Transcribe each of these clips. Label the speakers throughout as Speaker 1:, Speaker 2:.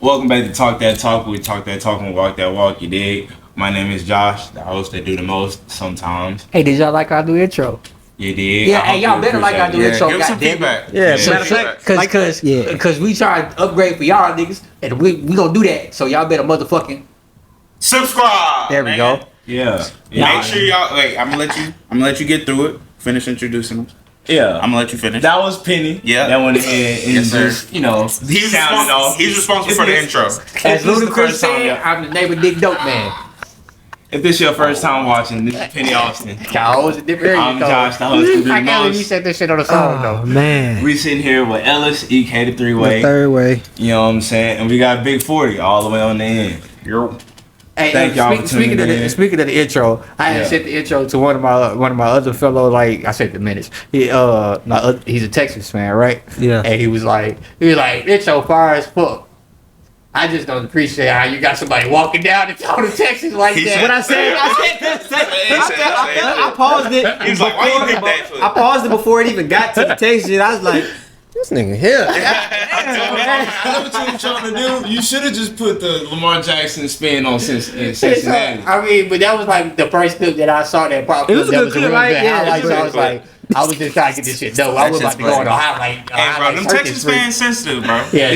Speaker 1: Welcome back to Talk That Talk. We talk that talk and walk that walk. You dig? My name is Josh, the host that do the most sometimes.
Speaker 2: Hey, did y'all like our new intro?
Speaker 1: You dig?
Speaker 2: Yeah, hey, y'all better like our new intro.
Speaker 3: Give us some feedback.
Speaker 2: Yeah, because we try to upgrade for y'all niggas, and we gonna do that. So y'all better motherfucking
Speaker 3: subscribe.
Speaker 2: There we go.
Speaker 1: Yeah.
Speaker 3: Make sure y'all. Wait, I'm gonna let you get through it. Finish introducing them.
Speaker 1: Yeah,
Speaker 3: I'm gonna let you finish.
Speaker 1: That was Penny.
Speaker 3: Yeah,
Speaker 1: that went ahead and
Speaker 3: yes,
Speaker 1: just
Speaker 3: he's responsible for the intro.
Speaker 2: As Ludacris said, I'm the neighbor Dick Dope Man.
Speaker 1: If this your first time watching, this is Penny Austin.
Speaker 2: I'm
Speaker 1: Josh, the host who do the
Speaker 2: I can't believe you
Speaker 1: most.
Speaker 2: said this shit on the song though.
Speaker 4: Man,
Speaker 1: We sitting here with Ellis, EK the three-way.
Speaker 4: the third way.
Speaker 1: You know what I'm saying? And we got Big 40 all the way on the end.
Speaker 2: Hey,
Speaker 1: Thank y'all for tuning in.
Speaker 2: Speaking of the intro, I had sent the intro to one of my other fellow. Like I said, the minutes. He's a Texas fan, right?
Speaker 4: Yeah.
Speaker 2: And he was like, intro fire as fuck. I just don't appreciate how you got somebody walking down the town of Texas like that.
Speaker 4: What I said I paused it.
Speaker 3: He's like, why you pick that foot?
Speaker 4: I paused it before it even got to the text shit. I was like, this nigga here.
Speaker 1: That's what you were trying to do. You should have just put the Lamar Jackson spin on Cincinnati.
Speaker 2: I mean, but that was like the first clip that I saw that popped.
Speaker 4: It was a
Speaker 2: that
Speaker 4: good
Speaker 2: was
Speaker 4: clip,
Speaker 2: real
Speaker 4: right?
Speaker 2: good
Speaker 4: Yeah,
Speaker 2: highlight,
Speaker 4: it was
Speaker 2: so
Speaker 4: a
Speaker 2: I was like, I was just trying to get this shit done. I was about to go on a highlight.
Speaker 3: Hey, bro, them Texas fans sensitive, bro.
Speaker 2: Yeah.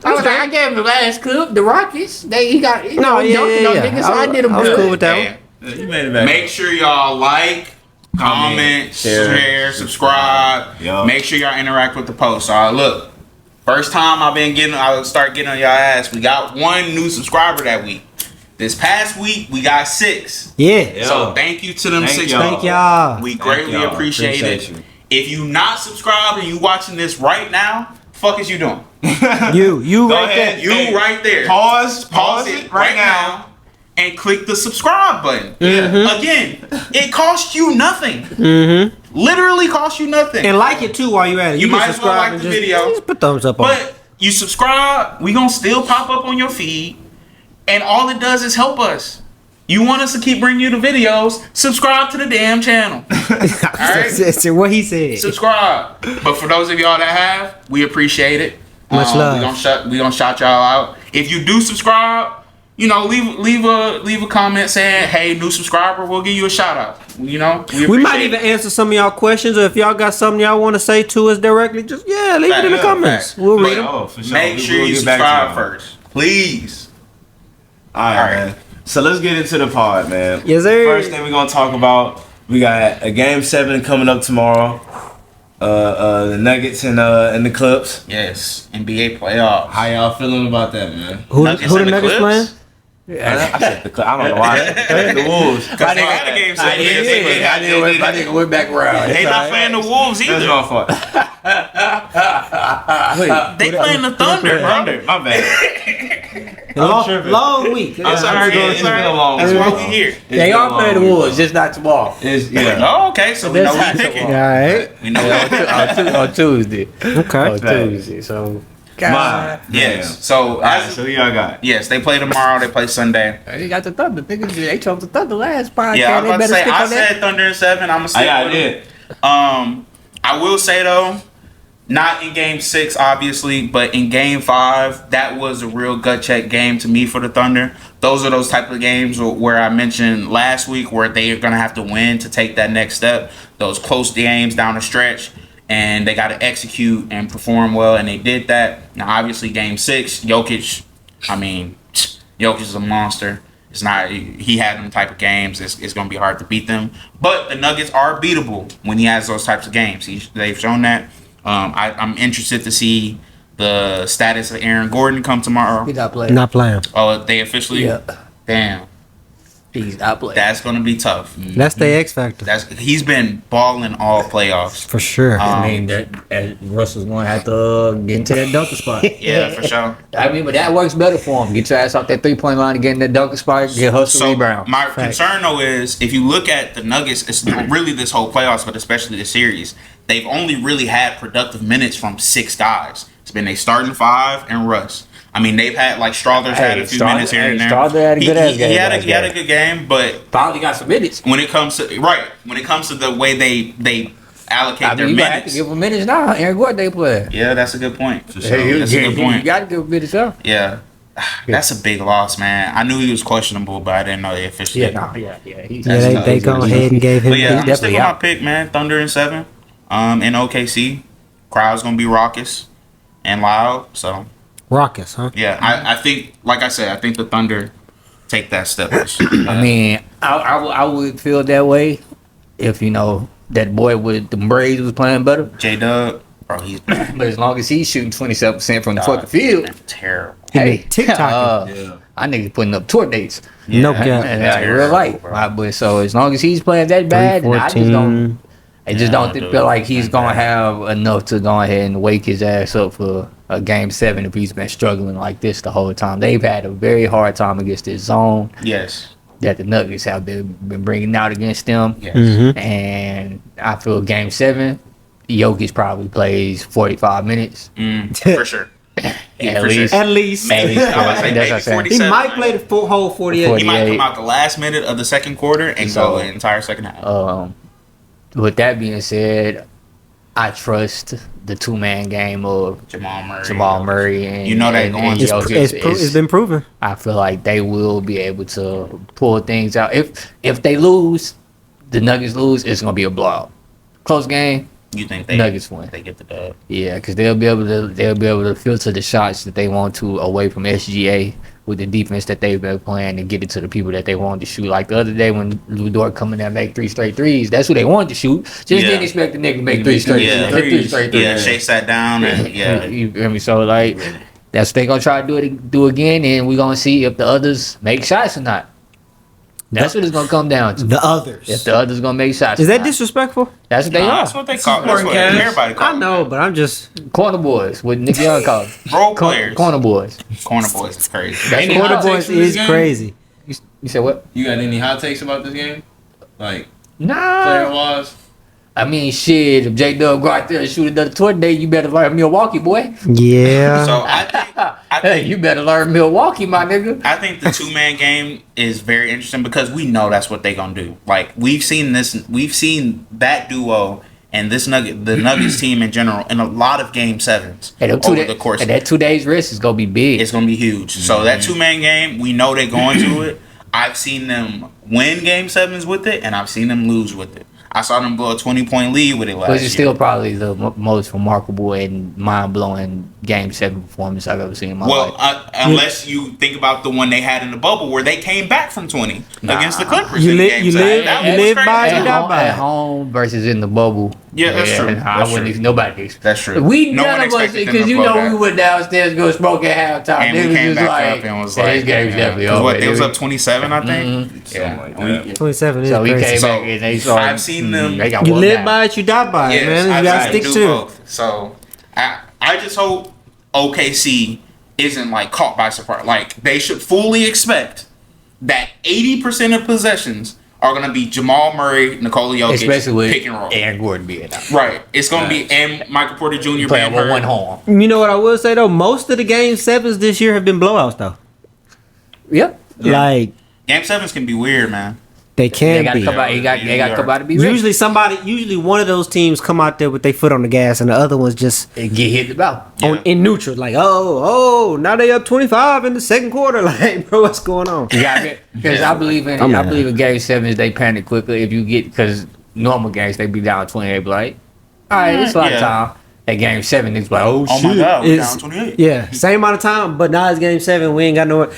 Speaker 2: I was like, I gave him the last clip, the Rockets. He got dunking on niggas, so I did him
Speaker 4: I was
Speaker 2: good.
Speaker 4: cool with that one.
Speaker 1: You made it back.
Speaker 3: Make sure y'all like, comment, share, subscribe.
Speaker 1: Yo.
Speaker 3: Make sure y'all interact with the post. All right, look. First time I start getting on y'all ass. We got one new subscriber that week. This past week we got 6.
Speaker 4: Yeah.
Speaker 3: So thank you to them 6
Speaker 1: y'all.
Speaker 4: Thank y'all.
Speaker 3: We greatly
Speaker 1: y'all.
Speaker 3: appreciate it.
Speaker 1: You.
Speaker 3: If you not subscribed and you watching this right now, fuck is you doing?
Speaker 4: You
Speaker 1: Go
Speaker 4: right
Speaker 1: ahead.
Speaker 4: there.
Speaker 3: You
Speaker 1: Hey,
Speaker 3: right there.
Speaker 1: Pause
Speaker 3: it right now and click the subscribe button.
Speaker 4: Mm-hmm.
Speaker 3: Again, it costs you nothing.
Speaker 4: Mm-hmm.
Speaker 3: Literally costs you nothing.
Speaker 4: And like it too while you at it.
Speaker 3: You
Speaker 4: can
Speaker 3: might as well
Speaker 4: subscribe
Speaker 3: like
Speaker 4: and
Speaker 3: the video.
Speaker 4: Just put thumbs up on it.
Speaker 3: But you subscribe, we gonna still pop up on your feed, and all it does is help us. You want us to keep bringing you the videos? Subscribe to the damn channel. Alright?
Speaker 4: That's what he said.
Speaker 3: Subscribe. But for those of y'all that have, we appreciate it.
Speaker 4: Much love.
Speaker 3: We gonna shout y'all out. If you do subscribe, leave a comment saying, "Hey, new subscriber," we'll give you a shout out. We
Speaker 4: might even answer some of y'all questions, or if y'all got something y'all want to say to us directly, just leave it in the comments. We'll read them.
Speaker 1: Oh, for sure.
Speaker 3: Make sure
Speaker 1: We'll
Speaker 3: you
Speaker 1: get back to
Speaker 3: subscribe
Speaker 1: y'all.
Speaker 3: first, please.
Speaker 1: All right, man. So let's get into the pod, man.
Speaker 4: Yes, sir.
Speaker 1: First thing we're gonna talk about, we got a game 7 coming up tomorrow. The Nuggets and the Clips.
Speaker 3: Yes, NBA playoffs.
Speaker 1: How y'all feeling about that, man?
Speaker 4: Who
Speaker 3: Nuggets
Speaker 4: the
Speaker 3: and the
Speaker 4: Nuggets
Speaker 3: Clips?
Speaker 4: playing?
Speaker 1: I said the Clips. I don't know why. The Wolves.
Speaker 3: Because they had a game 7.
Speaker 2: I didn't went back around.
Speaker 3: They not playing the Wolves
Speaker 1: That's
Speaker 3: either.
Speaker 1: my fault.
Speaker 3: They playing the Thunder, bro.
Speaker 1: My bad.
Speaker 4: Long week.
Speaker 3: I'm sorry,
Speaker 1: It's been a long
Speaker 3: That's
Speaker 1: week.
Speaker 3: why we here.
Speaker 2: They are playing the Wolves, just not tomorrow.
Speaker 3: Oh, okay. So we know
Speaker 2: That's
Speaker 3: we
Speaker 2: not
Speaker 3: picking.
Speaker 4: All right.
Speaker 3: We know
Speaker 2: On Tuesday.
Speaker 4: Okay.
Speaker 2: Tuesday. So,
Speaker 1: Mine.
Speaker 3: Yes. So
Speaker 1: Alright, so who y'all got?
Speaker 3: yes, they play tomorrow. They play Sunday.
Speaker 2: They got the Thunder. They chose the Thunder last podcast.
Speaker 3: Yeah, I was
Speaker 2: They
Speaker 3: about to
Speaker 2: better
Speaker 3: say
Speaker 2: stick
Speaker 3: I
Speaker 2: on that.
Speaker 3: said Thunder in 7. I'm gonna stick
Speaker 1: I
Speaker 3: with
Speaker 1: did.
Speaker 3: it. I will say though, not in Game 6, obviously, but in Game 5, that was a real gut check game to me for the Thunder. Those are those type of games where I mentioned last week where they are gonna have to win to take that next step. Those close games down the stretch, and they got to execute and perform well, and they did that. Now, obviously, Game 6, Jokic is a monster. It's not. He had them type of games. It's going to be hard to beat them. But the Nuggets are beatable when he has those types of games. They've shown that. I'm interested to see the status of Aaron Gordon come tomorrow.
Speaker 2: He's not playing.
Speaker 4: Not playing.
Speaker 3: Oh, they officially.
Speaker 2: Yeah.
Speaker 3: Damn,
Speaker 2: He's not playing.
Speaker 3: that's going to be tough.
Speaker 4: That's the X factor.
Speaker 3: He's been balling all playoffs.
Speaker 4: For sure.
Speaker 2: I mean, Russell's going to have to get into that dunker spot.
Speaker 3: Yeah, for sure.
Speaker 2: I mean, but that works better for him. Get your ass off that 3-point line and get in that dunker spot. Get hustle rebound.
Speaker 3: My concern though is if you look at the Nuggets, it's really this whole playoffs, but especially the series, they've only really had productive minutes from 6 guys. It's been they starting 5 and Russ. I mean, they've had like Strother's had a few minutes here and there.
Speaker 2: Strother had a good ass game.
Speaker 3: He had a good game, but
Speaker 2: finally got some minutes.
Speaker 3: when it comes to the way they allocate their
Speaker 2: you gotta have to
Speaker 3: minutes.
Speaker 2: give him minutes now. Aaron Gordon player.
Speaker 3: Yeah, that's a good point. For
Speaker 2: Hey,
Speaker 3: sure. That's a good point.
Speaker 2: You gotta give him minutes up.
Speaker 3: Yeah. That's a big loss, man. I knew he was questionable, but I didn't know they officially.
Speaker 2: Yeah.
Speaker 4: They go ahead and gave him.
Speaker 3: But yeah, I'm
Speaker 2: definitely
Speaker 3: stick with my
Speaker 2: out.
Speaker 3: pick, man. Thunder in 7. In OKC, crowd's gonna be raucous and loud. So
Speaker 4: Rockets, huh?
Speaker 3: yeah, I think, like I said, I think the Thunder take that step.
Speaker 2: I mean, I would feel that way if that boy with the braids was playing better.
Speaker 3: J-Dub, bro, he's
Speaker 2: But as long as he's shooting 27% from the fucking field,
Speaker 3: terrible.
Speaker 2: hey,
Speaker 4: TikTok.
Speaker 2: I niggas putting up tour dates.
Speaker 4: No cap.
Speaker 2: And like real life. But so as long as he's playing that bad, then I just don't. I just don't feel like he's gonna have enough to go ahead and wake his ass up for a game 7 if he's been struggling like this the whole time. They've had a very hard time against this zone
Speaker 3: Yes.
Speaker 2: that the Nuggets have been bringing out against them.
Speaker 3: Yes.
Speaker 2: And I feel game 7, Jokic probably plays 45 minutes.
Speaker 3: For sure.
Speaker 2: At least.
Speaker 4: At least.
Speaker 3: Maybe. I was about to say,
Speaker 2: That's
Speaker 3: maybe
Speaker 2: what I'm saying.
Speaker 3: 47.
Speaker 4: He might play the full whole 48.
Speaker 3: He might
Speaker 2: 48.
Speaker 3: come out the last minute of the second quarter and
Speaker 2: So,
Speaker 3: go the entire second half.
Speaker 2: With that being said, I trust the 2-man game of
Speaker 3: Jamal Murray.
Speaker 2: and
Speaker 3: You know they're
Speaker 2: and
Speaker 3: going to.
Speaker 2: Jokic.
Speaker 4: It's been proven.
Speaker 2: I feel like they will be able to pull things out. If they lose, the Nuggets lose, it's gonna be a blowout. Close game.
Speaker 3: You think they
Speaker 2: Nuggets win.
Speaker 3: They get the dub?
Speaker 2: Yeah, because they'll be able to filter the shots that they want to away from SGA with the defense that they've been playing and get it to the people that they wanted to shoot. Like the other day when Lou Dort coming in and make 3 straight threes, that's who they wanted to shoot. Just didn't expect the nigga to make 3 straight threes.
Speaker 3: Yeah, Shea sat down and
Speaker 2: You feel me? So like that's what they gonna try to do again, and we gonna see if the others make shots or not. That's what it's gonna come down to.
Speaker 4: The others.
Speaker 2: If the others gonna make shots.
Speaker 4: Is
Speaker 2: or
Speaker 4: that
Speaker 2: not.
Speaker 4: disrespectful?
Speaker 2: That's what they are.
Speaker 3: That's what they call. That's what everybody calls.
Speaker 4: I know, but I'm just.
Speaker 2: Corner boys, what Nick Young called them.
Speaker 3: Role players.
Speaker 2: Corner boys.
Speaker 3: Corner boys is crazy.
Speaker 2: That's
Speaker 1: Any
Speaker 2: what
Speaker 1: hot
Speaker 4: Quarter
Speaker 1: takes
Speaker 4: boys
Speaker 1: for this
Speaker 4: is
Speaker 1: game?
Speaker 4: crazy.
Speaker 2: you said what?
Speaker 1: You got any hot takes about this game? Like
Speaker 2: Nah.
Speaker 1: player wise?
Speaker 2: I mean, shit. If J Dub go out there and shoot another tour day, you better learn Milwaukee, boy.
Speaker 4: Yeah.
Speaker 3: So I
Speaker 2: Hey, you better learn Milwaukee, my nigga.
Speaker 3: I think the 2-man game is very interesting because we know that's what they gonna do. Like we've seen that duo and the Nuggets team in general in a lot of game 7s
Speaker 2: And
Speaker 3: over the course.
Speaker 2: and that 2 days rest is gonna be big.
Speaker 3: It's gonna be huge. So that 2-man game, we know they're going to it. I've seen them win game 7s with it, and I've seen them lose with it. I saw them blow a 20-point lead with it last year.
Speaker 2: Which is still probably the most remarkable and mind-blowing Game 7 performance I've ever seen in my life.
Speaker 3: Unless you think about the one they had in the bubble where they came back from 20 against the Clippers
Speaker 4: You
Speaker 3: in
Speaker 4: live-
Speaker 3: game
Speaker 4: you
Speaker 3: 7.
Speaker 4: live-
Speaker 3: That
Speaker 4: you
Speaker 3: was
Speaker 4: live
Speaker 3: crazy.
Speaker 4: by it.
Speaker 2: At home versus in the bubble.
Speaker 3: Yeah, that's true.
Speaker 2: I
Speaker 3: That's
Speaker 2: wouldn't.
Speaker 3: true.
Speaker 2: Nobody.
Speaker 3: That's true.
Speaker 2: None of us,
Speaker 3: expected them
Speaker 2: because
Speaker 3: to blow
Speaker 2: we
Speaker 3: that.
Speaker 2: went downstairs go smoke at halftime.
Speaker 3: And
Speaker 2: It
Speaker 3: we
Speaker 2: was
Speaker 3: came
Speaker 2: just
Speaker 3: back
Speaker 2: like,
Speaker 3: up and was
Speaker 2: yeah,
Speaker 3: like,
Speaker 2: this game's definitely
Speaker 3: 'cause
Speaker 2: over.
Speaker 3: what, they was up 27, I think.
Speaker 1: Something like that.
Speaker 4: 27 is
Speaker 2: So we
Speaker 4: crazy.
Speaker 2: came
Speaker 3: So,
Speaker 2: back and they saw.
Speaker 3: I've seen them-
Speaker 2: They got
Speaker 4: You
Speaker 2: one
Speaker 4: live
Speaker 2: down.
Speaker 4: by it, you die by it, man. You gotta stick
Speaker 3: do
Speaker 4: to it.
Speaker 3: both. So I just hope OKC isn't like caught by surprise. Like they should fully expect that 80% of possessions are gonna be Jamal Murray, Nikola Jokic,
Speaker 2: Especially with
Speaker 3: pick and roll.
Speaker 2: Aaron Gordon being out.
Speaker 3: Right. It's gonna be and Michael Porter Jr.
Speaker 2: Playing
Speaker 3: being
Speaker 2: with
Speaker 3: hurt.
Speaker 2: one horn.
Speaker 4: You know what I will say though? Most of the game 7s this year have been blowouts though.
Speaker 2: Yep.
Speaker 4: Like
Speaker 3: Game 7s can be weird, man.
Speaker 4: they
Speaker 2: They
Speaker 4: can
Speaker 2: got to
Speaker 4: be.
Speaker 2: come out. They got to come out to be ready.
Speaker 4: Usually one of those teams come out there with their foot on the gas, and the other one's just
Speaker 2: And get hit the ball.
Speaker 3: Yeah.
Speaker 4: in neutral. Like, now they up 25 in the second quarter. Like, bro, what's going on?
Speaker 2: You got me? Because I believe in game 7s. They panic quickly. If you get because normal games they be down 20. They be like, all right, it's a lot of time. At game 7, it's like, oh
Speaker 3: Oh
Speaker 2: shit.
Speaker 3: my god, we're
Speaker 4: It's-
Speaker 3: down 28.
Speaker 4: Yeah, same amount of time, but now it's game 7. We ain't got no.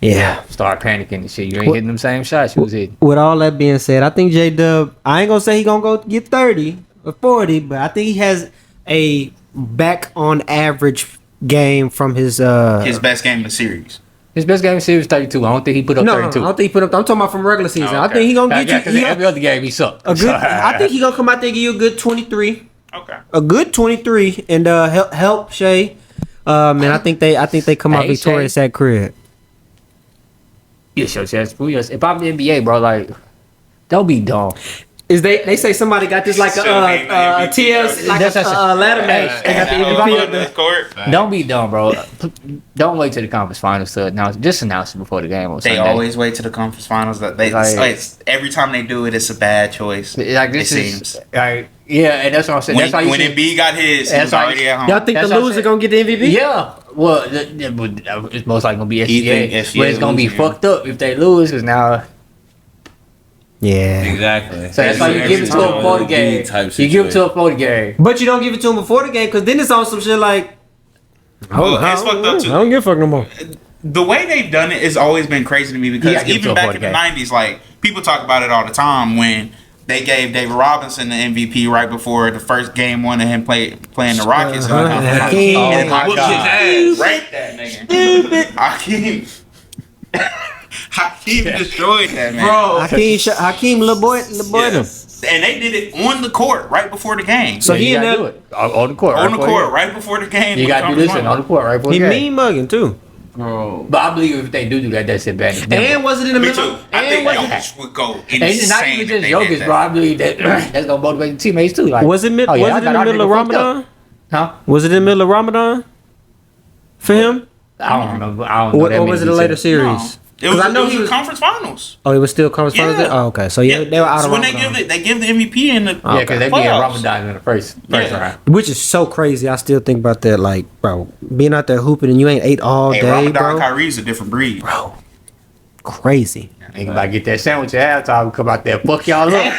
Speaker 4: Yeah.
Speaker 2: Start panicking and shit. You ain't hitting them same shots you was hitting.
Speaker 4: With all that being said, I think J Dub. I ain't gonna say he gonna go get 30 or 40, but I think he has a back on average game from his.
Speaker 3: His best game in the series.
Speaker 2: His best game in series 32. I don't think he put up
Speaker 4: No, I
Speaker 2: 32.
Speaker 4: don't think he put up. I'm talking about from regular season.
Speaker 3: Oh,
Speaker 4: I
Speaker 3: okay.
Speaker 4: think he gonna get
Speaker 2: Because
Speaker 4: you.
Speaker 2: every other game he sucked.
Speaker 4: A good. I think he gonna come out there and give you a good 23.
Speaker 3: Okay.
Speaker 4: A good 23 and help Shea. And I think they come out
Speaker 2: Hey,
Speaker 4: victorious at crib.
Speaker 2: Yes, yes. If I'm the NBA, bro, like, don't be dumb.
Speaker 4: Is they say somebody got this like
Speaker 3: Still ain't the
Speaker 4: a
Speaker 3: MVP.
Speaker 4: TLC like a ladder match. They got the MVP of the.
Speaker 3: court.
Speaker 2: Don't be dumb, bro. Don't wait till the conference finals to announce. Just announce it before the game on
Speaker 3: They
Speaker 2: Sunday.
Speaker 3: always wait to the conference finals. That they
Speaker 2: Like-
Speaker 3: every time they do it, it's a bad choice.
Speaker 2: Like
Speaker 3: it
Speaker 2: this is
Speaker 3: seems.
Speaker 2: like Yeah, and that's what I'm saying. That's why you
Speaker 3: when
Speaker 2: see,
Speaker 3: Embiid got his, he
Speaker 2: That's
Speaker 3: was
Speaker 2: why-
Speaker 3: already at home.
Speaker 4: Y'all think
Speaker 2: That's
Speaker 4: the
Speaker 2: what I'm
Speaker 4: loser
Speaker 2: saying.
Speaker 4: gonna get the MVP?
Speaker 2: Yeah. Well, it's most likely gonna be
Speaker 3: He think
Speaker 2: SGA,
Speaker 3: SGA
Speaker 2: but it's gonna be
Speaker 3: losing, yeah.
Speaker 2: fucked up if they lose. Cause now,
Speaker 4: Yeah.
Speaker 1: Exactly.
Speaker 2: so that's why you give it to him for the game. You give it to him for the game.
Speaker 4: But you don't give it to him before the game because then it's on some shit like.
Speaker 3: Well, it's fucked up
Speaker 4: I
Speaker 3: too.
Speaker 4: don't give a fuck no more.
Speaker 3: The way they've done it has always been crazy to me
Speaker 2: Yeah,
Speaker 3: because
Speaker 2: I give it to
Speaker 3: even
Speaker 2: him
Speaker 3: back
Speaker 2: for
Speaker 3: in
Speaker 2: the
Speaker 3: the
Speaker 2: game.
Speaker 3: '90s, like people talk about it all the time when they gave David Robinson the MVP right before the first game one of him playing the Rockets.
Speaker 4: Hakeem.
Speaker 2: Oh my
Speaker 3: Whooped
Speaker 2: God.
Speaker 3: his ass. Raped that nigga. Hakeem destroyed that man.
Speaker 1: Bro,
Speaker 4: Hakeem, little boy, them.
Speaker 3: And they did it on the court right before the game.
Speaker 4: So
Speaker 2: Yeah,
Speaker 4: he
Speaker 2: you
Speaker 4: in
Speaker 2: gotta do
Speaker 4: there.
Speaker 2: it on the court.
Speaker 3: On the
Speaker 2: before
Speaker 3: court
Speaker 2: game.
Speaker 3: right before the game.
Speaker 2: You gotta do this on the court right before
Speaker 4: He
Speaker 2: the game.
Speaker 4: mean mugging too.
Speaker 1: bro.
Speaker 2: But I believe if they do that, that's advantage.
Speaker 4: And was it in the
Speaker 3: Me
Speaker 4: middle?
Speaker 3: too. I think Jokic would go
Speaker 2: And it's not
Speaker 3: insane
Speaker 2: even
Speaker 3: if
Speaker 2: just
Speaker 3: they did
Speaker 2: Jokic, bro. I
Speaker 3: that.
Speaker 2: believe that that's gonna motivate the teammates too. Like,
Speaker 4: Was it
Speaker 2: oh, yeah,
Speaker 4: was
Speaker 2: I
Speaker 4: it in
Speaker 2: got
Speaker 4: the
Speaker 2: our
Speaker 4: middle of
Speaker 2: nigga fucked up.
Speaker 4: Ramadan?
Speaker 2: Huh?
Speaker 4: Was it in the middle of Ramadan for him,
Speaker 2: I don't remember. I don't know.
Speaker 4: or was it a later series?
Speaker 3: It was,
Speaker 4: I know
Speaker 3: it was
Speaker 4: he
Speaker 3: the
Speaker 4: was.
Speaker 3: conference finals.
Speaker 4: Oh, it was still conference finals.
Speaker 3: Yeah.
Speaker 4: Oh, okay. So yeah, they were out
Speaker 3: so
Speaker 4: of
Speaker 3: when
Speaker 4: Ramadan.
Speaker 3: they give the MVP in the
Speaker 2: Yeah, because they be in
Speaker 3: playoffs.
Speaker 2: Ramadan in the first
Speaker 3: Yeah.
Speaker 2: round.
Speaker 4: Which is so crazy. I still think about that. Like, bro, being out there hooping and you ain't ate all
Speaker 3: Hey,
Speaker 4: day,
Speaker 3: Ramadan
Speaker 4: bro.
Speaker 3: Kyrie's a different breed.
Speaker 4: Bro, crazy.
Speaker 2: Nigga might get that sandwich at halftime, come out there, fuck y'all up.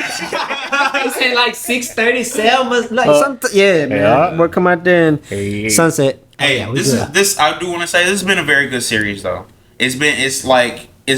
Speaker 4: He said like 6:30 Selma's like something. Yeah, man.
Speaker 2: yeah.
Speaker 4: We'll come out there and
Speaker 2: Hey.
Speaker 4: sunset.
Speaker 3: Hey,
Speaker 4: Yeah, we
Speaker 3: this
Speaker 4: good.
Speaker 3: is this. I do want to say this has been a very good series, though. It's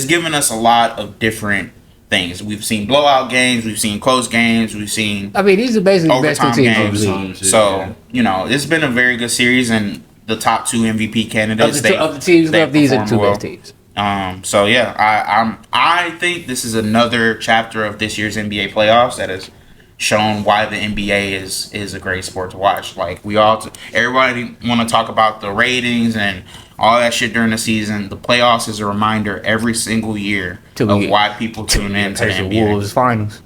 Speaker 3: given us a lot of different things. We've seen blowout games, we've seen close games, we've seen
Speaker 2: I mean, these are basically the best two
Speaker 3: overtime
Speaker 2: teams in
Speaker 3: games.
Speaker 2: the league.
Speaker 1: Overtime. Shit,
Speaker 3: So
Speaker 1: yeah.
Speaker 3: you know, it's been a very good series, and the top two MVP
Speaker 2: Of
Speaker 3: candidates.
Speaker 2: the, of the teams
Speaker 3: they
Speaker 2: left, these are the two
Speaker 3: performed
Speaker 2: best teams.
Speaker 3: So yeah, I think this is another chapter of this year's NBA playoffs that has shown why the NBA is a great sport to watch. Like everybody want to talk about the ratings and all that shit during the season. The playoffs is a reminder every single year
Speaker 2: Till we
Speaker 3: of
Speaker 2: get-
Speaker 3: why people tune in to the
Speaker 2: There's the
Speaker 3: NBA.
Speaker 2: Wolves finals.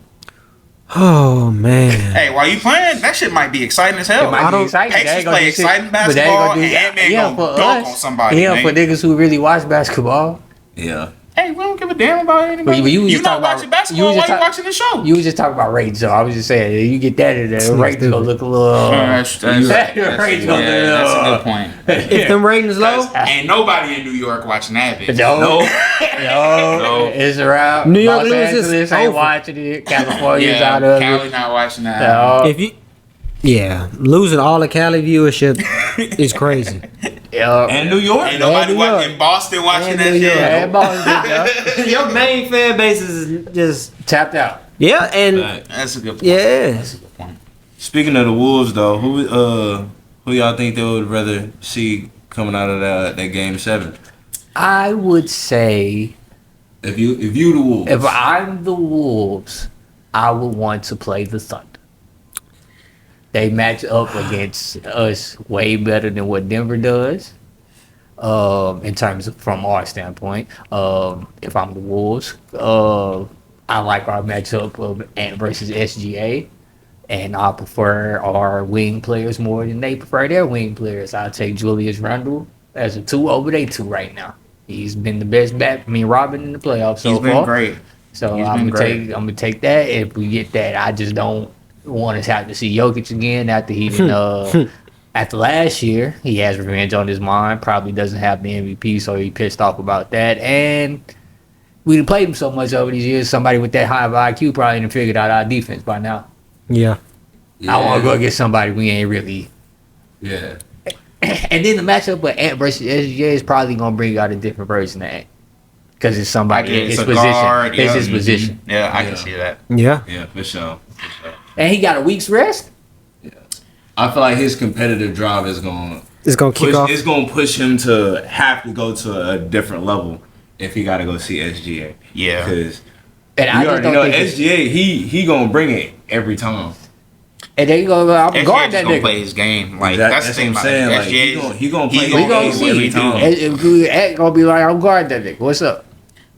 Speaker 4: Oh man.
Speaker 3: Hey, while you playing, that shit might be exciting as hell.
Speaker 2: It might be
Speaker 4: don't-
Speaker 2: exciting. They
Speaker 3: Pacers
Speaker 2: ain't gonna
Speaker 3: play
Speaker 2: do shit,
Speaker 3: exciting
Speaker 2: but they ain't
Speaker 3: basketball,
Speaker 2: gonna do-
Speaker 3: and Ant-Man
Speaker 2: yeah,
Speaker 3: gonna
Speaker 2: for
Speaker 3: dunk
Speaker 2: us.
Speaker 3: on somebody.
Speaker 2: Yeah, for
Speaker 3: nigga.
Speaker 2: niggas who really watch basketball.
Speaker 1: Yeah.
Speaker 3: Hey, we don't give a damn about anybody.
Speaker 2: But you was
Speaker 3: You
Speaker 2: just
Speaker 3: not
Speaker 2: talking about-
Speaker 3: watching basketball
Speaker 2: you was
Speaker 3: while
Speaker 2: just
Speaker 3: you
Speaker 2: talk-
Speaker 3: watching the show.
Speaker 2: You was just talking about ratings, so I was just saying, you get that in there, the ratings gonna look a little.
Speaker 3: That's
Speaker 2: The ratings gonna
Speaker 3: that's a
Speaker 2: look.
Speaker 3: good point.
Speaker 4: If them ratings low,
Speaker 3: Ain't nobody in New York watching that bitch.
Speaker 2: No,
Speaker 1: No.
Speaker 2: no, it's around.
Speaker 4: New York
Speaker 2: Los
Speaker 4: loses,
Speaker 2: Angeles ain't
Speaker 4: over.
Speaker 2: watching it. California's
Speaker 3: Yeah,
Speaker 2: out of
Speaker 3: Cali
Speaker 2: it.
Speaker 3: not watching that.
Speaker 2: No.
Speaker 4: if you, yeah, losing all the Cali viewership is crazy.
Speaker 2: Yeah.
Speaker 1: And New York.
Speaker 3: Ain't nobody
Speaker 4: New York.
Speaker 3: in Boston watching
Speaker 4: And
Speaker 3: that
Speaker 4: New
Speaker 3: shit.
Speaker 4: York.
Speaker 2: Yeah, Boston, yeah.
Speaker 4: Your main fan base is just
Speaker 2: Tapped out.
Speaker 4: yeah, and
Speaker 1: Right.
Speaker 3: That's a good point.
Speaker 4: yeah.
Speaker 3: That's a good point.
Speaker 1: Speaking of the Wolves, though, who y'all think they would rather see coming out of that game 7?
Speaker 2: I would say
Speaker 1: If you the Wolves,
Speaker 2: if I'm the Wolves, I would want to play the Thunder. They match up against us way better than what Denver does. In terms of from our standpoint, if I'm the Wolves, I like our matchup of Ant versus SGA, and I prefer our wing players more than they prefer their wing players. I'll take Julius Randle as a 2 over they 2 right now. He's been the best Robin in the playoffs so
Speaker 3: He's been
Speaker 2: far.
Speaker 3: great.
Speaker 2: So
Speaker 3: He's
Speaker 2: I'm
Speaker 3: been
Speaker 2: gonna
Speaker 3: great.
Speaker 2: take that. If we get that, I just don't want to have to see Jokic again after he didn't, after last year. He has revenge on his mind. Probably doesn't have the MVP, so he pissed off about that. And we done played him so much over these years. Somebody with that high of IQ probably done figured out our defense by now.
Speaker 4: Yeah.
Speaker 2: I want to go against somebody we ain't really.
Speaker 1: Yeah.
Speaker 2: And then the matchup with Ant versus SGA is probably gonna bring out a different version of Ant. Because it's somebody in his
Speaker 3: a
Speaker 2: position.
Speaker 3: guard,
Speaker 2: It's
Speaker 3: yeah.
Speaker 2: his position.
Speaker 3: Yeah, I
Speaker 1: Yeah.
Speaker 3: can see that.
Speaker 4: Yeah.
Speaker 1: Yeah, for sure.
Speaker 2: And he got a week's rest.
Speaker 1: I feel like his competitive drive is going
Speaker 4: It's gonna kick off.
Speaker 1: It's going to push him to have to go to a different level if he got to go see SGA.
Speaker 3: Yeah.
Speaker 1: Because
Speaker 2: And I
Speaker 1: you
Speaker 2: just
Speaker 1: already
Speaker 2: don't
Speaker 1: know
Speaker 2: think it's-
Speaker 1: SGA. He gonna bring it every time.
Speaker 2: And then you go, I'm
Speaker 3: SGA
Speaker 2: guard
Speaker 3: just
Speaker 2: that
Speaker 3: gonna
Speaker 2: nigga.
Speaker 3: play his game. Like
Speaker 1: That-
Speaker 3: that's the thing
Speaker 1: what
Speaker 3: about
Speaker 1: I'm saying.
Speaker 3: it.
Speaker 1: Like, he gonna play
Speaker 3: he
Speaker 1: his
Speaker 2: We
Speaker 3: gonna
Speaker 2: gonna
Speaker 1: game
Speaker 3: do
Speaker 2: see.
Speaker 3: what he
Speaker 1: every
Speaker 3: do.
Speaker 1: time.
Speaker 2: Ant gonna be like, I'm guard that nigga. What's up?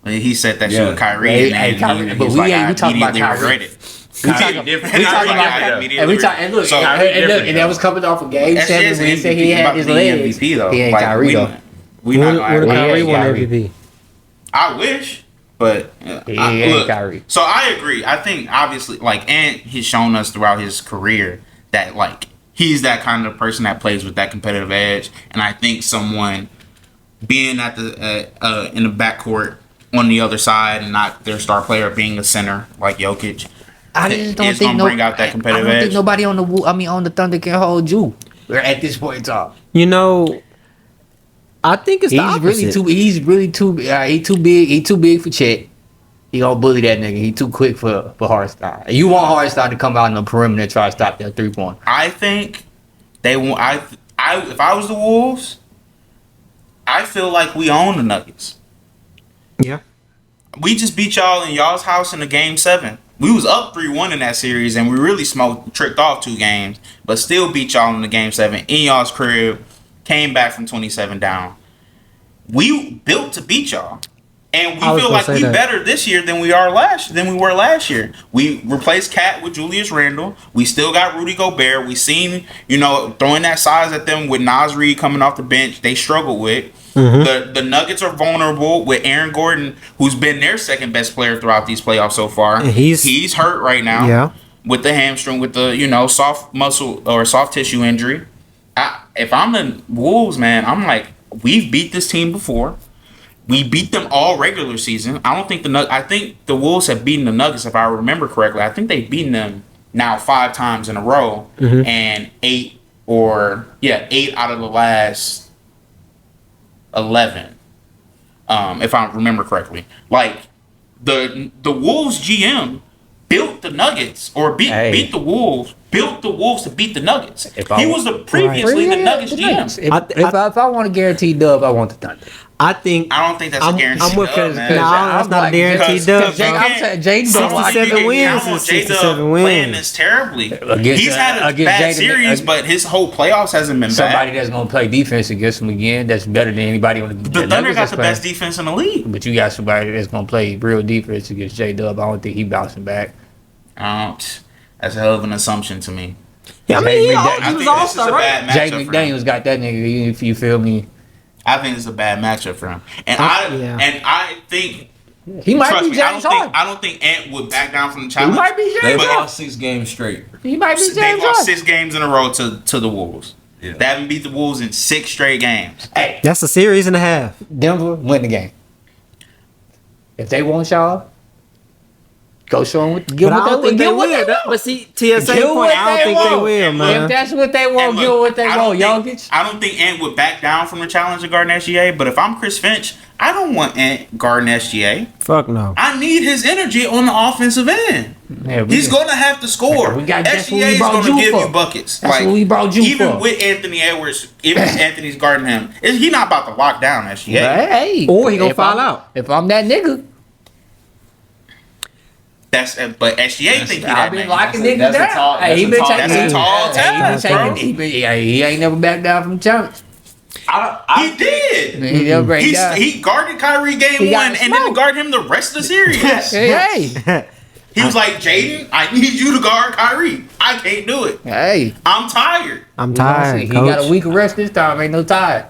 Speaker 3: He said that shit
Speaker 1: Yeah.
Speaker 3: with Kyrie,
Speaker 2: Hey,
Speaker 3: and
Speaker 2: hey,
Speaker 3: then
Speaker 2: Kyrie,
Speaker 3: he
Speaker 2: but
Speaker 3: was
Speaker 2: we
Speaker 3: like,
Speaker 2: ain't-
Speaker 3: I
Speaker 2: we talking about
Speaker 3: immediately
Speaker 2: Kyrie.
Speaker 3: regret it.
Speaker 2: We talking
Speaker 3: different.
Speaker 2: we talking
Speaker 3: Not
Speaker 2: about
Speaker 3: like I
Speaker 2: and
Speaker 3: immediately
Speaker 2: we talk and look
Speaker 3: So,
Speaker 2: and that was coming off of game
Speaker 3: SGA
Speaker 2: 7
Speaker 3: is
Speaker 2: when he said he
Speaker 3: MVP,
Speaker 2: had
Speaker 3: about
Speaker 2: his
Speaker 3: to be
Speaker 2: legs.
Speaker 3: MVP though.
Speaker 2: He ain't
Speaker 3: Like,
Speaker 2: Kyrie though.
Speaker 3: we not
Speaker 4: When
Speaker 3: gonna
Speaker 4: Kyrie
Speaker 2: Yeah,
Speaker 4: won
Speaker 2: Kyrie.
Speaker 4: MVP.
Speaker 3: I wish. But
Speaker 2: ain't Kyrie.
Speaker 3: so I agree. I think obviously, like, Ant has shown us throughout his career that like he's that kind of person that plays with that competitive edge, and I think someone being at the in the backcourt on the other side and not their star player being a center like Jokic,
Speaker 2: I just don't
Speaker 3: it's
Speaker 2: think
Speaker 3: gonna bring out that competitive
Speaker 2: I don't
Speaker 3: edge.
Speaker 2: think nobody on the Thunder can hold you. At this point in time,
Speaker 4: You know, I think it's the opposite.
Speaker 2: He's too big. He too big for Chet. He gonna bully that nigga. He too quick for Hardstyle. You want Hardstyle to come out in the perimeter and try to stop that 3-point.
Speaker 3: I think they want. If I was the Wolves, I feel like we own the Nuggets.
Speaker 4: Yeah.
Speaker 3: We just beat y'all in y'all's house in the game 7. We was up 3-1 in that series, and we really tricked off 2 games, but still beat y'all in the game 7 in y'all's crib. Came back from 27 down. We built to beat y'all, and we feel like we better this year than we were last year. We replaced Cat with Julius Randle. We still got Rudy Gobert. We seen throwing that size at them with Naz Reid coming off the bench. They struggle with. The Nuggets are vulnerable with Aaron Gordon, who's been their second best player throughout these playoffs so far.
Speaker 4: And
Speaker 3: he's hurt right now.
Speaker 4: Yeah.
Speaker 3: With the hamstring, with the soft muscle or soft tissue injury. If I'm the Wolves, man, I'm like, we've beat this team before. We beat them all regular season. I think the Wolves have beaten the Nuggets, if I remember correctly. I think they've beaten them now 5 times in a row, and 8 out of the last 11, if I remember correctly. Like the Wolves GM built the Nuggets or beat the Wolves. Built the Wolves to beat the Nuggets. He was previously the Nuggets GM.
Speaker 2: If I want a guaranteed dub, I want the Thunder.
Speaker 3: I don't think that's a guaranteed
Speaker 4: I'm with
Speaker 3: dub, man.
Speaker 4: No, that's not a guaranteed dub.
Speaker 2: Jaden don't
Speaker 4: 67 wins is 67 wins.
Speaker 3: Playing this terribly. He's had a bad series, but his whole playoffs hasn't been
Speaker 2: somebody
Speaker 3: bad.
Speaker 2: that's gonna play defense against him again. That's better than anybody on
Speaker 3: The Thunder got the best defense in the league.
Speaker 2: But you got somebody that's gonna play real defense against J-Dub. I don't think he bouncing back.
Speaker 3: That's a hell of an assumption to me.
Speaker 4: Yeah, I mean,
Speaker 3: I think this is a bad
Speaker 2: Jake
Speaker 3: matchup for him.
Speaker 2: McDaniels got that nigga. If you feel me,
Speaker 3: I think it's a bad matchup for him, and I think
Speaker 2: he might
Speaker 3: trust
Speaker 2: be
Speaker 3: me.
Speaker 2: James Harden.
Speaker 3: I don't think Ant would back down from the
Speaker 2: He
Speaker 3: challenge.
Speaker 2: might be
Speaker 1: They
Speaker 2: James Harden.
Speaker 1: lost 6 games straight.
Speaker 2: He might be James
Speaker 3: They lost
Speaker 2: Harden.
Speaker 3: 6 games in a row to the Wolves.
Speaker 1: Yeah.
Speaker 3: They haven't beat the Wolves in 6 straight games.
Speaker 2: Hey,
Speaker 4: That's a series and a half.
Speaker 2: Denver win the game. If they want y'all, go show them what.
Speaker 4: But I don't think they will. But see, TSA
Speaker 2: Give
Speaker 4: point,
Speaker 2: what
Speaker 4: I
Speaker 2: they
Speaker 4: don't think they
Speaker 2: want.
Speaker 4: will, man.
Speaker 2: If that's what they want,
Speaker 3: And
Speaker 2: give
Speaker 3: look,
Speaker 2: what they
Speaker 3: I don't
Speaker 2: want,
Speaker 3: think-
Speaker 2: Jokic.
Speaker 3: I don't think Ant would back down from the challenge of guarding SGA, but if I'm Chris Finch, I don't want Ant guarding SGA.
Speaker 4: Fuck no.
Speaker 3: I need his energy on the offensive end.
Speaker 2: Yeah,
Speaker 3: He's going to have to score.
Speaker 2: That's what
Speaker 3: SGA
Speaker 2: we
Speaker 3: is
Speaker 2: brought
Speaker 3: going to
Speaker 2: you
Speaker 3: give
Speaker 2: for.
Speaker 3: you buckets.
Speaker 2: That's what we brought you
Speaker 3: even
Speaker 2: for.
Speaker 3: with Anthony Edwards, even if Anthony's guarding him, he's not about to lock down SGA.
Speaker 2: Hey,
Speaker 4: Or he gonna
Speaker 2: if
Speaker 4: foul
Speaker 2: I'm-
Speaker 4: out.
Speaker 2: If I'm that nigga,
Speaker 3: But SGA think he
Speaker 2: I've
Speaker 3: that
Speaker 2: been
Speaker 3: nigga.
Speaker 2: locking
Speaker 1: That's a-
Speaker 2: niggas
Speaker 1: that's a
Speaker 2: down.
Speaker 1: tall-
Speaker 2: Hey, he
Speaker 1: that's a
Speaker 2: been
Speaker 1: tall-
Speaker 2: taking.
Speaker 3: that's a tall task, bro.
Speaker 2: He ain't never backed down from the challenge.
Speaker 3: He did.
Speaker 2: He never break down.
Speaker 3: He guarded Kyrie game
Speaker 2: He got
Speaker 3: 1 and then
Speaker 2: smoked.
Speaker 3: guarded him the rest of the series.
Speaker 2: Hey,
Speaker 3: He was like, Jaden, I need you to guard Kyrie. I can't do it.
Speaker 2: hey.
Speaker 3: I'm tired.
Speaker 4: I'm
Speaker 2: He
Speaker 4: tired,
Speaker 2: got a
Speaker 4: coach.
Speaker 2: week of rest this time. Ain't no tired.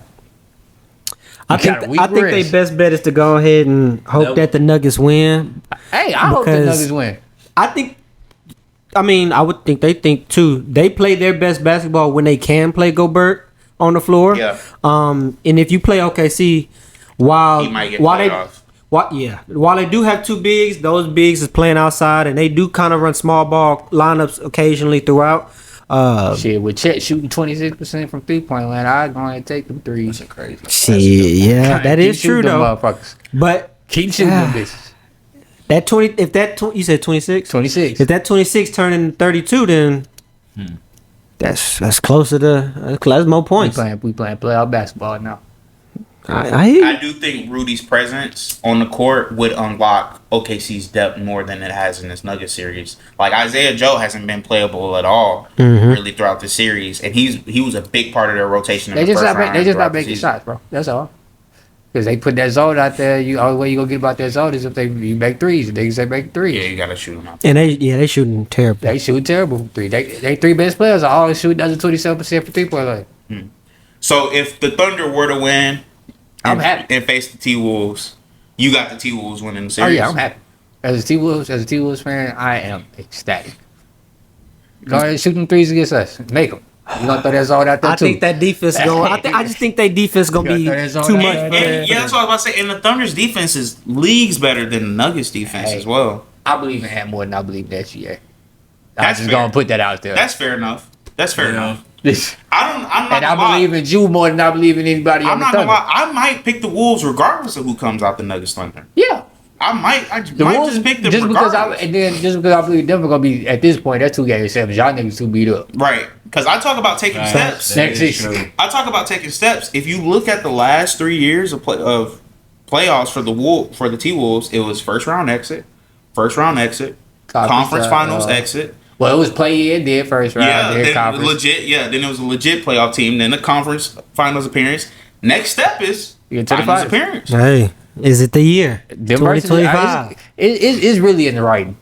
Speaker 4: I
Speaker 2: He got a
Speaker 4: think
Speaker 2: week
Speaker 4: they
Speaker 2: rest.
Speaker 4: best bet is to go ahead and hope that the Nuggets win.
Speaker 2: Hey, I hope the
Speaker 4: Because-
Speaker 2: Nuggets win.
Speaker 4: I would think they think too. They play their best basketball when they can play Gobert on the floor.
Speaker 3: Yeah.
Speaker 4: And if you play OKC, while
Speaker 3: He might get
Speaker 4: while
Speaker 3: played
Speaker 4: they
Speaker 3: off.
Speaker 4: while they do have 2 bigs, those bigs is playing outside, and they do kind of run small ball lineups occasionally throughout.
Speaker 2: Shit, with Chet shooting 26% from 3-point land, I go ahead and take them threes.
Speaker 1: That's crazy.
Speaker 4: Shit, yeah, that
Speaker 2: Keep
Speaker 4: is true
Speaker 2: shooting them
Speaker 4: though.
Speaker 2: motherfuckers.
Speaker 4: But
Speaker 2: Keep shooting them bitches.
Speaker 4: that 20, if that you said 26,
Speaker 2: 26.
Speaker 4: if that 26 turn into 32, then that's closer to that's more
Speaker 2: We
Speaker 4: points.
Speaker 2: playing playoff basketball now.
Speaker 4: I hear you.
Speaker 3: I do think Rudy's presence on the court would unlock OKC's depth more than it has in this Nuggets series. Like Isaiah Joe hasn't been playable at all really throughout the series, and he was a big part of their rotation.
Speaker 2: They
Speaker 3: In the
Speaker 2: just
Speaker 3: first
Speaker 2: not
Speaker 3: round
Speaker 2: they just
Speaker 3: throughout
Speaker 2: not
Speaker 3: the
Speaker 2: making
Speaker 3: season.
Speaker 2: shots, bro. That's all. Because they put that zone out there. All the way you gonna get about that zone is if you make threes. They say make threes.
Speaker 3: Yeah, you gotta shoot them out.
Speaker 4: And they shooting terrible.
Speaker 2: They shoot terrible from 3. They 3 best players are all shooting under 27% for 3-point line.
Speaker 3: So if the Thunder were to win,
Speaker 2: I'm happy.
Speaker 3: and face the T Wolves, You got the T-Wolves winning the
Speaker 2: Oh
Speaker 3: series.
Speaker 2: yeah, I'm happy. As a T-Wolves fan, I am ecstatic. Go ahead, shoot them threes against us. Make them. You gonna throw that zone out there
Speaker 4: I
Speaker 2: too?
Speaker 4: think that defense going. I just think that defense gonna be
Speaker 2: You gotta throw that
Speaker 4: too
Speaker 2: zone
Speaker 4: much.
Speaker 2: out
Speaker 4: For
Speaker 2: there.
Speaker 3: And, yeah, that's what I was about to say. And the Thunder's defense is leagues better than the Nuggets defense
Speaker 2: Hey.
Speaker 3: as well.
Speaker 2: I believe in him more than I believe in SGA. I'm
Speaker 3: That's
Speaker 2: just
Speaker 3: fair.
Speaker 2: gonna put that out there.
Speaker 3: That's fair enough. That's fair enough.
Speaker 2: This-
Speaker 3: I'm not
Speaker 2: and I
Speaker 3: gonna lie.
Speaker 2: believe in you more than I believe in anybody
Speaker 3: I'm
Speaker 2: on the
Speaker 3: not gonna
Speaker 2: Thunder.
Speaker 3: lie. I might pick the Wolves regardless of who comes out the Nuggets Thunder.
Speaker 2: Yeah.
Speaker 3: I might
Speaker 2: The
Speaker 3: might
Speaker 2: Wolves,
Speaker 3: just pick them
Speaker 2: just because
Speaker 3: regardless.
Speaker 2: just because I believe Denver gonna be at this point, that's 2 games 7. Y'all niggas too beat up.
Speaker 3: Right. Because I talk about taking steps.
Speaker 2: Next season.
Speaker 3: I talk about taking steps. If you look at the last 3 years of playoffs for the T Wolves, it was first round exit, conference finals exit.
Speaker 2: Well, it was play in, did first round,
Speaker 3: Yeah,
Speaker 2: then
Speaker 3: then
Speaker 2: conference.
Speaker 3: legit. Yeah, then it was a legit playoff team. Then the conference finals appearance. Next step is
Speaker 2: You get to the
Speaker 3: finals
Speaker 2: finals.
Speaker 3: appearance.
Speaker 4: Hey, is it the year?
Speaker 2: Them versus-
Speaker 4: 2025.
Speaker 2: It's really in the writing.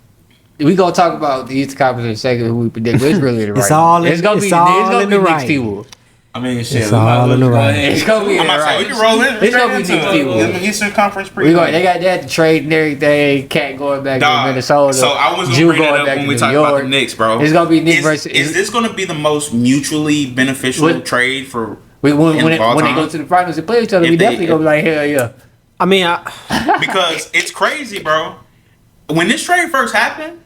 Speaker 2: We gonna talk about the Eastern Conference in a second. Who we predict? But it's really in the writing.
Speaker 4: It's all in-
Speaker 2: It's gonna be.
Speaker 4: it's all
Speaker 2: It's gonna
Speaker 4: in
Speaker 2: be
Speaker 4: the
Speaker 2: Knicks
Speaker 4: writing.
Speaker 2: T-Wolves.
Speaker 1: I mean, shit.
Speaker 4: It's
Speaker 1: we might
Speaker 4: all
Speaker 1: as well
Speaker 4: in the
Speaker 1: just go
Speaker 4: right.
Speaker 1: ahead.
Speaker 2: It's gonna be in
Speaker 3: I'm
Speaker 2: the
Speaker 3: about to say we
Speaker 2: writing.
Speaker 3: can roll in.
Speaker 2: It's gonna be
Speaker 3: straight
Speaker 2: Knicks
Speaker 3: into
Speaker 2: T-Wolves.
Speaker 3: the Eastern Conference
Speaker 2: We
Speaker 3: preview.
Speaker 2: they got that trade and everything. Cat going back
Speaker 3: Dog,
Speaker 2: to Minnesota.
Speaker 3: So I was gonna
Speaker 2: Jew
Speaker 3: bring that
Speaker 2: going
Speaker 3: up
Speaker 2: back
Speaker 3: when
Speaker 2: to
Speaker 3: we
Speaker 2: New
Speaker 3: talk about
Speaker 2: York.
Speaker 3: the Knicks, bro.
Speaker 2: It's gonna be Knicks
Speaker 3: is,
Speaker 2: versus.
Speaker 3: Is this gonna be the most mutually beneficial
Speaker 2: What-
Speaker 3: trade for?
Speaker 2: when
Speaker 3: in all
Speaker 2: they
Speaker 3: time?
Speaker 2: go to the finals and play each other,
Speaker 3: If
Speaker 2: we
Speaker 3: they-
Speaker 2: definitely gonna be like hell yeah.
Speaker 4: I mean,
Speaker 3: Because it's crazy, bro. When this trade first happened,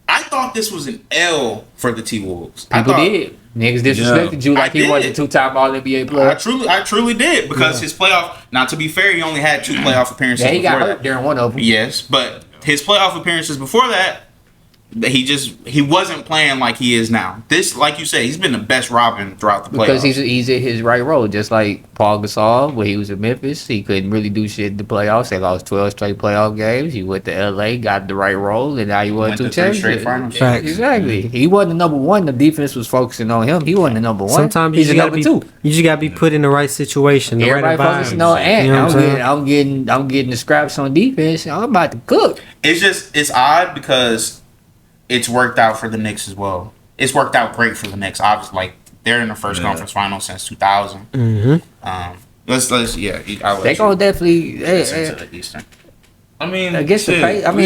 Speaker 3: I thought this was an L for the T Wolves.
Speaker 2: People did. Niggas disrespected you like
Speaker 3: I
Speaker 2: he wasn't
Speaker 3: did.
Speaker 2: a 2-time All NBA
Speaker 3: I
Speaker 2: player.
Speaker 3: truly did because his playoff. Now, to be fair, he only had 2 playoff appearances.
Speaker 2: Yeah, he got
Speaker 3: before
Speaker 2: hurt
Speaker 3: that.
Speaker 2: during one of them.
Speaker 3: Yes, but his playoff appearances before that, he wasn't playing like he is now. This, like you said, he's been the best Robin throughout the playoffs.
Speaker 2: Because he's in his right role, just like Paul Gasol when he was in Memphis. He couldn't really do shit in the playoffs. They lost 12 straight playoff games. He went to LA, got the right role, and now he won
Speaker 3: Went
Speaker 2: 2
Speaker 3: to 3 straight
Speaker 2: championships.
Speaker 3: finals.
Speaker 4: Facts.
Speaker 2: Exactly. He wasn't the number one. The defense was focusing on him. He wasn't the number one.
Speaker 4: sometimes you
Speaker 2: he's
Speaker 4: just
Speaker 2: the
Speaker 4: gotta
Speaker 2: number
Speaker 4: be.
Speaker 2: 2.
Speaker 4: You just gotta be put in the right situation. The
Speaker 2: Everybody
Speaker 4: right
Speaker 2: focusing
Speaker 4: environment.
Speaker 2: on Ant.
Speaker 4: You know what I'm saying?
Speaker 2: I'm getting the scraps on defense. I'm about to cook.
Speaker 3: It's odd because it's worked out for the Knicks as well. It's worked out great for the Knicks. Obviously, like they're in the first conference final since 2000. Let's I'll let
Speaker 2: They
Speaker 3: you
Speaker 2: gonna definitely.
Speaker 3: listen to the Eastern.
Speaker 1: I mean,
Speaker 2: Against the
Speaker 1: shit,
Speaker 2: Patriots, I
Speaker 1: we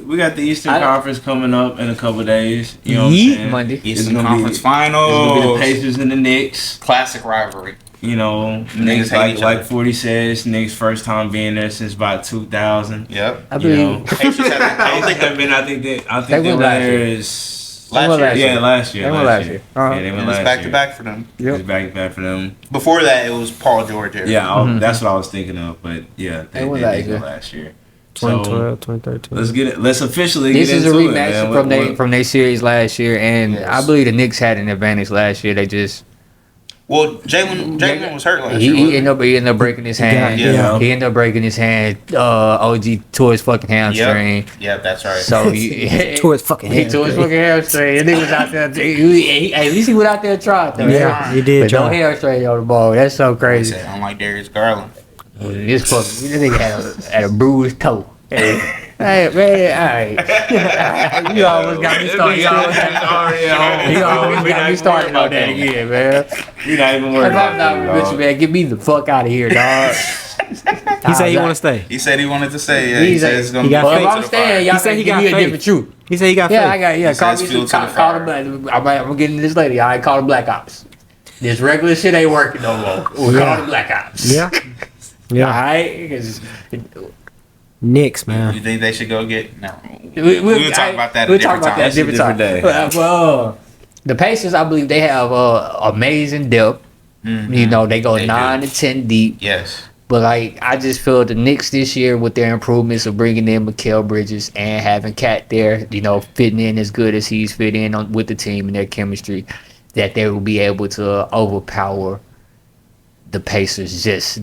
Speaker 2: mean,
Speaker 1: got the Eastern
Speaker 2: I-
Speaker 1: Conference coming up in a couple of days. You know what I'm
Speaker 4: Yeet.
Speaker 1: saying?
Speaker 2: Monday.
Speaker 3: Eastern
Speaker 1: gonna
Speaker 3: Conference
Speaker 1: It's gonna be
Speaker 3: Finals.
Speaker 1: the Pacers and the Knicks.
Speaker 3: Classic rivalry.
Speaker 1: You know,
Speaker 3: Niggas
Speaker 1: Knicks
Speaker 3: hate each
Speaker 1: like
Speaker 3: other.
Speaker 1: 40 says, Knicks first time being there since about 2000.
Speaker 3: Yep.
Speaker 2: I
Speaker 1: You
Speaker 2: believe.
Speaker 1: know,
Speaker 3: Pacers had-
Speaker 1: I don't think they've been. I think
Speaker 2: They
Speaker 1: they
Speaker 2: went
Speaker 1: were
Speaker 2: last
Speaker 1: there
Speaker 2: year.
Speaker 1: is
Speaker 3: Last
Speaker 2: went
Speaker 3: year.
Speaker 2: last
Speaker 1: yeah last year.
Speaker 2: They went last year. Uh-huh.
Speaker 1: Yeah, they
Speaker 3: It
Speaker 1: went
Speaker 3: was
Speaker 1: last
Speaker 3: back
Speaker 1: year.
Speaker 3: to back for them.
Speaker 1: It was back to back for them.
Speaker 3: Before that, it was Paul George. era.
Speaker 1: Yeah, that's what I was thinking of. But yeah,
Speaker 2: They
Speaker 1: they
Speaker 2: went
Speaker 1: did
Speaker 2: last
Speaker 1: go
Speaker 2: year.
Speaker 1: last year.
Speaker 4: 2012, 2013.
Speaker 1: Let's get it. Let's officially
Speaker 2: This
Speaker 1: get
Speaker 2: is a
Speaker 1: into
Speaker 2: rematch
Speaker 1: it, man.
Speaker 2: from their series last year, and
Speaker 1: Yes.
Speaker 2: I believe the Knicks had an advantage last year. They just
Speaker 3: Well, Jalen was hurt last
Speaker 2: he,
Speaker 3: year.
Speaker 2: he ended up breaking his hand.
Speaker 3: Yeah.
Speaker 2: He ended up breaking his hand. OG tore his fucking hamstring.
Speaker 3: Yep, that's right.
Speaker 2: So
Speaker 4: He tore his fucking
Speaker 2: He tore his
Speaker 4: hamstring.
Speaker 2: fucking hamstring. And he was out there. At least he went out there and tried though.
Speaker 4: Yeah, he did
Speaker 2: But no
Speaker 4: try.
Speaker 2: hamstring on the ball. That's so
Speaker 3: I
Speaker 2: crazy.
Speaker 3: said, unlike Darius Garland.
Speaker 2: This nigga had a bruised toe. Hey man, alright. You almost got me started. You almost got me started on that again, man.
Speaker 1: We're not even worried
Speaker 2: If I'm
Speaker 1: about
Speaker 2: not
Speaker 1: that,
Speaker 2: with
Speaker 1: dog.
Speaker 2: you, man, get me the fuck out of here, dog.
Speaker 4: He said he want to stay.
Speaker 3: He said he wanted to say, yeah.
Speaker 2: He
Speaker 3: He
Speaker 2: said-
Speaker 3: said it's going
Speaker 4: he
Speaker 3: to be
Speaker 4: got
Speaker 2: Well, if
Speaker 3: fuel to
Speaker 2: I'm
Speaker 3: the
Speaker 2: staying,
Speaker 3: fire.
Speaker 2: y'all
Speaker 4: He said
Speaker 2: can
Speaker 4: he
Speaker 2: give
Speaker 4: got
Speaker 2: me a
Speaker 4: faith.
Speaker 2: different truth.
Speaker 4: He said he got
Speaker 2: Yeah,
Speaker 4: faith.
Speaker 2: call
Speaker 3: says
Speaker 2: me
Speaker 3: fuel to
Speaker 2: call,
Speaker 3: the
Speaker 2: call
Speaker 3: fire.
Speaker 2: them. I'm getting this lady. I ain't call them black ops. This regular shit ain't working no more. We call them black ops.
Speaker 4: Yeah. Yeah.
Speaker 2: Alright? 'Cause
Speaker 4: Knicks, man.
Speaker 3: You think they should go get? No.
Speaker 2: we'll
Speaker 3: We'll talk about that
Speaker 2: We'll
Speaker 3: a
Speaker 2: talk
Speaker 3: different
Speaker 2: about
Speaker 3: time.
Speaker 2: that a different time.
Speaker 1: That's a different
Speaker 2: Well, the Pacers, I believe they have amazing depth. You know, they go
Speaker 3: They do.
Speaker 2: 9 to 10 deep.
Speaker 3: Yes.
Speaker 2: But like, I just feel the Knicks this year with their improvements of bringing in Mikal Bridges and having Cat there, you know, fitting in as good as he's fit in with the team and their chemistry, that they will be able to overpower the Pacers just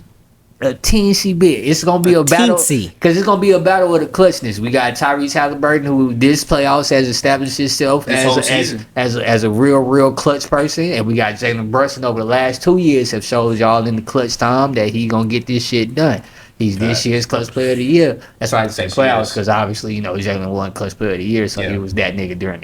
Speaker 2: a teensy bit. It's gonna be a battle
Speaker 4: teensy.
Speaker 2: because it's gonna be a battle of the clutchness. We got Tyrese Halliburton, who this playoffs has established himself
Speaker 3: This whole
Speaker 2: as
Speaker 3: season.
Speaker 2: a real clutch person, and we got Jalen Brunson over the last 2 years have showed y'all in the clutch time that he gonna get this shit done. He's this year's clutch player of the year. That's why I say
Speaker 3: Yes, he
Speaker 2: playoffs
Speaker 3: is.
Speaker 2: because obviously you know Jalen won clutch player of the year, so
Speaker 3: Yeah.
Speaker 2: he was that nigga during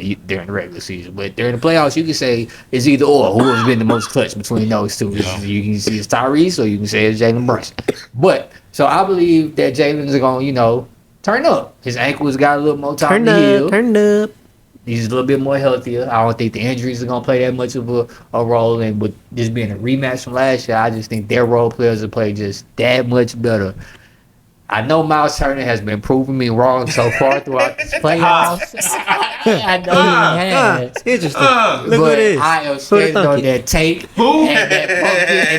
Speaker 2: the regular season. But during the playoffs, you can say it's either or. Who has been the most clutch between those two? You can say it's Tyrese or you can say it's Jalen Brunson. But So I believe that Jalen's going to, turn up. His ankles got a little more time to heal.
Speaker 4: Turn up.
Speaker 2: He's a little bit more healthier. I don't think the injuries are going to play that much of a role. And with this being a rematch from last year, I just think their role players will play just that much better. I know Miles Turner has been proving me wrong so far throughout this playoffs. I know he has.
Speaker 4: Interesting. Look
Speaker 2: But
Speaker 4: at this.
Speaker 2: I am standing on that tape and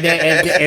Speaker 2: that pumpkin,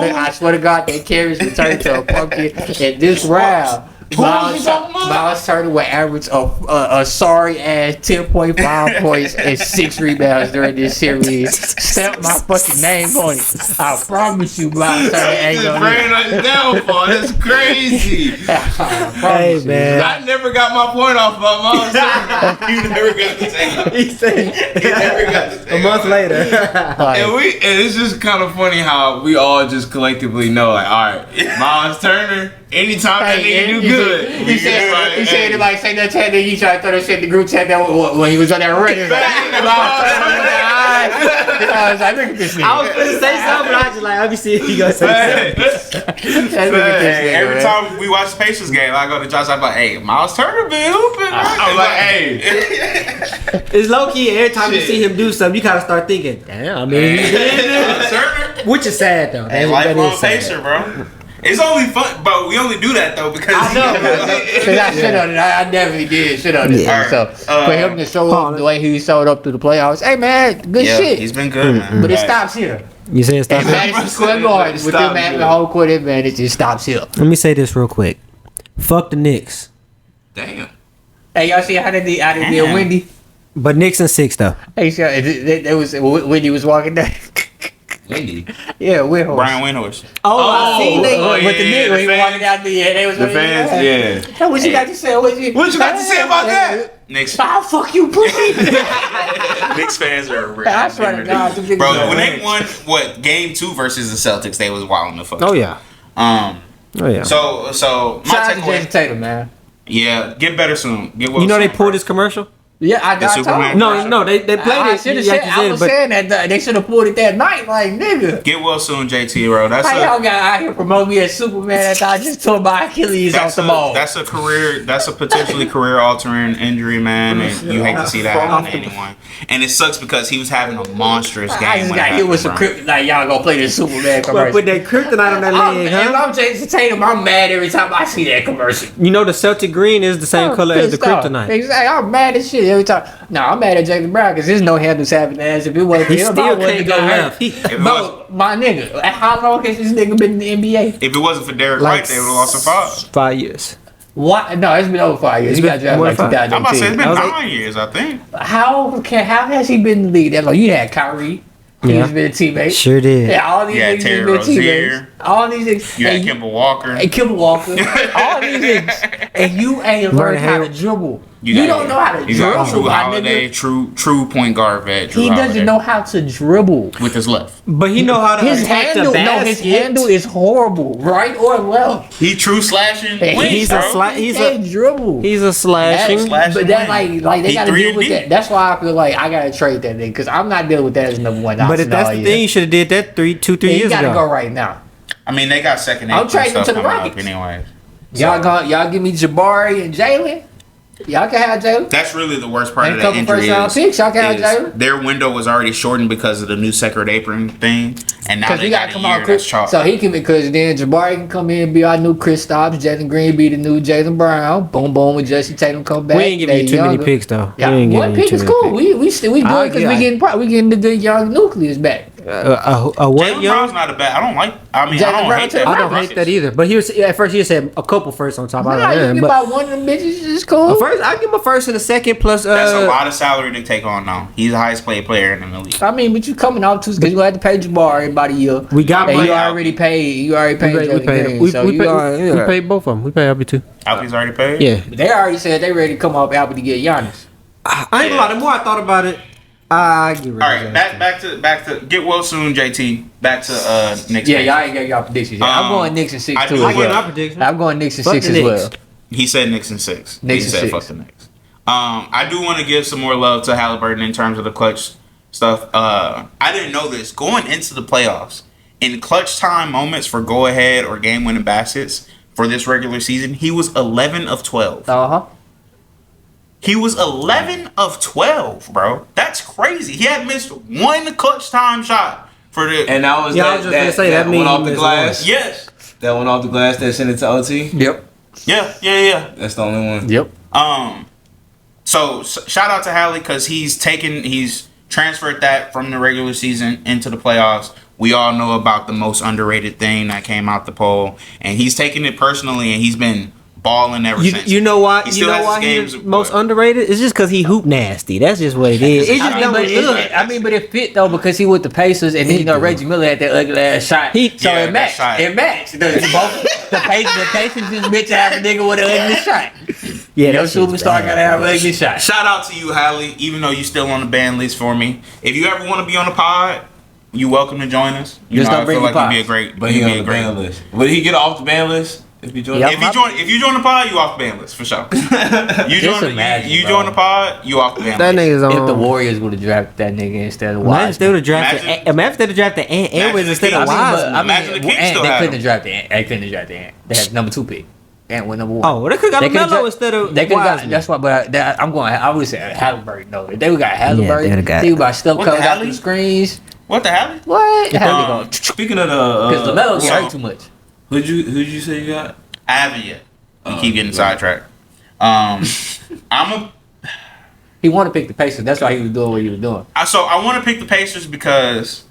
Speaker 2: and I swear to God, that carries returned to a pumpkin in this round. Miles Turner will average a sorry ass 10.5 points and 6 rebounds during this series. Stamp my fucking name on it. I promise you, Miles Turner ain't
Speaker 1: Just
Speaker 2: gonna
Speaker 1: ran on his downfall. That's crazy.
Speaker 4: Hey, man.
Speaker 1: I never got my point off about Miles Turner. You never got to take it.
Speaker 4: He said
Speaker 1: You never got to take
Speaker 4: a month
Speaker 1: it.
Speaker 4: later.
Speaker 1: And it's just kind of funny how we all just collectively know, like, all right, Miles Turner, anytime that nigga do good.
Speaker 2: You said anybody say that chat, then you try to throw that shit in the group chat that when he was on that run. He was like, I was like, look at this nigga.
Speaker 4: I was gonna say something, but I was just like, let me see if he gonna say something.
Speaker 1: Every time we watch the Pacers game, I go to Josh, I'm like, hey, Miles Turner been hooping. I'm like, hey.
Speaker 4: It's low key. Every time you see him do something, you kind of start thinking, damn. I mean, he did
Speaker 1: Miles Turner.
Speaker 4: which is sad though.
Speaker 1: Hey,
Speaker 4: That
Speaker 1: lifelong
Speaker 4: is sad.
Speaker 1: Pacer, bro. It's only fun, but we only do that though because
Speaker 2: I know, because I shit on it. I definitely did shit on it.
Speaker 4: Yeah.
Speaker 2: So for him to show up the way he showed up through the playoffs, hey man, good
Speaker 1: yeah,
Speaker 2: shit.
Speaker 1: he's been good, man.
Speaker 2: But it stops here.
Speaker 4: You say it's
Speaker 2: At
Speaker 4: not.
Speaker 2: Madison Square Garden, with them having the home court advantage, it stops here.
Speaker 4: Let me say this real quick. Fuck the Knicks,
Speaker 1: Damn.
Speaker 2: Hey, y'all see how they did
Speaker 1: Damn.
Speaker 2: Wendy?
Speaker 4: but Knicks in 6 though.
Speaker 2: Hey, so there was Wendy was walking down.
Speaker 1: Wendy.
Speaker 2: Yeah, Windhorse.
Speaker 1: Brian Windhorse.
Speaker 4: I seen that.
Speaker 2: With the nigga, when he was walking down they was
Speaker 1: The fans, yeah.
Speaker 2: Hey, what you got to say? What you
Speaker 1: got to say about that? Knicks,
Speaker 2: I'll fuck you, pussy.
Speaker 1: Knicks fans are real.
Speaker 2: I swear to God, them niggas
Speaker 1: Bro,
Speaker 2: are
Speaker 1: when they
Speaker 2: rich.
Speaker 1: won game 2 versus the Celtics, they was wilding the fuck.
Speaker 4: Oh yeah.
Speaker 1: Um.
Speaker 4: Oh yeah.
Speaker 1: So my
Speaker 2: Shout out to Jason
Speaker 1: takeaway.
Speaker 2: Tatum, man.
Speaker 1: Yeah, get better soon. Get well.
Speaker 4: You know they
Speaker 1: soon,
Speaker 4: pulled
Speaker 1: bro.
Speaker 4: this commercial?
Speaker 2: Yeah, I
Speaker 1: The
Speaker 2: got told
Speaker 1: Superman
Speaker 2: him.
Speaker 4: No, they played
Speaker 2: I
Speaker 4: it.
Speaker 2: should have
Speaker 4: like
Speaker 2: said.
Speaker 4: you
Speaker 2: I was
Speaker 4: but
Speaker 2: saying that they should have pulled it that night, like nigga.
Speaker 1: Get well soon, JT, bro. That's
Speaker 2: How
Speaker 1: a
Speaker 2: y'all got out here promote me as Superman after I just tore my Achilles off the ball?
Speaker 1: that's a career. That's a potentially career altering injury, man. And you hate to see that happen to anyone. And it sucks because he was having a monstrous game.
Speaker 2: I just
Speaker 1: when it
Speaker 2: got hit with some
Speaker 1: happened,
Speaker 2: kryptonite. Like y'all gonna play this Superman
Speaker 4: But
Speaker 2: commercial.
Speaker 4: put that kryptonite on that leg,
Speaker 2: If
Speaker 4: huh?
Speaker 2: I'm Jason Tatum, I'm mad every time I see that commercial.
Speaker 4: You know the Celtic green is the same
Speaker 2: I'm
Speaker 4: color as the
Speaker 2: pissed off.
Speaker 4: kryptonite.
Speaker 2: Exactly. I'm mad as shit every time. No, I'm mad at Jalen Brown because there's no handles happening as if it wasn't for
Speaker 4: He
Speaker 2: him. I
Speaker 4: still
Speaker 2: wouldn't
Speaker 4: can't go
Speaker 2: got hurt.
Speaker 4: left. He,
Speaker 1: If it
Speaker 2: Bro, my nigga, how long has this nigga been in the NBA?
Speaker 1: If it wasn't for Derek
Speaker 4: Like
Speaker 1: White, they would have lost a 5.
Speaker 4: 5 years.
Speaker 2: What? No, it's been over 5 years. He
Speaker 4: It's
Speaker 2: got
Speaker 4: been
Speaker 2: drafted
Speaker 4: more
Speaker 2: like
Speaker 4: than 5.
Speaker 1: I'm about to say it's
Speaker 2: 2010.
Speaker 1: been
Speaker 4: I was
Speaker 1: 9 years, I think.
Speaker 2: How has he been in the league that long? You had Kyrie. He's
Speaker 4: Yeah.
Speaker 2: been a teammate.
Speaker 4: Sure did.
Speaker 2: Yeah, all these
Speaker 1: You had
Speaker 2: niggas
Speaker 1: Terry
Speaker 2: been teammates.
Speaker 1: Rozier.
Speaker 2: All these niggas.
Speaker 1: You had
Speaker 2: and
Speaker 1: Kemba Walker.
Speaker 2: And Kimball Walker. All these niggas. And you ain't learned how to dribble. You don't know how to
Speaker 1: You got
Speaker 2: dribble,
Speaker 1: Drew
Speaker 2: my
Speaker 1: Holiday,
Speaker 2: nigga.
Speaker 1: true point guard vet. Drew
Speaker 2: He
Speaker 1: Holiday.
Speaker 2: doesn't know how to dribble.
Speaker 1: with his left.
Speaker 4: But he know how to
Speaker 2: His
Speaker 4: attack
Speaker 2: handle,
Speaker 4: the
Speaker 2: no,
Speaker 4: basket.
Speaker 2: his handle is horrible, right or left.
Speaker 1: He true slashing.
Speaker 2: And
Speaker 1: wings,
Speaker 4: he's
Speaker 1: bro.
Speaker 4: a sli-
Speaker 2: He
Speaker 4: he's
Speaker 2: can't dribble.
Speaker 4: He's a slashing.
Speaker 1: Slash-
Speaker 2: But that like they
Speaker 1: He
Speaker 2: gotta
Speaker 1: 3
Speaker 2: deal
Speaker 1: and
Speaker 2: with
Speaker 1: D.
Speaker 2: that. That's why I feel like I gotta trade that nigga because I'm not dealing with that as number one.
Speaker 4: But
Speaker 2: option
Speaker 4: if that's
Speaker 2: all
Speaker 4: the
Speaker 2: year.
Speaker 4: thing, you should have did that 3
Speaker 2: you
Speaker 4: years
Speaker 2: gotta
Speaker 4: ago.
Speaker 2: go right now.
Speaker 1: I mean, they got second.
Speaker 2: I'm
Speaker 1: and
Speaker 2: trading
Speaker 1: stuff
Speaker 2: to the
Speaker 1: coming up
Speaker 2: Rockets.
Speaker 1: anyway.
Speaker 2: Y'all give me Jabari and Jalen. Y'all can have Jalen.
Speaker 1: That's really the worst part
Speaker 2: And
Speaker 1: of
Speaker 2: a
Speaker 1: that
Speaker 2: couple
Speaker 1: injury
Speaker 2: first-round picks, y'all can have
Speaker 1: is
Speaker 2: Jalen.
Speaker 1: their window was already shortened because of the new second apron thing, and now
Speaker 2: Because
Speaker 1: they
Speaker 2: he
Speaker 1: got
Speaker 2: gotta
Speaker 1: a
Speaker 2: come
Speaker 1: year
Speaker 2: out
Speaker 1: that's
Speaker 2: quick.
Speaker 1: chalk.
Speaker 2: So he can because then Jabari can come in and be our new Chris Stops, Jalen Green be the new Jalen Brown. Boom boom with Justin Tatum come back.
Speaker 4: We ain't giving
Speaker 2: They
Speaker 4: you too many
Speaker 2: younger.
Speaker 4: picks though.
Speaker 2: Yeah,
Speaker 4: we ain't
Speaker 2: one
Speaker 4: giving you
Speaker 2: pick
Speaker 4: too
Speaker 2: is
Speaker 4: many
Speaker 2: cool.
Speaker 4: picks.
Speaker 2: We good because
Speaker 4: yeah.
Speaker 2: we getting the good young nucleus back.
Speaker 4: A what
Speaker 1: Jalen
Speaker 4: young?
Speaker 1: Brown's not a bad. I don't like. I mean,
Speaker 2: Jalen
Speaker 1: I don't
Speaker 2: Brown
Speaker 1: hate
Speaker 2: to the
Speaker 1: that.
Speaker 4: I don't hate that either. But he was at first he said a couple firsts on top. I
Speaker 2: Nah,
Speaker 4: don't
Speaker 2: you
Speaker 4: know.
Speaker 2: get
Speaker 4: But
Speaker 2: about one of them bitches is cool.
Speaker 4: first, I give him a first and a second plus.
Speaker 1: That's a lot of salary to take on now. He's the highest paid player in the league.
Speaker 2: I mean, but you coming off too because you had to pay Jabari about a year.
Speaker 4: We got
Speaker 2: And
Speaker 4: money.
Speaker 2: you already paid. You already paid.
Speaker 4: We
Speaker 2: Jalen
Speaker 4: paid.
Speaker 2: Green,
Speaker 4: We
Speaker 2: so you already-
Speaker 4: paid both of them. We paid Albie too.
Speaker 1: Alfie's already paid.
Speaker 4: Yeah.
Speaker 2: They already said they ready to come off Albert to get Giannis.
Speaker 4: I ain't gonna lie. The more I thought about it, I get rid
Speaker 1: All
Speaker 4: of
Speaker 1: right,
Speaker 4: Justin.
Speaker 1: back to get well soon, JT. Back to Knicks.
Speaker 2: Yeah, y'all ain't got y'all predictions yet. I'm
Speaker 1: Um,
Speaker 2: going Knicks and 6
Speaker 1: I
Speaker 2: too
Speaker 1: do
Speaker 2: as
Speaker 4: I get my
Speaker 2: well.
Speaker 4: prediction.
Speaker 2: I'm going Knicks and
Speaker 4: Fuck
Speaker 2: 6
Speaker 4: the
Speaker 2: as
Speaker 4: Knicks.
Speaker 2: well.
Speaker 1: He said Knicks and 6.
Speaker 2: Knicks
Speaker 1: he
Speaker 2: and
Speaker 1: said
Speaker 2: 6.
Speaker 1: fuck the Knicks. I do want to give some more love to Halliburton in terms of the clutch stuff. I didn't know this going into the playoffs.
Speaker 3: in clutch time moments for go ahead or game winning baskets for this regular season, he was 11 of 12. He was 11 of 12, bro. That's crazy. He had missed one clutch time shot for the.
Speaker 1: And that was
Speaker 4: I was just gonna say that
Speaker 1: went off the
Speaker 4: means
Speaker 1: glass.
Speaker 3: Yes.
Speaker 1: That went off the glass. That sent it to OT.
Speaker 2: Yep.
Speaker 3: Yeah.
Speaker 1: That's the only one.
Speaker 2: Yep.
Speaker 3: So shout out to Hallie because he's transferred that from the regular season into the playoffs. We all know about the most underrated thing that came out the poll, and he's taken it personally, and he's been balling ever since.
Speaker 4: You know why?
Speaker 3: He
Speaker 4: You know why he's most underrated? It's just because he hoop nasty. That's just what it is. It just don't look good.
Speaker 2: But it fit though because he with the Pacers, and then Reggie Miller had that ugly ass shot. It matched. It matched. The Pacers just bitch ass nigga with an ugly shot.
Speaker 4: Yeah,
Speaker 2: your superstar gotta have an ugly shot.
Speaker 3: Shout out to you, Hallie. Even though you still on the ban list for me, if you ever want to be on the pod, you welcome to join us. You
Speaker 2: just
Speaker 3: know,
Speaker 2: don't
Speaker 3: I
Speaker 2: bring
Speaker 3: feel like
Speaker 2: pops.
Speaker 3: you'd be a great.
Speaker 1: But he on the ban list. Would he get off the ban list if he joined?
Speaker 2: Yep.
Speaker 3: If you join the pod, you off the ban list for sure. You join the pod, you off the ban
Speaker 4: That
Speaker 3: list.
Speaker 4: nigga's on.
Speaker 2: If the Warriors would have drafted that nigga instead of
Speaker 4: Imagine if they
Speaker 2: Wiseman.
Speaker 4: would have drafted. Imagine if they'd have drafted Edwards instead of
Speaker 3: Kings.
Speaker 4: Wiseman.
Speaker 3: Imagine the Kings still
Speaker 2: they
Speaker 3: had
Speaker 2: couldn't
Speaker 3: him.
Speaker 2: have drafted Ant. They couldn't have drafted Ant. They had number 2 pick. Ant went number 1.
Speaker 4: Oh, they could have got Melo instead of
Speaker 2: They could have got.
Speaker 4: Wiseman.
Speaker 2: That's why. But I would say Halliburton. No, if they would got
Speaker 4: they'd
Speaker 2: Halliburton.
Speaker 4: have got-
Speaker 2: Think about stuff
Speaker 3: What the
Speaker 2: coming out
Speaker 3: Hallie?
Speaker 2: the screens.
Speaker 3: What the hell?
Speaker 2: What?
Speaker 1: Speaking of
Speaker 2: Because LaMelo
Speaker 1: so,
Speaker 2: get hurt too much.
Speaker 1: who'd you say you got?
Speaker 3: I haven't yet. We keep getting
Speaker 1: yeah.
Speaker 3: sidetracked.
Speaker 2: He wanted to pick the Pacers. That's why he was doing what he was doing.
Speaker 3: So I want to pick the Pacers because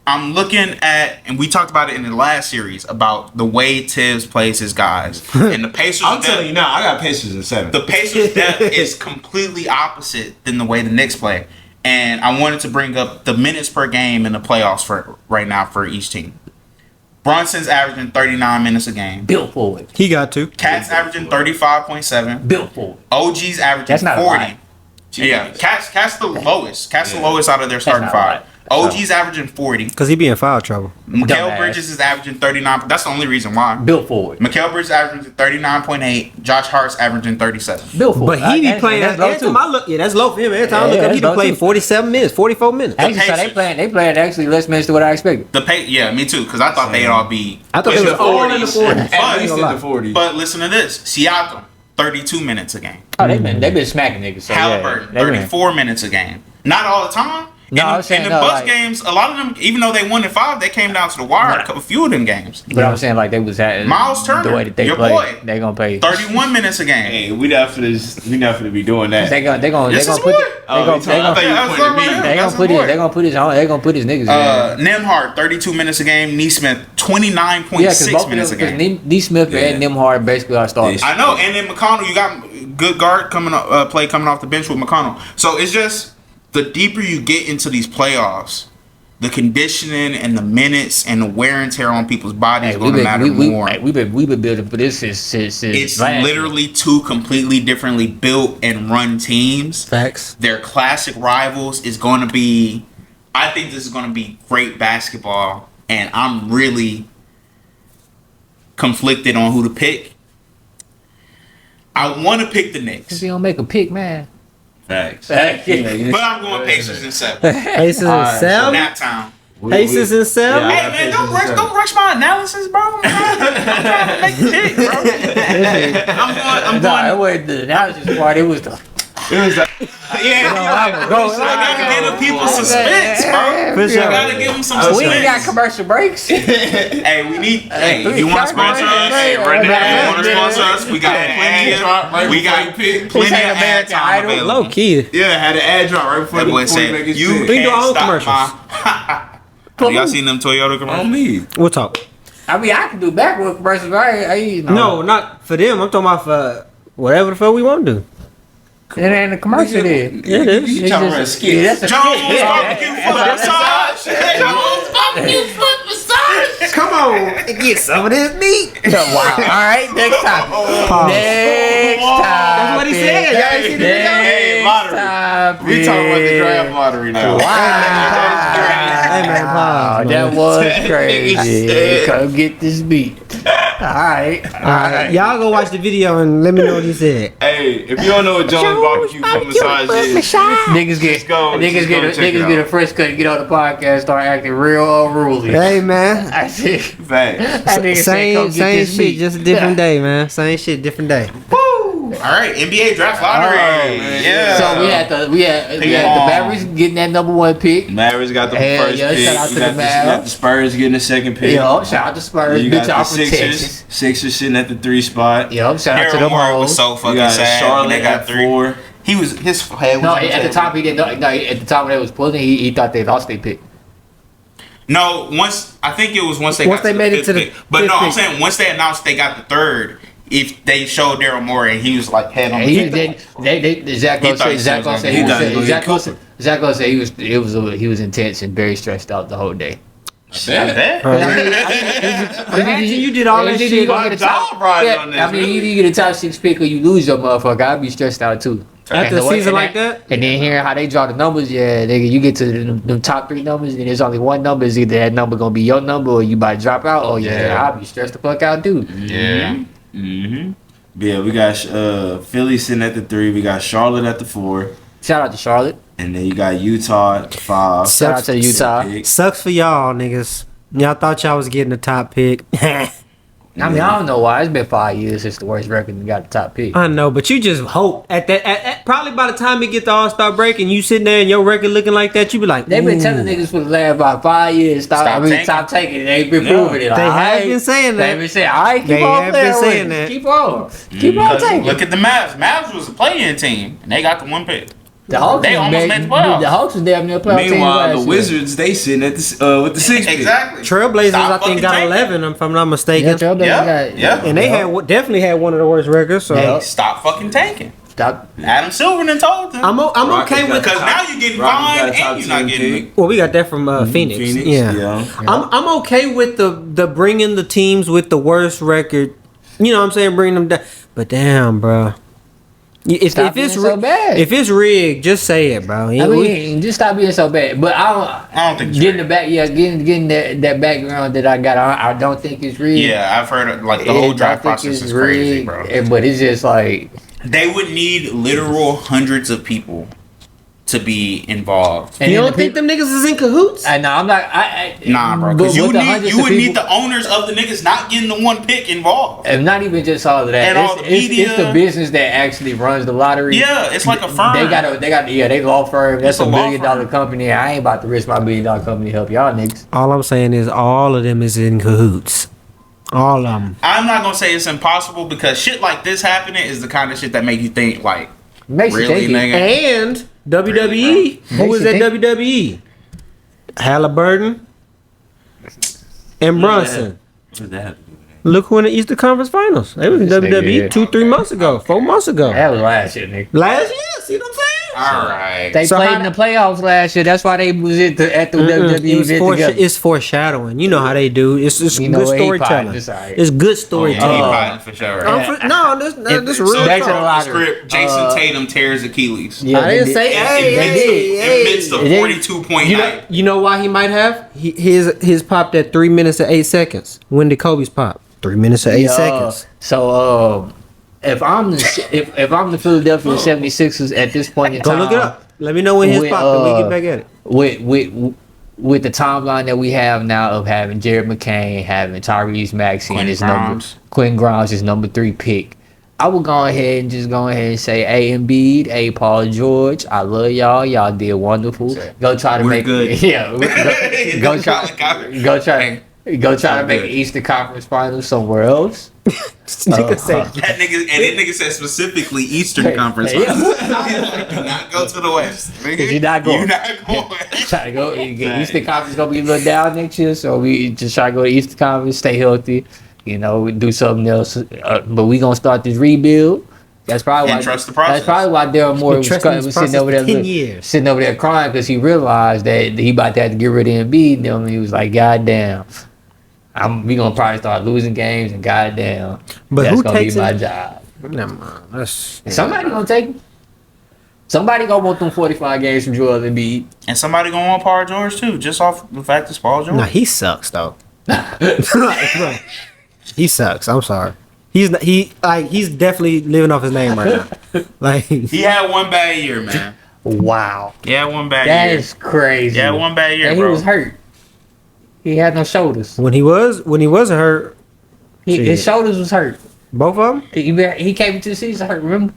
Speaker 3: I'm looking at, and we talked about it in the last series about the way Tibbs plays his guys, and the Pacers.
Speaker 1: I'm telling you now, I got Pacers in 7.
Speaker 3: The Pacers' depth is completely opposite than the way the Knicks play. And I wanted to bring up the minutes per game in the playoffs for right now for each team. Brunson's averaging 39 minutes a game.
Speaker 2: Built for it.
Speaker 4: He got to.
Speaker 3: Cat's averaging 35.7.
Speaker 2: Built for it.
Speaker 3: OG's averaging
Speaker 2: That's not a
Speaker 3: 40.
Speaker 2: lie.
Speaker 3: Yeah, Cat's the lowest. Cat's the lowest out of their starting
Speaker 2: not
Speaker 3: five.
Speaker 2: right.
Speaker 3: OG's averaging 40.
Speaker 4: Because he be in foul trouble.
Speaker 3: Mikal
Speaker 2: Dumbass.
Speaker 3: Bridges is averaging 39. That's the only reason why.
Speaker 2: Built for it.
Speaker 3: Mikal Bridges averaging 39.8. Josh Hart's averaging 37.
Speaker 2: Built for
Speaker 4: But
Speaker 2: it.
Speaker 4: he be
Speaker 2: That's-
Speaker 4: playing.
Speaker 2: that's low
Speaker 4: Every
Speaker 2: too.
Speaker 4: time I look, that's low for him. Every time I
Speaker 2: Yeah,
Speaker 4: look up,
Speaker 2: that's
Speaker 4: he done
Speaker 2: low
Speaker 4: played
Speaker 2: too.
Speaker 4: 47 minutes, 44 minutes.
Speaker 2: Actually, so
Speaker 3: Pacers.
Speaker 2: they playing actually less minutes than what I expected.
Speaker 3: Yeah, me too. Because I thought they'd all be.
Speaker 4: I thought they was all in the 40s.
Speaker 1: At least in
Speaker 4: But-
Speaker 1: the 40s.
Speaker 3: But listen to this: Siakam, 32 minutes a game.
Speaker 2: Oh, they been smacking niggas. So
Speaker 3: Halliburton,
Speaker 2: yeah, they been-
Speaker 3: 34 minutes a game. Not all the time.
Speaker 2: No,
Speaker 3: in
Speaker 2: I
Speaker 3: the,
Speaker 2: was saying,
Speaker 3: in the
Speaker 2: no,
Speaker 3: Bucks
Speaker 2: like-
Speaker 3: games, a lot of them, even though they won in 5, they came down to the wire. A few of them games.
Speaker 2: But I'm saying like they was at
Speaker 3: Miles Turner,
Speaker 2: the way that they
Speaker 3: your
Speaker 2: play.
Speaker 3: boy.
Speaker 2: They gonna pay.
Speaker 3: 31 minutes a game.
Speaker 1: Hey, we not finna be doing that.
Speaker 2: They gonna
Speaker 3: This is
Speaker 2: put
Speaker 3: what?
Speaker 1: Oh,
Speaker 2: they
Speaker 1: I thought you
Speaker 2: gonna
Speaker 1: pointed at me.
Speaker 2: they gonna put his niggas. in.
Speaker 3: Nemhard, 32 minutes a game. Neesmith,
Speaker 2: Yeah,
Speaker 3: 29.6
Speaker 2: because both
Speaker 3: minutes a
Speaker 2: of them,
Speaker 3: game.
Speaker 2: because D. Smith
Speaker 1: Yeah.
Speaker 2: and Nemhard basically are starters.
Speaker 1: Yeah.
Speaker 3: I know, and then McConnell, you got good guard coming up, play coming off the bench with McConnell. So it's just the deeper you get into these playoffs, the conditioning and the minutes and the wear and tear on people's bodies is going to matter more.
Speaker 2: We've been building for this since
Speaker 3: It's
Speaker 2: last year.
Speaker 3: literally two completely differently built and run teams.
Speaker 4: Facts.
Speaker 3: Their classic rivals is going to be. I think this is going to be great basketball, and I'm really conflicted on who to pick. I want to pick the
Speaker 2: If
Speaker 3: Knicks,
Speaker 2: you don't make a pick, man.
Speaker 1: Facts.
Speaker 3: but I'm going Pacers in 7.
Speaker 4: Pacers and
Speaker 1: Alright,
Speaker 4: Sam.
Speaker 3: Nap time.
Speaker 4: Pacers and Sam.
Speaker 1: Yeah.
Speaker 3: Hey man, don't rush my analysis, bro. I'm trying to make the pick, bro. I'm
Speaker 2: Nah, it
Speaker 3: going.
Speaker 2: wasn't the analysis part. It was the.
Speaker 1: It was like,
Speaker 3: Yeah,
Speaker 2: I'm go.
Speaker 3: I gotta give the people suspense, bro.
Speaker 4: For sure.
Speaker 3: I gotta give them some
Speaker 2: We ain't got
Speaker 3: suspense.
Speaker 2: commercial breaks.
Speaker 3: Hey, we need. Hey, if you want to sponsor us?
Speaker 2: Hey,
Speaker 3: If you
Speaker 2: man.
Speaker 3: want to sponsor us? We got plenty of. We got
Speaker 1: pick.
Speaker 3: plenty of
Speaker 2: Say
Speaker 3: ad
Speaker 2: American
Speaker 3: time
Speaker 2: Idol.
Speaker 3: available.
Speaker 4: Low key.
Speaker 1: Yeah, had an ad drop right before
Speaker 3: That boy
Speaker 1: before he make
Speaker 3: said,
Speaker 1: his
Speaker 3: "You
Speaker 1: pick.
Speaker 4: We can do our
Speaker 3: can't
Speaker 4: own
Speaker 3: stop my." Y'all seen them Toyota commercials?
Speaker 1: On me.
Speaker 4: We'll talk.
Speaker 2: I mean, I can do backward commercials, but I you know.
Speaker 4: No, not for them. I'm talking about for whatever the fuck we want to do.
Speaker 2: It ain't a commercial there.
Speaker 4: Yeah, it is.
Speaker 1: You talking about a skit?
Speaker 2: Yeah, that's a
Speaker 3: Jones
Speaker 2: skit.
Speaker 3: barbecue foot massage. Jones barbecue foot massage.
Speaker 4: Come on, get some of this meat.
Speaker 2: Wow. All right, next time.
Speaker 4: Pause.
Speaker 2: Next time.
Speaker 4: That's what he said. Y'all ain't seen the video?
Speaker 1: Hey, lottery. We talking about the draft lottery now.
Speaker 4: Hey man, pause.
Speaker 2: That was crazy. Come get this beat. Alright.
Speaker 4: Y'all go watch the video and let me know what he said.
Speaker 1: Hey, if you don't know what Jones barbecue foot massage is,
Speaker 2: Niggas get a fresh cut, get on the podcast, start acting real unruly.
Speaker 4: Hey man,
Speaker 2: I see.
Speaker 1: facts.
Speaker 2: That nigga said, "Come
Speaker 4: same
Speaker 2: get this
Speaker 4: shit,
Speaker 2: meat."
Speaker 4: just a different day, man. Same shit, different day.
Speaker 3: All right, NBA draft lottery.
Speaker 1: man.
Speaker 3: Yeah.
Speaker 2: So we had the Mavericks getting that number 1 pick.
Speaker 1: Mavericks got the
Speaker 2: Hell
Speaker 1: first
Speaker 2: yeah,
Speaker 1: pick.
Speaker 2: shout out
Speaker 1: You
Speaker 2: to
Speaker 1: got
Speaker 2: the
Speaker 1: you got
Speaker 2: Mavs.
Speaker 1: the Spurs getting the second pick.
Speaker 2: Yo, shout out to Spurs.
Speaker 1: You
Speaker 2: Bitch,
Speaker 1: got
Speaker 2: y'all
Speaker 1: the
Speaker 2: from
Speaker 1: Sixers.
Speaker 2: Texas.
Speaker 1: Sixers sitting at the 3 spot.
Speaker 2: Yo, shout out to
Speaker 3: Daryl
Speaker 2: them
Speaker 3: Morey was
Speaker 2: hoes.
Speaker 3: so
Speaker 1: You
Speaker 3: fucking
Speaker 1: got
Speaker 3: sad when
Speaker 1: Charlotte
Speaker 3: they got
Speaker 1: at
Speaker 3: 3.
Speaker 1: 4.
Speaker 3: He was his head was
Speaker 2: No,
Speaker 3: on the
Speaker 2: at the
Speaker 3: table.
Speaker 2: time he didn't. No, at the time when they was pulling, he thought they lost their pick.
Speaker 3: No, I think it was once they
Speaker 4: made it to the
Speaker 3: pick. But
Speaker 4: fifth
Speaker 3: no, I'm
Speaker 4: pick.
Speaker 3: saying once they announced they got the 3rd, if they showed Daryl Morey, he was like head on the
Speaker 2: He
Speaker 3: table.
Speaker 2: Zach
Speaker 3: He thought he
Speaker 2: said
Speaker 3: was
Speaker 2: he
Speaker 3: gonna
Speaker 2: was
Speaker 1: get Cooper.
Speaker 2: Zach said he was intense and very stressed out the whole day.
Speaker 3: Bet.
Speaker 4: Imagine you did all that shit.
Speaker 2: You gonna
Speaker 1: My
Speaker 2: get a top,
Speaker 1: job riding on this,
Speaker 2: I mean,
Speaker 1: man.
Speaker 2: either you get a top 6 pick or you lose your motherfucker. I'd be stressed out too.
Speaker 4: After
Speaker 2: And
Speaker 4: a
Speaker 2: the way-
Speaker 4: season
Speaker 2: and
Speaker 4: like that?
Speaker 2: and then hearing how they draw the numbers, yeah, nigga, you get to the top 3 numbers, and there's only one number. Is either that number gonna be your number, or you about to drop out. Oh yeah,
Speaker 1: Yeah.
Speaker 2: I'll be stressed the fuck out too.
Speaker 3: Yeah.
Speaker 1: Mm-hmm. Yeah, we got Philly sitting at the 3. We got Charlotte at the 4.
Speaker 2: Shout out to Charlotte.
Speaker 1: And then you got Utah at the 5.
Speaker 2: Shout out to Utah.
Speaker 1: Pick.
Speaker 4: Sucks for y'all niggas. Y'all thought y'all was getting the top pick.
Speaker 2: I mean, I don't know why. It's been 5 years since the worst record and got the top pick.
Speaker 4: I know, but you just hope at probably by the time it get the All-Star break and you sitting there and your record looking like that, you be like,
Speaker 2: They've been
Speaker 4: "Ooh."
Speaker 2: telling niggas for the last about 5 years, stop taking it. They've been proving it.
Speaker 4: They
Speaker 2: All
Speaker 4: have
Speaker 2: right.
Speaker 4: been saying that.
Speaker 2: They've been saying, all right, keep
Speaker 4: They
Speaker 2: on
Speaker 4: have
Speaker 2: playing
Speaker 4: been
Speaker 2: with
Speaker 4: saying
Speaker 2: it.
Speaker 4: that.
Speaker 2: Keep on
Speaker 3: Because
Speaker 2: taking
Speaker 3: look
Speaker 2: it.
Speaker 3: at the Mavs. Mavs was a play-in team, and they got the 1 pick.
Speaker 2: The Hawks
Speaker 3: They
Speaker 2: was
Speaker 3: almost made the playoffs.
Speaker 2: The Hawks was damn near playoff team
Speaker 1: Meanwhile,
Speaker 2: last
Speaker 1: the
Speaker 2: year.
Speaker 1: Wizards, they sitting at the with the 6th pick.
Speaker 3: Exactly.
Speaker 4: Trailblazers,
Speaker 3: Stop
Speaker 4: I think,
Speaker 3: fucking
Speaker 4: got
Speaker 3: taking
Speaker 4: 11, if I'm not
Speaker 2: Yeah,
Speaker 4: mistaken.
Speaker 2: Trailblazers
Speaker 3: Yeah,
Speaker 2: got-
Speaker 3: yeah.
Speaker 4: And they definitely had one of the worst records. So
Speaker 2: Yeah.
Speaker 3: Stop fucking tanking.
Speaker 2: Stop.
Speaker 3: Adam Silverman told them.
Speaker 4: I'm
Speaker 1: Rockets
Speaker 4: okay
Speaker 1: got
Speaker 4: with.
Speaker 3: Because now you're getting
Speaker 1: Rockets got
Speaker 3: fined
Speaker 1: a top
Speaker 3: and you're not
Speaker 1: 10
Speaker 3: getting.
Speaker 1: pick.
Speaker 4: Well, we got that from Phoenix. Yeah. I'm okay with the bringing the teams with the worst record. You know what I'm saying? Bring them down. But damn, bro. If
Speaker 2: Stop
Speaker 4: it's
Speaker 2: being so bad.
Speaker 4: if it's rigged, just say it, bro.
Speaker 2: I mean, just stop being so bad. But
Speaker 3: I don't think it's
Speaker 2: getting the back. Yeah, getting that background that I got. I don't think it's real.
Speaker 3: Yeah, I've heard like the whole draft process is crazy, bro.
Speaker 2: But it's just like
Speaker 3: They would need literal hundreds of people to be involved.
Speaker 2: and
Speaker 4: you
Speaker 2: then
Speaker 4: don't think them niggas is in cahoots?
Speaker 2: I know I'm not.
Speaker 3: Nah, bro.
Speaker 2: but
Speaker 3: Because you
Speaker 2: with the
Speaker 3: would
Speaker 2: hundreds
Speaker 3: need
Speaker 2: of people-
Speaker 3: the owners of the niggas not getting the 1 pick involved.
Speaker 2: And not even just all of that.
Speaker 3: And all the
Speaker 2: It's
Speaker 3: media.
Speaker 2: the business that actually runs the lottery.
Speaker 3: Yeah, it's like a firm.
Speaker 2: They law firm. That's
Speaker 3: It's a
Speaker 2: a
Speaker 3: law
Speaker 2: $1 billion
Speaker 3: firm.
Speaker 2: company. I ain't about to risk my $1 billion company to help y'all niggas.
Speaker 4: All I'm saying is all of them is in cahoots. All of them.
Speaker 3: I'm not gonna say it's impossible because shit like this happening is the kind of shit that make you think like,
Speaker 2: Makes you
Speaker 3: really,
Speaker 2: think it.
Speaker 3: nigga?
Speaker 4: And WWE. Who
Speaker 2: Makes
Speaker 4: was
Speaker 2: you
Speaker 4: at
Speaker 2: think-
Speaker 4: WWE? Halliburton and Brunson.
Speaker 1: What that have to do with
Speaker 4: Look who in the Eastern Conference Finals. They was in
Speaker 2: This nigga
Speaker 4: WWE
Speaker 2: here.
Speaker 4: 2-3 months ago, 4 months ago.
Speaker 2: That was last year, nigga.
Speaker 4: Last year, see what I'm saying?
Speaker 3: All right.
Speaker 2: They
Speaker 4: So
Speaker 2: played
Speaker 4: how-
Speaker 2: in the playoffs last year. That's why they was at the WWE event together.
Speaker 4: It's foreshadowing. You know how they do. It's
Speaker 2: You
Speaker 4: good
Speaker 2: know, he
Speaker 4: storytelling.
Speaker 2: potting, it's all right.
Speaker 4: It's good
Speaker 3: Yeah, he
Speaker 4: storytelling.
Speaker 3: potting for sure.
Speaker 4: No, this
Speaker 2: If-
Speaker 4: real
Speaker 3: So
Speaker 2: Back to the
Speaker 3: from
Speaker 2: lottery.
Speaker 3: script, Jason Tatum tears Achilles.
Speaker 2: Yeah,
Speaker 4: I
Speaker 2: they
Speaker 4: didn't
Speaker 2: did.
Speaker 4: say, hey,
Speaker 2: they did.
Speaker 3: Amidst a
Speaker 2: They did.
Speaker 3: 42-point
Speaker 4: You know,
Speaker 3: night.
Speaker 4: you know why he might have? His popped at 3 minutes and 8 seconds. When did Kobe's pop? 3 minutes and 8
Speaker 2: Yeah,
Speaker 4: seconds.
Speaker 2: So if I'm the Philadelphia 76ers at this point in
Speaker 4: Go
Speaker 2: time,
Speaker 4: look it up. Let me know when his
Speaker 2: with,
Speaker 4: popped and we get back at it.
Speaker 2: with the timeline that we have now of having Jared McCain, having Tyrese Maxey,
Speaker 3: Quinn
Speaker 2: and his
Speaker 3: Grimes.
Speaker 2: Quinn Grimes is number 3 pick. I would go ahead and say, hey, Embiid, hey, Paul George, I love y'all. Y'all did wonderful. Go try to
Speaker 1: We're
Speaker 2: make
Speaker 1: good.
Speaker 2: Yeah, go try to make an Eastern Conference Finals somewhere else.
Speaker 4: Nigga say,
Speaker 3: That nigga said specifically Eastern Conference.
Speaker 2: Yeah.
Speaker 3: Do not go to the West. Nigga.
Speaker 2: You're not going.
Speaker 3: You're not going.
Speaker 2: Try to go. Eastern Conference gonna be a little down next year, so we just try to go to Eastern Conference, stay healthy. You know, do something else. But we gonna start this rebuild. That's probably
Speaker 3: And
Speaker 2: why.
Speaker 3: trust the process.
Speaker 2: That's probably why Daryl Morey was
Speaker 4: trusting this
Speaker 2: sitting over there,
Speaker 4: process for 10 years.
Speaker 2: sitting over there crying because he realized that he about to have to get rid of Embiid. Then he was like, "God damn, we gonna probably start losing games, and goddamn,
Speaker 4: But
Speaker 2: that's
Speaker 4: who
Speaker 2: gonna
Speaker 4: takes
Speaker 2: be my
Speaker 4: it?
Speaker 2: job."
Speaker 4: never mind. That's
Speaker 2: Somebody gonna take him. Somebody gonna want them 45 games from Joel Embiid.
Speaker 3: And somebody gonna want Paul George too, just off the fact it's Paul George.
Speaker 4: Nah, he sucks though. He sucks. I'm sorry. He's definitely living off his name right now. Like
Speaker 3: he had one bad year, man.
Speaker 2: Wow.
Speaker 3: Yeah, one bad year.
Speaker 2: That is crazy.
Speaker 3: Yeah, one bad year,
Speaker 2: and
Speaker 3: bro.
Speaker 2: he was hurt. He had no shoulders.
Speaker 4: when he wasn't hurt,
Speaker 2: His shoulders was hurt.
Speaker 4: both of them.
Speaker 2: He came into the season hurt. Remember?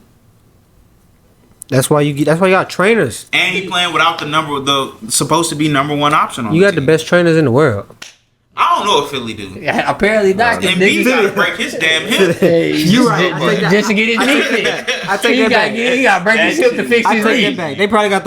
Speaker 4: That's why you got trainers.
Speaker 3: And he playing without the supposed to be number one option on
Speaker 4: You got the
Speaker 3: team.
Speaker 4: best trainers in the world.
Speaker 3: I don't know if Philly do.
Speaker 2: Yeah, apparently not.
Speaker 3: And B got to break his damn hip.
Speaker 4: You right.
Speaker 2: Just to get his knee fixed.
Speaker 4: I take that back.
Speaker 2: He got to break his hip to fix
Speaker 4: I
Speaker 2: his
Speaker 4: take
Speaker 2: knee.
Speaker 4: that back. They probably got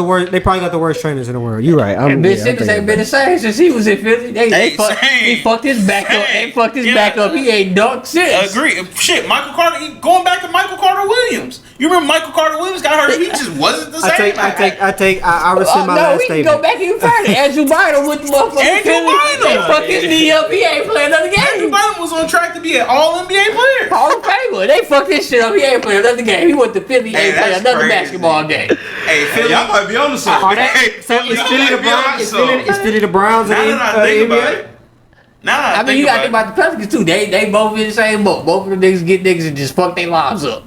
Speaker 4: the worst trainers in the world. You right.
Speaker 2: And Ben Simmons ain't been the same since he was in Philly. He fucked his back up. They fucked his back up. He ain't dunked since.
Speaker 3: Agree. Shit, Michael Carter. Going back to Michael Carter Williams. You remember Michael Carter Williams got hurt? He just wasn't the same.
Speaker 4: I rescind my last
Speaker 2: we can
Speaker 4: statement.
Speaker 2: go back even further. Andrew Bynum with the motherfucking
Speaker 3: Andrew
Speaker 2: Philly.
Speaker 3: Bynum.
Speaker 2: They fucked his knee up. He ain't playing another
Speaker 3: Andrew
Speaker 2: game.
Speaker 3: Bynum was on track to be an All NBA player.
Speaker 2: Hall of Famer. They fucked this shit up. He ain't playing another game. He went to Philly. He
Speaker 3: Hey,
Speaker 2: ain't playing
Speaker 3: that's
Speaker 2: another
Speaker 3: crazy.
Speaker 2: basketball game.
Speaker 3: Hey, Philly.
Speaker 1: Y'all might be on the something.
Speaker 4: So is Philly the Browns? Is Philly the Browns in
Speaker 3: Now
Speaker 4: the
Speaker 3: that I think about
Speaker 4: NBA?
Speaker 3: it. Now
Speaker 2: I mean, you gotta think about the Pelicans too. They both in the same boat. Both of them niggas get niggas and just fuck their lives up.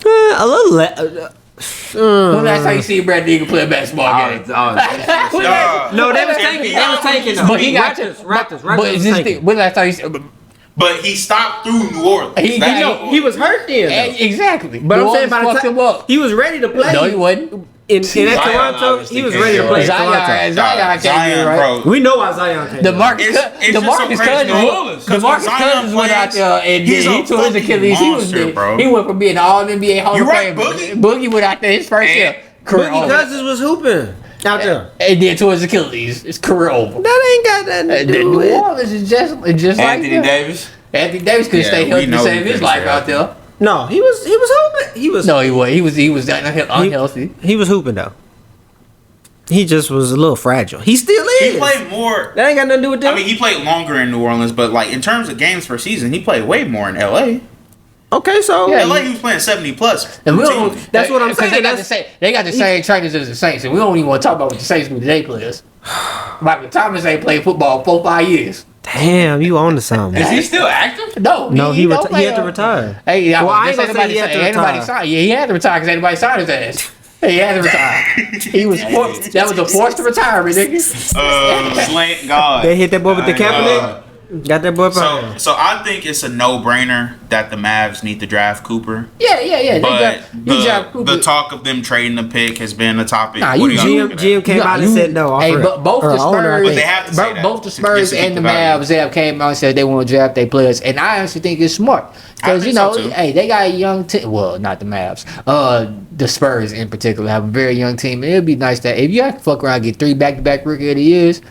Speaker 4: A little.
Speaker 2: When last time you see Brad Nigga play a basketball game?
Speaker 4: No, they was taking.
Speaker 2: But he got
Speaker 4: Raptors.
Speaker 2: But it's just
Speaker 4: taking.
Speaker 2: when last time you see?
Speaker 3: But he stopped through New Orleans.
Speaker 4: He was hurt then. though.
Speaker 2: Exactly.
Speaker 4: But
Speaker 2: New
Speaker 4: I'm saying
Speaker 2: Orleans
Speaker 4: by the
Speaker 2: fucked him
Speaker 4: time
Speaker 2: up.
Speaker 4: he was ready to play.
Speaker 2: No, he wasn't.
Speaker 4: In Toronto, he was ready to play in Toronto.
Speaker 2: Zion came in, right?
Speaker 3: bro.
Speaker 4: We know why Zion came.
Speaker 3: It's just so crazy.
Speaker 2: Cousins went out there and
Speaker 3: He's
Speaker 2: he
Speaker 3: a
Speaker 2: tore his
Speaker 3: fucking
Speaker 2: Achilles.
Speaker 3: monster, bro.
Speaker 2: He went from being All NBA Hall
Speaker 3: You
Speaker 2: of
Speaker 3: right,
Speaker 2: Fame.
Speaker 3: Boogie?
Speaker 2: Boogie went out there his first year. Career
Speaker 4: Boogie
Speaker 2: over.
Speaker 4: Cousins was hooping out there.
Speaker 2: And then tore his Achilles. His career over.
Speaker 4: That ain't got nothing to do
Speaker 2: New
Speaker 4: with.
Speaker 2: Orleans is just like
Speaker 1: Anthony
Speaker 2: that.
Speaker 1: Davis.
Speaker 2: Anthony Davis couldn't
Speaker 3: Yeah,
Speaker 2: stay
Speaker 3: we
Speaker 2: healthy to
Speaker 3: know
Speaker 2: save
Speaker 3: he
Speaker 2: his
Speaker 3: couldn't
Speaker 2: life
Speaker 3: stay
Speaker 2: out there.
Speaker 4: No, he was hooping. He was
Speaker 2: He was unhealthy.
Speaker 4: he was hooping though. He just was a little fragile. He still is.
Speaker 3: He played more.
Speaker 4: That ain't got nothing to do with them.
Speaker 3: I mean, he played longer in New Orleans, but like in terms of games per season, he played way more in LA.
Speaker 4: okay, so
Speaker 2: Yeah,
Speaker 3: LA, he was playing 70 plus.
Speaker 2: And we don't,
Speaker 3: routinely.
Speaker 4: That's what I'm
Speaker 2: 'cause
Speaker 4: saying.
Speaker 2: They got the same trainers as the Saints, and we don't even want to talk about what the Saints do today players. Michael Thomas ain't played football 4-5 years.
Speaker 4: damn, you on to something.
Speaker 1: Is he still active?
Speaker 4: No, he
Speaker 2: don't play,
Speaker 4: had to retire.
Speaker 2: Hey,
Speaker 4: Well, I ain't gonna say he had to retire.
Speaker 2: signed. Yeah, he had to retire because anybody signed his ass. He had to retire. He was forced. That was a forced retirement, nigga.
Speaker 1: Slant God.
Speaker 4: They hit that boy with the
Speaker 1: My
Speaker 4: Kaepernick.
Speaker 1: God.
Speaker 4: Got that boy behind.
Speaker 3: So I think it's a no-brainer that the Mavs need to draft Cooper.
Speaker 2: Yeah.
Speaker 3: But
Speaker 2: Cooper.
Speaker 3: the talk of them trading the pick has been a topic.
Speaker 2: Nah,
Speaker 3: What do
Speaker 2: you-
Speaker 3: y'all think of that?
Speaker 4: GM came out and said no.
Speaker 2: Hey,
Speaker 4: offer
Speaker 2: but
Speaker 4: it.
Speaker 2: both
Speaker 4: Or
Speaker 2: the
Speaker 4: owner, I
Speaker 2: Spurs,
Speaker 3: But they have to say that
Speaker 2: both the
Speaker 3: just
Speaker 2: Spurs
Speaker 3: to keep
Speaker 2: and the
Speaker 3: the value.
Speaker 2: Mavs have came out and said they want to draft their players, and I actually think it's smart because
Speaker 3: I
Speaker 2: you
Speaker 3: think
Speaker 2: know,
Speaker 3: so, too.
Speaker 2: hey, they got a young team. Well, not the Mavs. The Spurs in particular have a very young team, and it'd be nice that if you have to fuck around and get 3 back-to-back Rookie of the Years.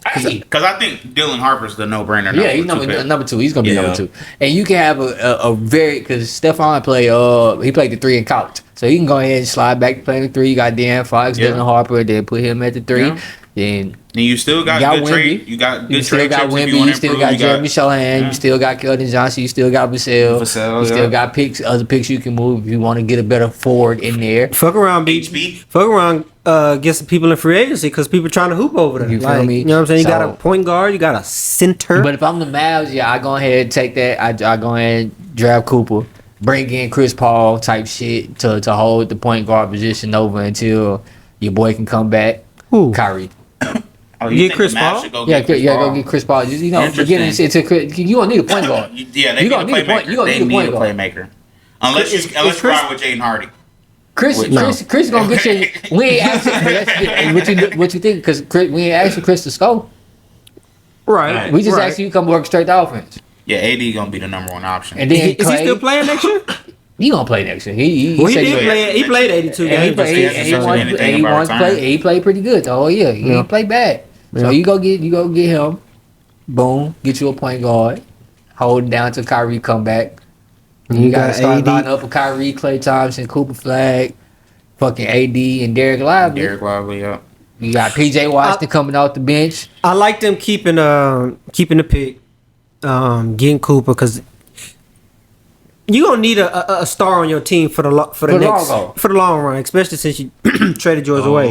Speaker 2: Hey,
Speaker 3: Because I think Dylan Harper's the no-brainer.
Speaker 2: yeah, he's number 2. He's gonna be number 2, and you can have a very because Stephon he played the 3 in college, so you can go ahead and slide back to playing the 3. You got Dan Fox,
Speaker 3: Yeah.
Speaker 2: Dylan Harper, then put him at the 3.
Speaker 3: Yeah.
Speaker 2: Then
Speaker 3: And you still got,
Speaker 2: You got
Speaker 3: good
Speaker 2: Wemby.
Speaker 3: trade. You got
Speaker 2: you
Speaker 3: good
Speaker 2: still
Speaker 3: trade
Speaker 2: got
Speaker 3: chips if
Speaker 2: Wemby,
Speaker 3: you want
Speaker 2: you
Speaker 3: to
Speaker 2: still
Speaker 3: improve.
Speaker 2: got Jeremy Shalahan,
Speaker 3: yeah.
Speaker 2: you still got Keldon Johnson, you still got Vassell,
Speaker 1: Vassell,
Speaker 2: you still
Speaker 1: yeah.
Speaker 2: got other picks you can move if you want to get a better forward in there.
Speaker 4: Fuck around,
Speaker 3: HB.
Speaker 4: Fuck around, get some people in free agency because people trying to hoop over there.
Speaker 2: You feel
Speaker 4: Like,
Speaker 2: me?
Speaker 4: You know what I'm saying? You got
Speaker 2: So-
Speaker 4: a point guard, you got a center.
Speaker 2: But if I'm the Mavs, yeah, I go ahead and take that. I go ahead and draft Cooper, bring in Chris Paul type shit to hold the point guard position over until your boy can come back.
Speaker 4: Who?
Speaker 2: Kyrie.
Speaker 3: Oh,
Speaker 4: Get
Speaker 3: think
Speaker 4: Chris
Speaker 3: the Mavs
Speaker 4: Paul?
Speaker 3: should go
Speaker 2: Yeah,
Speaker 3: get Chris
Speaker 2: go
Speaker 3: Paul?
Speaker 2: get Chris Paul. Just, you know,
Speaker 3: Interesting.
Speaker 2: beginning into you gonna need a point guard.
Speaker 3: Yeah, they
Speaker 2: You
Speaker 3: need
Speaker 2: gonna
Speaker 3: a
Speaker 2: need a point-
Speaker 3: playmaker.
Speaker 2: you gonna
Speaker 3: They
Speaker 2: need a
Speaker 3: need
Speaker 2: point
Speaker 3: a
Speaker 2: guard.
Speaker 3: playmaker. Unless
Speaker 4: Is
Speaker 3: you
Speaker 4: Chris-
Speaker 3: ride with Jaden Hardy.
Speaker 2: Chris gonna get you. We ain't asking what you think because we ain't asking Chris to score.
Speaker 4: Right.
Speaker 2: We just
Speaker 4: right.
Speaker 2: asked you to come work straight the offense.
Speaker 3: Yeah, AD gonna be the number 1 option.
Speaker 2: And then
Speaker 4: Is he
Speaker 2: Clay,
Speaker 4: still playing next year?
Speaker 2: he gonna play next year. He
Speaker 4: Well, he
Speaker 2: said
Speaker 4: did play. He played 82
Speaker 2: And he
Speaker 4: games.
Speaker 2: played,
Speaker 3: he
Speaker 2: and he
Speaker 3: hasn't
Speaker 2: wants
Speaker 3: said
Speaker 2: to
Speaker 3: anything about
Speaker 2: play.
Speaker 3: retiring.
Speaker 2: He played pretty good though. Oh yeah, he
Speaker 4: Yeah.
Speaker 2: ain't play bad. So
Speaker 4: Yeah.
Speaker 2: you go get him. Boom, get you a point guard. Hold it down till Kyrie come back. You gotta start
Speaker 4: AD.
Speaker 2: lining up with Kyrie, Klay Thompson, Cooper Flag, fucking AD, and Derek Lively.
Speaker 3: Derek Lively, yeah.
Speaker 2: You got PJ Washington coming off the bench.
Speaker 4: I like them keeping the pick, getting Cooper because you gonna need a star on your team for the long run, especially since you traded yours away.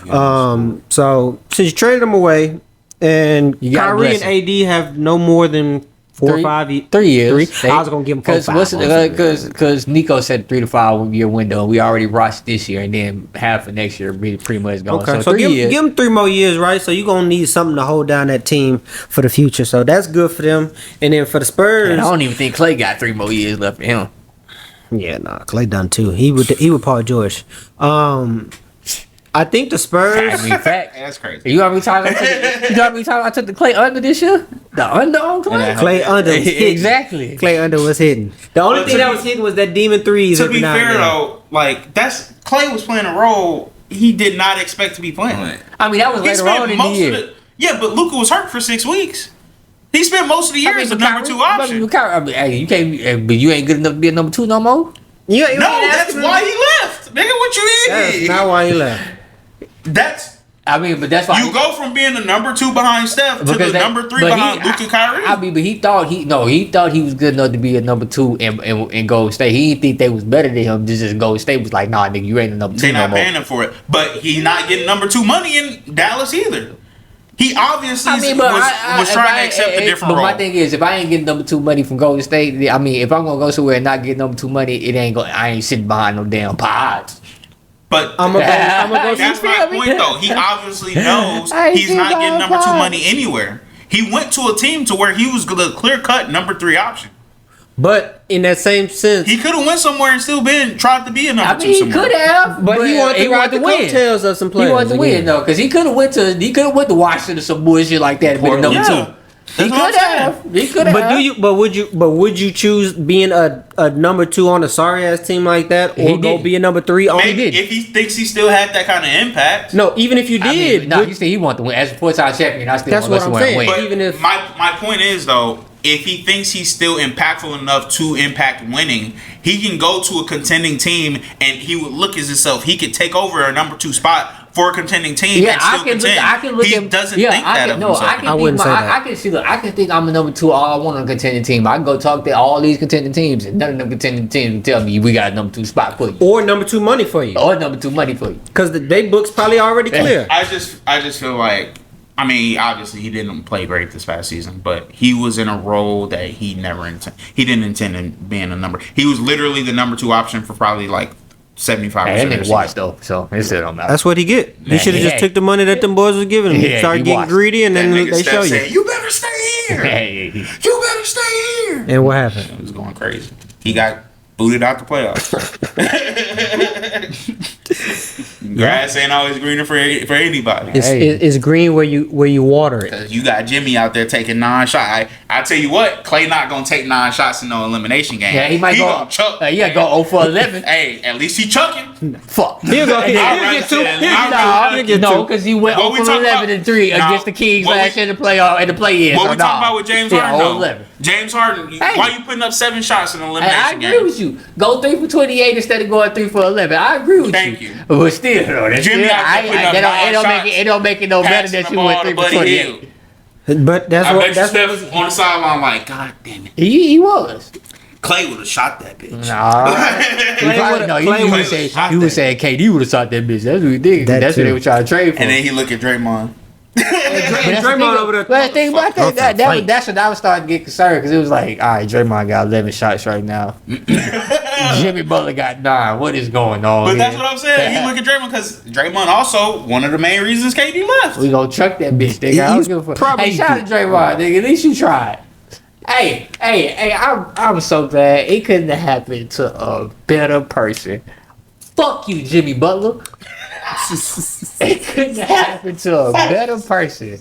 Speaker 1: Oh,
Speaker 4: So since you traded him away, And
Speaker 2: You gotta
Speaker 4: Kyrie
Speaker 2: bless
Speaker 4: and AD have no more than 4 or 5 years.
Speaker 2: 3 years.
Speaker 4: I was gonna give them 4
Speaker 2: because Nico said 3 to 5 year window. We already watched this year, and then half of next year pretty much gone.
Speaker 4: Okay,
Speaker 2: So 3 years.
Speaker 4: give them 3 more years, right? So you're gonna need something to hold down that team for the future. So that's good for them. And then for the Spurs,
Speaker 2: And I don't even think Clay got 3 more years left for him.
Speaker 4: yeah, nah, Clay done too. He would Paul George. I think the Spurs.
Speaker 2: I mean, fact.
Speaker 3: That's crazy.
Speaker 2: You know how many times I took the Clay under this year? The under on Clay?
Speaker 4: Clay under was hitting.
Speaker 2: Exactly.
Speaker 4: Clay under was hitting. The only
Speaker 3: But
Speaker 4: thing
Speaker 3: to
Speaker 4: that
Speaker 3: be-
Speaker 4: was hitting was that demon threes.
Speaker 3: To
Speaker 4: every
Speaker 3: be
Speaker 4: now and
Speaker 3: fair
Speaker 4: then.
Speaker 3: though, like Clay was playing a role he did not expect to be playing.
Speaker 2: I mean, that was
Speaker 3: He
Speaker 2: later
Speaker 3: spent
Speaker 2: on in the
Speaker 3: most
Speaker 2: year.
Speaker 3: of the but Luka was hurt for 6 weeks. He spent most of the year as a
Speaker 2: but
Speaker 3: number 2 option.
Speaker 2: Hey, you can't, but you ain't good enough to be a number 2 no more.
Speaker 4: You
Speaker 3: No, that's why he left. Nigga, what you
Speaker 4: That's
Speaker 3: mean?
Speaker 4: not why he left.
Speaker 2: I mean, but that's why
Speaker 3: You go from being the number 2 behind Steph to the number 3 behind Luka Kyrie.
Speaker 2: I mean, but he thought he was good enough to be a number 2 in Golden State. He didn't think they was better than him. Just Golden State was like, nah, nigga, you ain't a number 2
Speaker 3: They're
Speaker 2: no
Speaker 3: not
Speaker 2: more.
Speaker 3: paying him for it, but he's not getting number 2 money in Dallas either. He obviously was trying to accept a different role.
Speaker 2: But my thing is, if I ain't getting number 2 money from Golden State, I mean, if I'm gonna go somewhere and not get number 2 money, I ain't sitting behind no damn pods.
Speaker 3: But
Speaker 4: I'm gonna go.
Speaker 3: that's my point, though. He obviously knows
Speaker 2: I
Speaker 3: he's
Speaker 2: see
Speaker 3: not getting
Speaker 2: my
Speaker 3: number 2
Speaker 2: point.
Speaker 3: money anywhere. He went to a team to where he was the clear-cut number 3 option.
Speaker 4: But in that same sense,
Speaker 3: He could have went somewhere and still tried to be a number 2
Speaker 2: he
Speaker 3: somewhere.
Speaker 2: could have,
Speaker 4: but he wanted to ride the
Speaker 2: win.
Speaker 4: coattails of some players.
Speaker 2: He wanted to win
Speaker 4: again.
Speaker 2: though, because he could have went to Washington or some bullshit like that and been number
Speaker 3: Yeah.
Speaker 2: 2. He
Speaker 3: That's what I'm
Speaker 2: could have. He could have.
Speaker 4: But would you choose being a number 2 on a sorry ass team like that, or
Speaker 2: He
Speaker 4: go
Speaker 2: didn't.
Speaker 4: be a number 3 on?
Speaker 3: Maybe if he thinks he still had that kind of impact.
Speaker 4: No, even if you
Speaker 2: I
Speaker 4: did,
Speaker 2: mean, no, you said he wanted to win as a 4-time champion. I still
Speaker 4: That's
Speaker 2: want to
Speaker 4: what I'm saying.
Speaker 2: win.
Speaker 3: But
Speaker 4: even if-
Speaker 3: my point is though, if he thinks he's still impactful enough to impact winning, he can go to a contending team and he would look as himself. He could take over a number 2 spot for a contending team and still contend.
Speaker 2: I can look
Speaker 3: he
Speaker 2: at.
Speaker 3: doesn't
Speaker 2: Yeah,
Speaker 3: think
Speaker 2: I
Speaker 3: that
Speaker 2: can,
Speaker 3: of
Speaker 2: no,
Speaker 3: himself.
Speaker 2: I can
Speaker 4: I
Speaker 2: think
Speaker 4: wouldn't say that.
Speaker 2: I can see. Look, I can think I'm a number 2 all I want on a contending team. I can go talk to all these contending teams, and none of them contending teams will tell me we got a number 2 spot for you
Speaker 4: or number 2 money for you,
Speaker 2: or number 2 money for you.
Speaker 4: because they books probably already clear.
Speaker 3: I just feel like, I mean, obviously he didn't play great this past season, but he was in a role that he didn't intend in being a number. He was literally the number 2 option for probably like 75%.
Speaker 2: Hey, that
Speaker 3: of the
Speaker 2: nigga
Speaker 3: season.
Speaker 2: watch though, so it still don't matter.
Speaker 4: That's what he get. He
Speaker 2: Yeah,
Speaker 4: should have
Speaker 2: yeah.
Speaker 4: just took the money that them boys was giving him.
Speaker 2: Yeah,
Speaker 4: Started
Speaker 2: he
Speaker 4: getting
Speaker 2: watched.
Speaker 4: greedy, and
Speaker 3: That
Speaker 4: then
Speaker 3: nigga
Speaker 4: they
Speaker 3: Steph
Speaker 4: show
Speaker 3: said,
Speaker 4: you.
Speaker 3: "You better stay here.
Speaker 2: Hey,
Speaker 3: You better stay here."
Speaker 4: And what happened?
Speaker 3: It was going crazy. He got booted out the playoffs. Grass ain't always greener for anybody.
Speaker 4: It's green where you water it.
Speaker 3: Cause you got Jimmy out there taking 9 shots. I tell you what, Clay not gonna take 9 shots in no elimination game.
Speaker 2: yeah, he might go.
Speaker 3: Gonna chuck.
Speaker 2: Yeah, go 0 for 11.
Speaker 3: Hey, at least he chucking.
Speaker 2: Fuck.
Speaker 4: He'll go. He'll
Speaker 3: I'd
Speaker 4: get 2.
Speaker 3: rather say that.
Speaker 2: No, because he went
Speaker 3: What we
Speaker 2: 0 for
Speaker 3: talking
Speaker 2: 11
Speaker 3: about?
Speaker 2: and 3
Speaker 3: Nah,
Speaker 2: against the Kings
Speaker 3: what we-
Speaker 2: last year in the playoff and the play-in.
Speaker 3: What
Speaker 2: so
Speaker 3: we talking about with James Harden?
Speaker 2: 0
Speaker 3: though?
Speaker 2: 11.
Speaker 3: James Harden.
Speaker 2: Hey.
Speaker 3: Why you putting up 7 shots in an
Speaker 2: Hey,
Speaker 3: elimination
Speaker 2: I
Speaker 3: game?
Speaker 2: agree with you. Go 3 for 28 instead of going 3 for 11. I agree with
Speaker 3: Thank
Speaker 2: you.
Speaker 3: you.
Speaker 2: But still, though, that's
Speaker 3: Jimmy
Speaker 2: still,
Speaker 3: out there putting up
Speaker 2: it
Speaker 3: 9
Speaker 2: don't make it no better
Speaker 3: Passing
Speaker 2: that
Speaker 3: the
Speaker 2: you went
Speaker 3: ball
Speaker 2: 3
Speaker 3: to
Speaker 2: for
Speaker 3: Buddy
Speaker 2: 28.
Speaker 3: Hill.
Speaker 4: But that's
Speaker 3: I
Speaker 4: what.
Speaker 3: bet
Speaker 4: That's
Speaker 3: you
Speaker 4: what.
Speaker 3: Steph on the sideline like, God damn it.
Speaker 2: He was.
Speaker 3: Clay would have shot that bitch.
Speaker 2: Nah. You would say KD would have shot that bitch. That's what you think.
Speaker 4: That
Speaker 2: That's
Speaker 4: too.
Speaker 2: what they were trying to trade for.
Speaker 3: And then he look at Draymond.
Speaker 2: But that's
Speaker 4: Draymond
Speaker 2: the thing-
Speaker 4: over there-
Speaker 2: But the thing about
Speaker 4: Fuck,
Speaker 2: that's when I was starting to get concerned because it was like, all right, Draymond got 11 shots right now. Jimmy Butler got 9. What is going on?
Speaker 3: But
Speaker 2: here?
Speaker 3: that's what I'm saying. He look at Draymond because Draymond also one of the main reasons KD left.
Speaker 2: We gonna truck that bitch, nigga. I don't
Speaker 4: He's
Speaker 2: give a fuck.
Speaker 4: probably-
Speaker 2: Hey, shout out to Draymond, nigga. At least you tried. Hey, I'm so glad it couldn't have happened to a better person. Fuck you, Jimmy Butler. It couldn't have happened to a better person.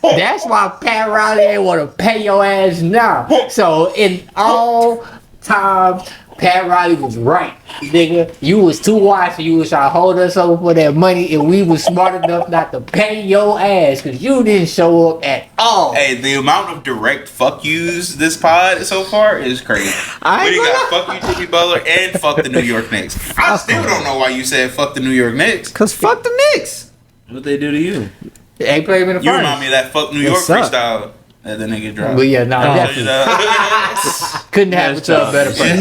Speaker 2: That's why Pat Riley ain't want to pay your ass now. So in all times, Pat Riley was right, nigga. You was too wise, so you was trying to hold us over for that money, and we was smart enough not to pay your ass because you didn't show up at all.
Speaker 3: Hey, the amount of direct fuck yous this pod so far is crazy.
Speaker 4: I
Speaker 3: We
Speaker 4: ain't
Speaker 3: got
Speaker 4: gonna
Speaker 3: fuck you, Jimmy Butler, and fuck the New York Knicks. I still don't know why you said fuck the New York Knicks.
Speaker 4: Cause fuck the Knicks.
Speaker 3: What they do to you?
Speaker 2: They played him in the
Speaker 3: You
Speaker 2: first.
Speaker 3: remind me of that fuck New
Speaker 4: They
Speaker 3: York
Speaker 4: suck.
Speaker 3: freestyle. That the nigga dropped.
Speaker 2: But yeah, definitely couldn't happen to a better person.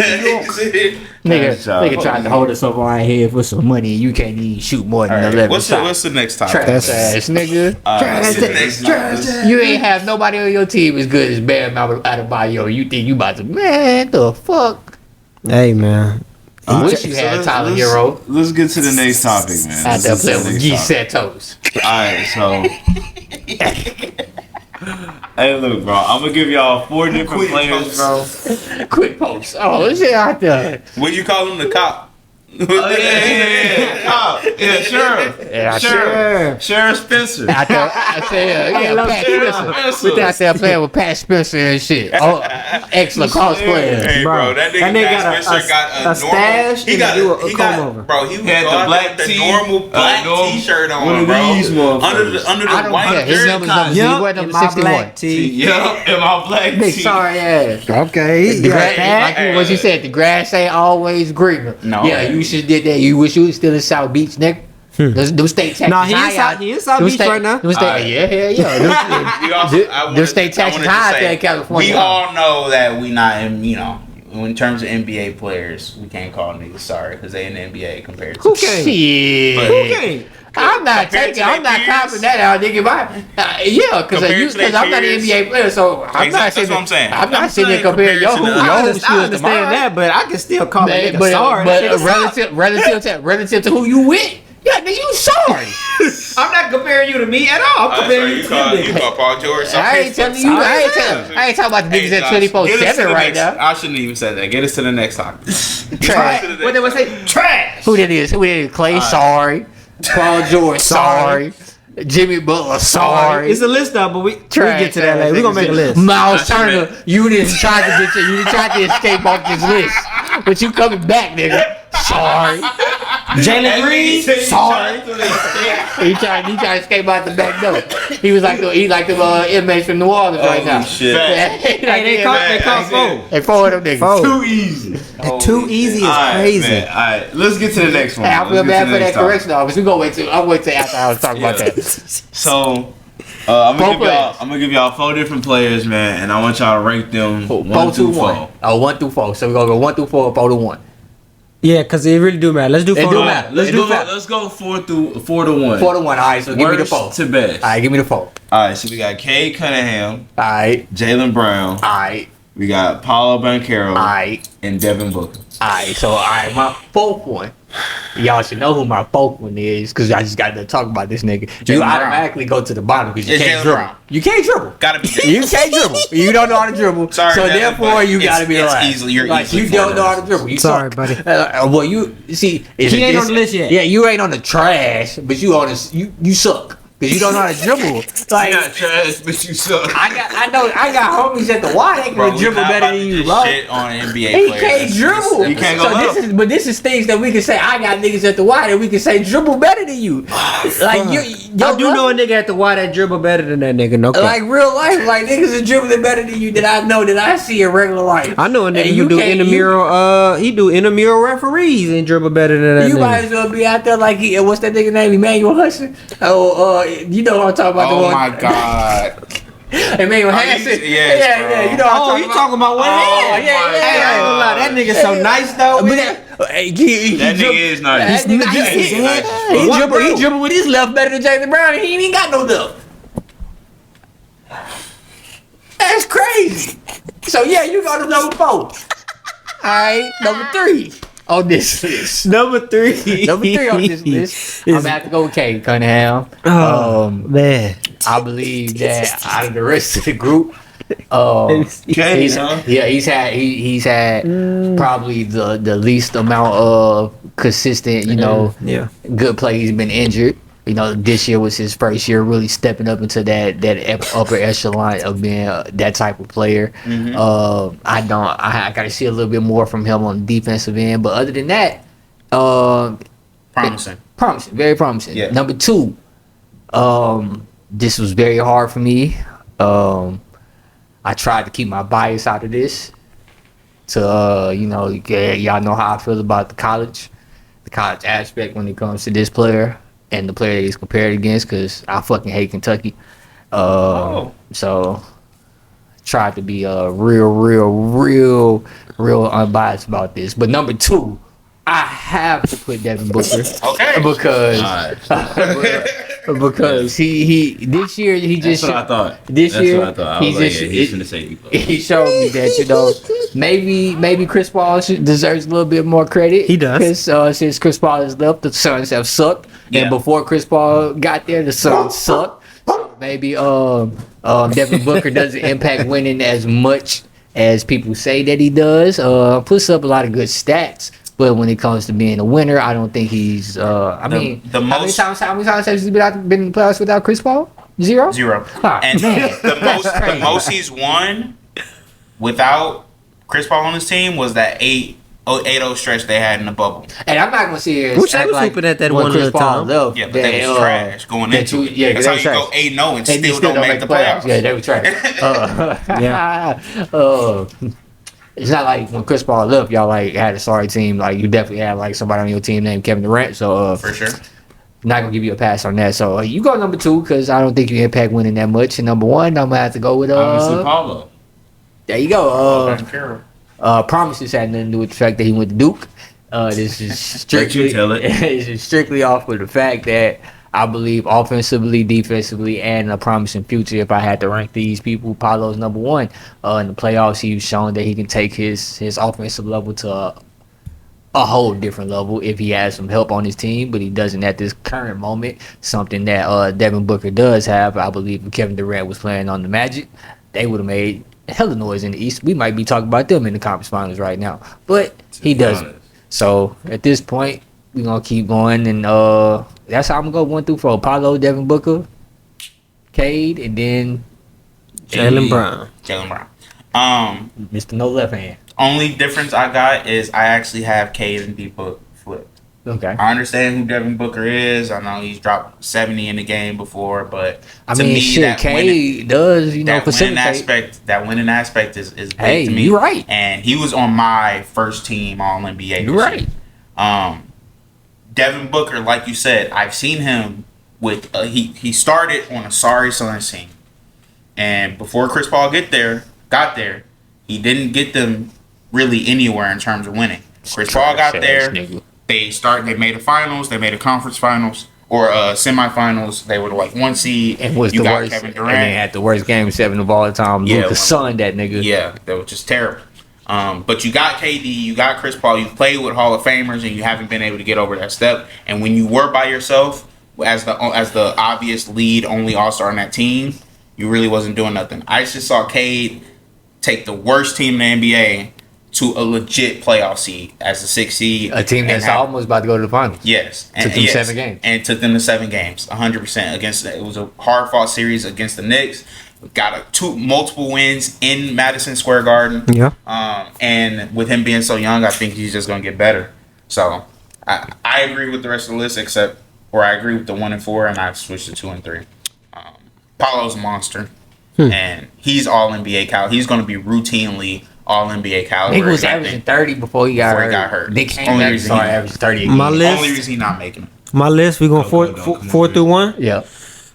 Speaker 2: Nigga tried to hold us over our head for some money. You can't even shoot more than 11
Speaker 3: What's
Speaker 2: shots.
Speaker 3: the next topic?
Speaker 2: Trash ass nigga. Trash ass. You ain't have nobody on your team as good as Bam Adebayo. You think you about to, man, the fuck?
Speaker 4: Hey, man.
Speaker 2: I wish you had Tyler Hero.
Speaker 1: Let's get to the next topic, man.
Speaker 2: Out there playing with G Santos.
Speaker 1: Alright, so. Hey, look, bro. I'm gonna give y'all 4 different players, bro.
Speaker 2: Quick post. Oh, shit out there.
Speaker 3: What you call him, the cop?
Speaker 1: Yeah. Sheriff.
Speaker 2: Yeah,
Speaker 1: Sheriff Spencer.
Speaker 2: Out there, I said, Pat Spencer. We out there playing with Pat Spencer and shit. Oh, ex-lacrosse player.
Speaker 3: Hey, bro, that nigga Pat Spencer got a
Speaker 4: stash.
Speaker 3: He got a comb over. Bro, he had the black the normal black t-shirt on, bro. Under the white
Speaker 2: his number's number. He was number 61.
Speaker 1: Yup, in my black
Speaker 2: Big
Speaker 1: tee.
Speaker 2: sorry ass.
Speaker 4: Okay.
Speaker 2: Like what you said, the grass ain't always greener.
Speaker 3: No.
Speaker 2: Yeah, you should did that. You wish you was still in South Beach, nigga. Them state taxes.
Speaker 4: Nah, he in South Beach right now.
Speaker 2: Yeah. Them state taxes high out there in California.
Speaker 3: We all know that we not in, in terms of NBA players, we can't call niggas sorry because they in the NBA compared to
Speaker 4: Who can't?
Speaker 2: Shit.
Speaker 4: Who can't?
Speaker 2: I'm not copping that out, nigga. Because I'm not an NBA player, so I'm not sitting.
Speaker 3: That's what I'm saying.
Speaker 2: I'm not sitting there comparing your
Speaker 4: I understand that, but I can still call it sorry.
Speaker 2: But relative to who you with, yeah, nigga, you sorry.
Speaker 4: I'm not comparing you to me at all. I'm comparing you to
Speaker 3: you call Paul George.
Speaker 2: I ain't telling you. I ain't talking about the niggas at 24/7 right now.
Speaker 3: I shouldn't even say that. Get us to the next topic.
Speaker 2: Trash.
Speaker 4: What did I say? Trash.
Speaker 2: Who that is? Clay, sorry. Paul George, sorry. Jimmy Butler, sorry.
Speaker 4: It's a list though, but we get to that later. We're gonna make a list.
Speaker 2: Miles Turner, you didn't try to escape off this list. But you coming back, nigga. Sorry. Jalen Green, sorry. He tried to escape out the back door. He was like the inmates from New Orleans right now.
Speaker 3: Shit.
Speaker 4: They caught 4.
Speaker 2: They 4 of them niggas.
Speaker 1: Too easy.
Speaker 4: Too easy is crazy.
Speaker 1: All right, let's get to the next one.
Speaker 2: Hey, I feel bad for that correction office. We gonna wait till after I was talking about that.
Speaker 1: So I'm gonna give y'all 4 different players, man, and I want y'all to rank them 1 through 4.
Speaker 2: Oh, 1 through 4. So we're gonna go 1 through 4, 4 to 1.
Speaker 4: Yeah, because it really do matter. Let's do 4 to 1.
Speaker 1: Let's go 4 to 1.
Speaker 2: 4 to 1. All right, so give me the 4.
Speaker 1: Worst to best.
Speaker 2: All right, give me the 4.
Speaker 1: All right, so we got Cade Cunningham.
Speaker 2: All right.
Speaker 1: Jaylen Brown.
Speaker 2: All right.
Speaker 1: We got Paolo Banchero.
Speaker 2: All right.
Speaker 1: And Devin Booker.
Speaker 2: Alright, so my 4th one. Y'all should know who my 4th one is, because I just got to talk about this nigga. You automatically go to the bottom because you can't dribble. You can't dribble.
Speaker 3: Gotta be.
Speaker 2: You can't dribble. You don't know how to dribble.
Speaker 3: Sorry,
Speaker 2: so
Speaker 3: Devin,
Speaker 2: therefore you gotta be last.
Speaker 3: You're easily
Speaker 2: you don't know how to dribble. You
Speaker 4: sorry,
Speaker 2: suck.
Speaker 4: buddy.
Speaker 2: Well, you see,
Speaker 4: he ain't on the list yet.
Speaker 2: Yeah, you ain't on the trash, but you on this. You suck. Cause you don't know how to dribble. Like,
Speaker 1: You're not trash, but you suck.
Speaker 2: I got homies at the Y that can dribble better than you, bro.
Speaker 3: Shit on NBA
Speaker 2: He
Speaker 3: players.
Speaker 2: can't dribble.
Speaker 1: You can't go up.
Speaker 2: This is things that we can say. I got niggas at the Y that we can say dribble better than you. Like
Speaker 4: I do know a nigga at the Y that dribble better than that nigga. No,
Speaker 2: like real life, like niggas is dribbling better than you that I know that I see in regular life.
Speaker 4: I know a nigga who do intramural. He do intramural referees and dribble better than that.
Speaker 2: You
Speaker 4: nigga.
Speaker 2: might as well be out there like what's that nigga name? Emmanuel Hudson. You know what I'm talking about.
Speaker 3: Oh my god.
Speaker 2: Emmanuel Hansen. Yeah. You know what I'm
Speaker 4: talking about? What?
Speaker 2: Yeah.
Speaker 4: That nigga so nice though.
Speaker 1: That nigga is nice.
Speaker 2: He dribble with his left better than Jaylen Brown, and he ain't even got no left. That's crazy. So yeah, you go to number 4. All right, number 3 on this list.
Speaker 4: Number 3
Speaker 2: on this list. I'm gonna have to go with Cade Cunningham.
Speaker 4: Man,
Speaker 2: I believe that out of the rest of the group, he's had probably the least amount of consistent, good play. He's been injured. This year was his first year really stepping up into that upper echelon of being that type of player. Mm-hmm. I got to see a little bit more from him on the defensive end, but other than that,
Speaker 3: promising,
Speaker 2: very promising.
Speaker 3: Yeah.
Speaker 2: Number 2, this was very hard for me. I tried to keep my bias out of this. Y'all know how I feel about the college aspect when it comes to this player. And the player that he's compared against, because I fucking hate Kentucky. So tried to be real unbiased about this. But number 2, I have to put Devin Booker.
Speaker 3: Okay.
Speaker 2: Because he this year he just.
Speaker 1: That's what I thought.
Speaker 2: This
Speaker 1: That's
Speaker 2: year
Speaker 1: what I thought. I was like, he's gonna say
Speaker 2: he showed me that maybe Chris Paul deserves a little bit more credit.
Speaker 4: He does.
Speaker 2: Because since Chris Paul has left, the Suns have sucked,
Speaker 3: Yeah.
Speaker 2: and before Chris Paul got there, the Suns sucked. So maybe Devin Booker doesn't impact winning as much as people say that he does. Puts up a lot of good stats. But when it comes to being a winner, I don't think he's. How many times has he been in the playoffs without Chris Paul? 0.
Speaker 3: And the most he's won without Chris Paul on his team was that 8-0 stretch they had in the bubble.
Speaker 2: And I'm not gonna see it.
Speaker 4: Which I was hoping at that one
Speaker 2: Chris Paul left.
Speaker 3: Yeah, but they was trash going into it.
Speaker 2: Yeah,
Speaker 3: that's how you go 8-0 and still don't make the playoffs.
Speaker 2: Yeah, they were trash. It's not like when Chris Paul left, y'all like had a sorry team. Like you definitely had like somebody on your team named Kevin Durant. So
Speaker 3: for sure,
Speaker 2: not gonna give you a pass on that. So you go number 2 because I don't think you impact winning that much. And number 1, I'm gonna have to go with
Speaker 1: obviously Paulo.
Speaker 2: There you go. Promises had nothing to do with the fact that he went to Duke. This is strictly this is strictly off of the fact that I believe offensively, defensively, and a promising future. If I had to rank these people, Paulo's number 1. In the playoffs, he's shown that he can take his offensive level to a whole different level if he has some help on his team, but he doesn't at this current moment. Something that Devin Booker does have. I believe if Kevin Durant was playing on the Magic, they would have made hella noise in the East. We might be talking about them in the conference finals right now, but he doesn't. So at this point, we're gonna keep going, and that's how I'm gonna go 1 through 4. Paulo, Devin Booker, Cade, and then
Speaker 4: Jaylen Brown.
Speaker 2: Mr. No Left Hand.
Speaker 3: Only difference I got is I actually have Cade and D-Book flipped.
Speaker 2: Okay.
Speaker 3: I understand who Devin Booker is. I know he's dropped 70 in the game before, but
Speaker 2: I mean, shit, Cade does, facilitate.
Speaker 3: That winning aspect is big
Speaker 2: hey,
Speaker 3: to me.
Speaker 2: You're right.
Speaker 3: And he was on my first team All-NBA.
Speaker 2: You're right.
Speaker 3: Devin Booker, like you said, I've seen him with he started on a sorry Suns team, and before Chris Paul got there, he didn't get them really anywhere in terms of winning. Chris Paul got there. They made a finals. They made a conference finals or semifinals. They were like 1 seed.
Speaker 2: And was
Speaker 3: you
Speaker 2: the
Speaker 3: got
Speaker 2: worst.
Speaker 3: Kevin Durant.
Speaker 2: And they had the worst game 7 of all time.
Speaker 3: Yeah,
Speaker 2: Luka sunned that nigga.
Speaker 3: Yeah, that was just terrible. But you got KD, you got Chris Paul, you played with Hall of Famers, and you haven't been able to get over that step. And when you were by yourself as the obvious lead only All-Star on that team, you really wasn't doing nothing. I just saw Cade take the worst team in the NBA to a legit playoff seed as the 6th seed.
Speaker 2: A team that's almost about to go to the finals.
Speaker 3: Yes.
Speaker 2: Took them 7 games.
Speaker 3: And took them to 7 games, 100% against. It was a hard-fought series against the Knicks. Got multiple wins in Madison Square Garden.
Speaker 4: Yeah.
Speaker 3: And with him being so young, I think he's just going to get better. So I agree with the rest of the list, I agree with the 1 and 4, and I've switched to 2 and 3. Paulo's a monster, and he's all NBA caliber. He's going to be routinely all NBA caliber.
Speaker 2: He was averaging 30 before he got hurt. Nick came back and started averaging 30 again.
Speaker 3: Only reason he's not making it.
Speaker 4: My list, we're going 4 through 1?
Speaker 2: Yeah.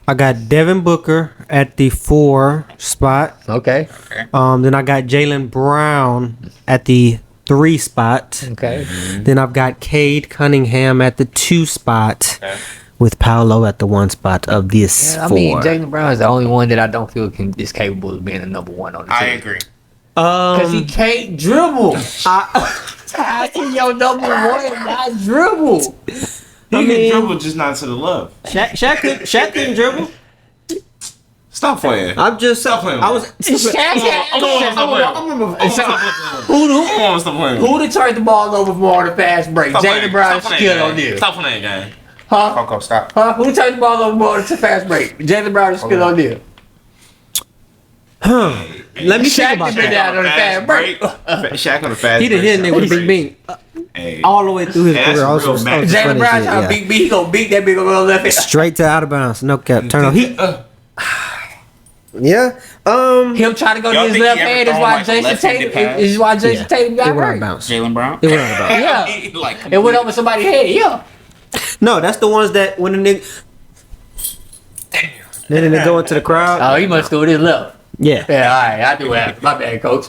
Speaker 4: I got Devin Booker at the 4 spot.
Speaker 2: Okay.
Speaker 4: Then I got Jaylen Brown at the 3 spot.
Speaker 2: Okay.
Speaker 4: Then I've got Cade Cunningham at the 2 spot. Okay. With Paolo at the 1 spot of this 4.
Speaker 2: I mean, Jaylen Brown is the only one that I don't feel is capable of being a number 1 on the team.
Speaker 3: I agree.
Speaker 2: Because he can't dribble. How can your number 1 not dribble?
Speaker 1: He can dribble, just not to the love.
Speaker 4: Shaq couldn't dribble.
Speaker 1: Stop playing.
Speaker 4: I'm just
Speaker 1: stop playing.
Speaker 4: I was.
Speaker 2: Who to turn the ball over more on the fast break? Jaylen Brown is still on there.
Speaker 1: Stop playing, gang.
Speaker 2: Huh?
Speaker 3: Coco, stop.
Speaker 2: Huh? Who turned the ball over more to fast break? Jaylen Brown is still on there.
Speaker 4: Let me think about that.
Speaker 2: Down on the fast break.
Speaker 1: Shaq on the fast break.
Speaker 4: He done hit nigga with a big bean. All the way through his career. Also,
Speaker 2: Jaylen Brown trying to beat me. He gonna beat that big on the left hand.
Speaker 4: Straight to out of bounds. No cap. Turn on. Yeah.
Speaker 2: Him trying to go to his left hand is why Jason Tatum. Is why Jason Tatum got hurt.
Speaker 3: Jaylen Brown.
Speaker 4: It went out of bounds.
Speaker 2: Yeah. It went over somebody's head. Yeah.
Speaker 4: No, that's the ones that when the nigga. Then they go into the crowd.
Speaker 2: Oh, he must go with his left.
Speaker 4: Yeah.
Speaker 2: Yeah, all right. I do have. My bad, coach.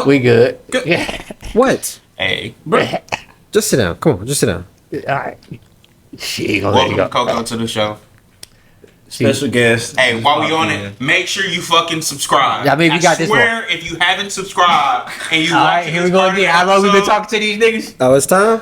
Speaker 2: We good. Yeah.
Speaker 4: What?
Speaker 3: Hey,
Speaker 4: Just sit down. Come on, just sit down.
Speaker 2: All right. Shit, gonna let you
Speaker 3: welcome
Speaker 2: go.
Speaker 3: Coco to the show.
Speaker 1: Special guest.
Speaker 3: Hey, while we on it, make sure you fucking subscribe.
Speaker 2: I mean, we got this
Speaker 3: swear, if you haven't subscribed and you
Speaker 2: All right, here we go again. How long we been talking to these niggas?
Speaker 4: Oh, it's time?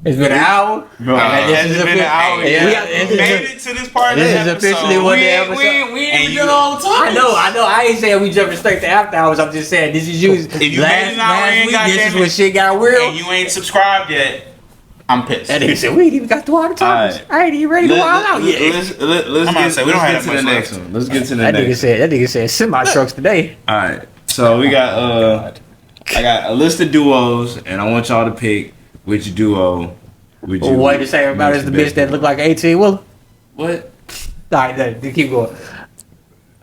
Speaker 2: It's been an hour.
Speaker 1: Bro,
Speaker 2: This is
Speaker 3: been an hour.
Speaker 2: Yeah,
Speaker 3: We made it to this part of the
Speaker 2: This is
Speaker 3: episode.
Speaker 2: officially what the episode.
Speaker 1: we ain't
Speaker 3: And
Speaker 1: even
Speaker 3: you-
Speaker 1: done all the time.
Speaker 2: I know. I ain't saying we jumping straight to after hours. I'm just saying this is you.
Speaker 3: If you made it an hour and
Speaker 2: week,
Speaker 3: got
Speaker 2: this is
Speaker 3: damn
Speaker 2: when
Speaker 3: it,
Speaker 2: shit got real.
Speaker 3: and you ain't subscribed yet, I'm pissed.
Speaker 2: That nigga said we ain't even got through all the times.
Speaker 1: Alright.
Speaker 2: I ain't even ready to wild out yet.
Speaker 1: Let's
Speaker 3: I'm about to say, we don't
Speaker 1: get
Speaker 3: have
Speaker 1: to
Speaker 3: that
Speaker 1: the
Speaker 3: much
Speaker 1: next
Speaker 3: left.
Speaker 1: one. Let's get to the
Speaker 2: That
Speaker 1: next.
Speaker 2: nigga said semi trucks today.
Speaker 1: All right. So we got I got a list of duos, and I want y'all to pick which duo would you.
Speaker 2: What to say about is the bitch that look like 18 Willer.
Speaker 1: What?
Speaker 2: All right, then keep going.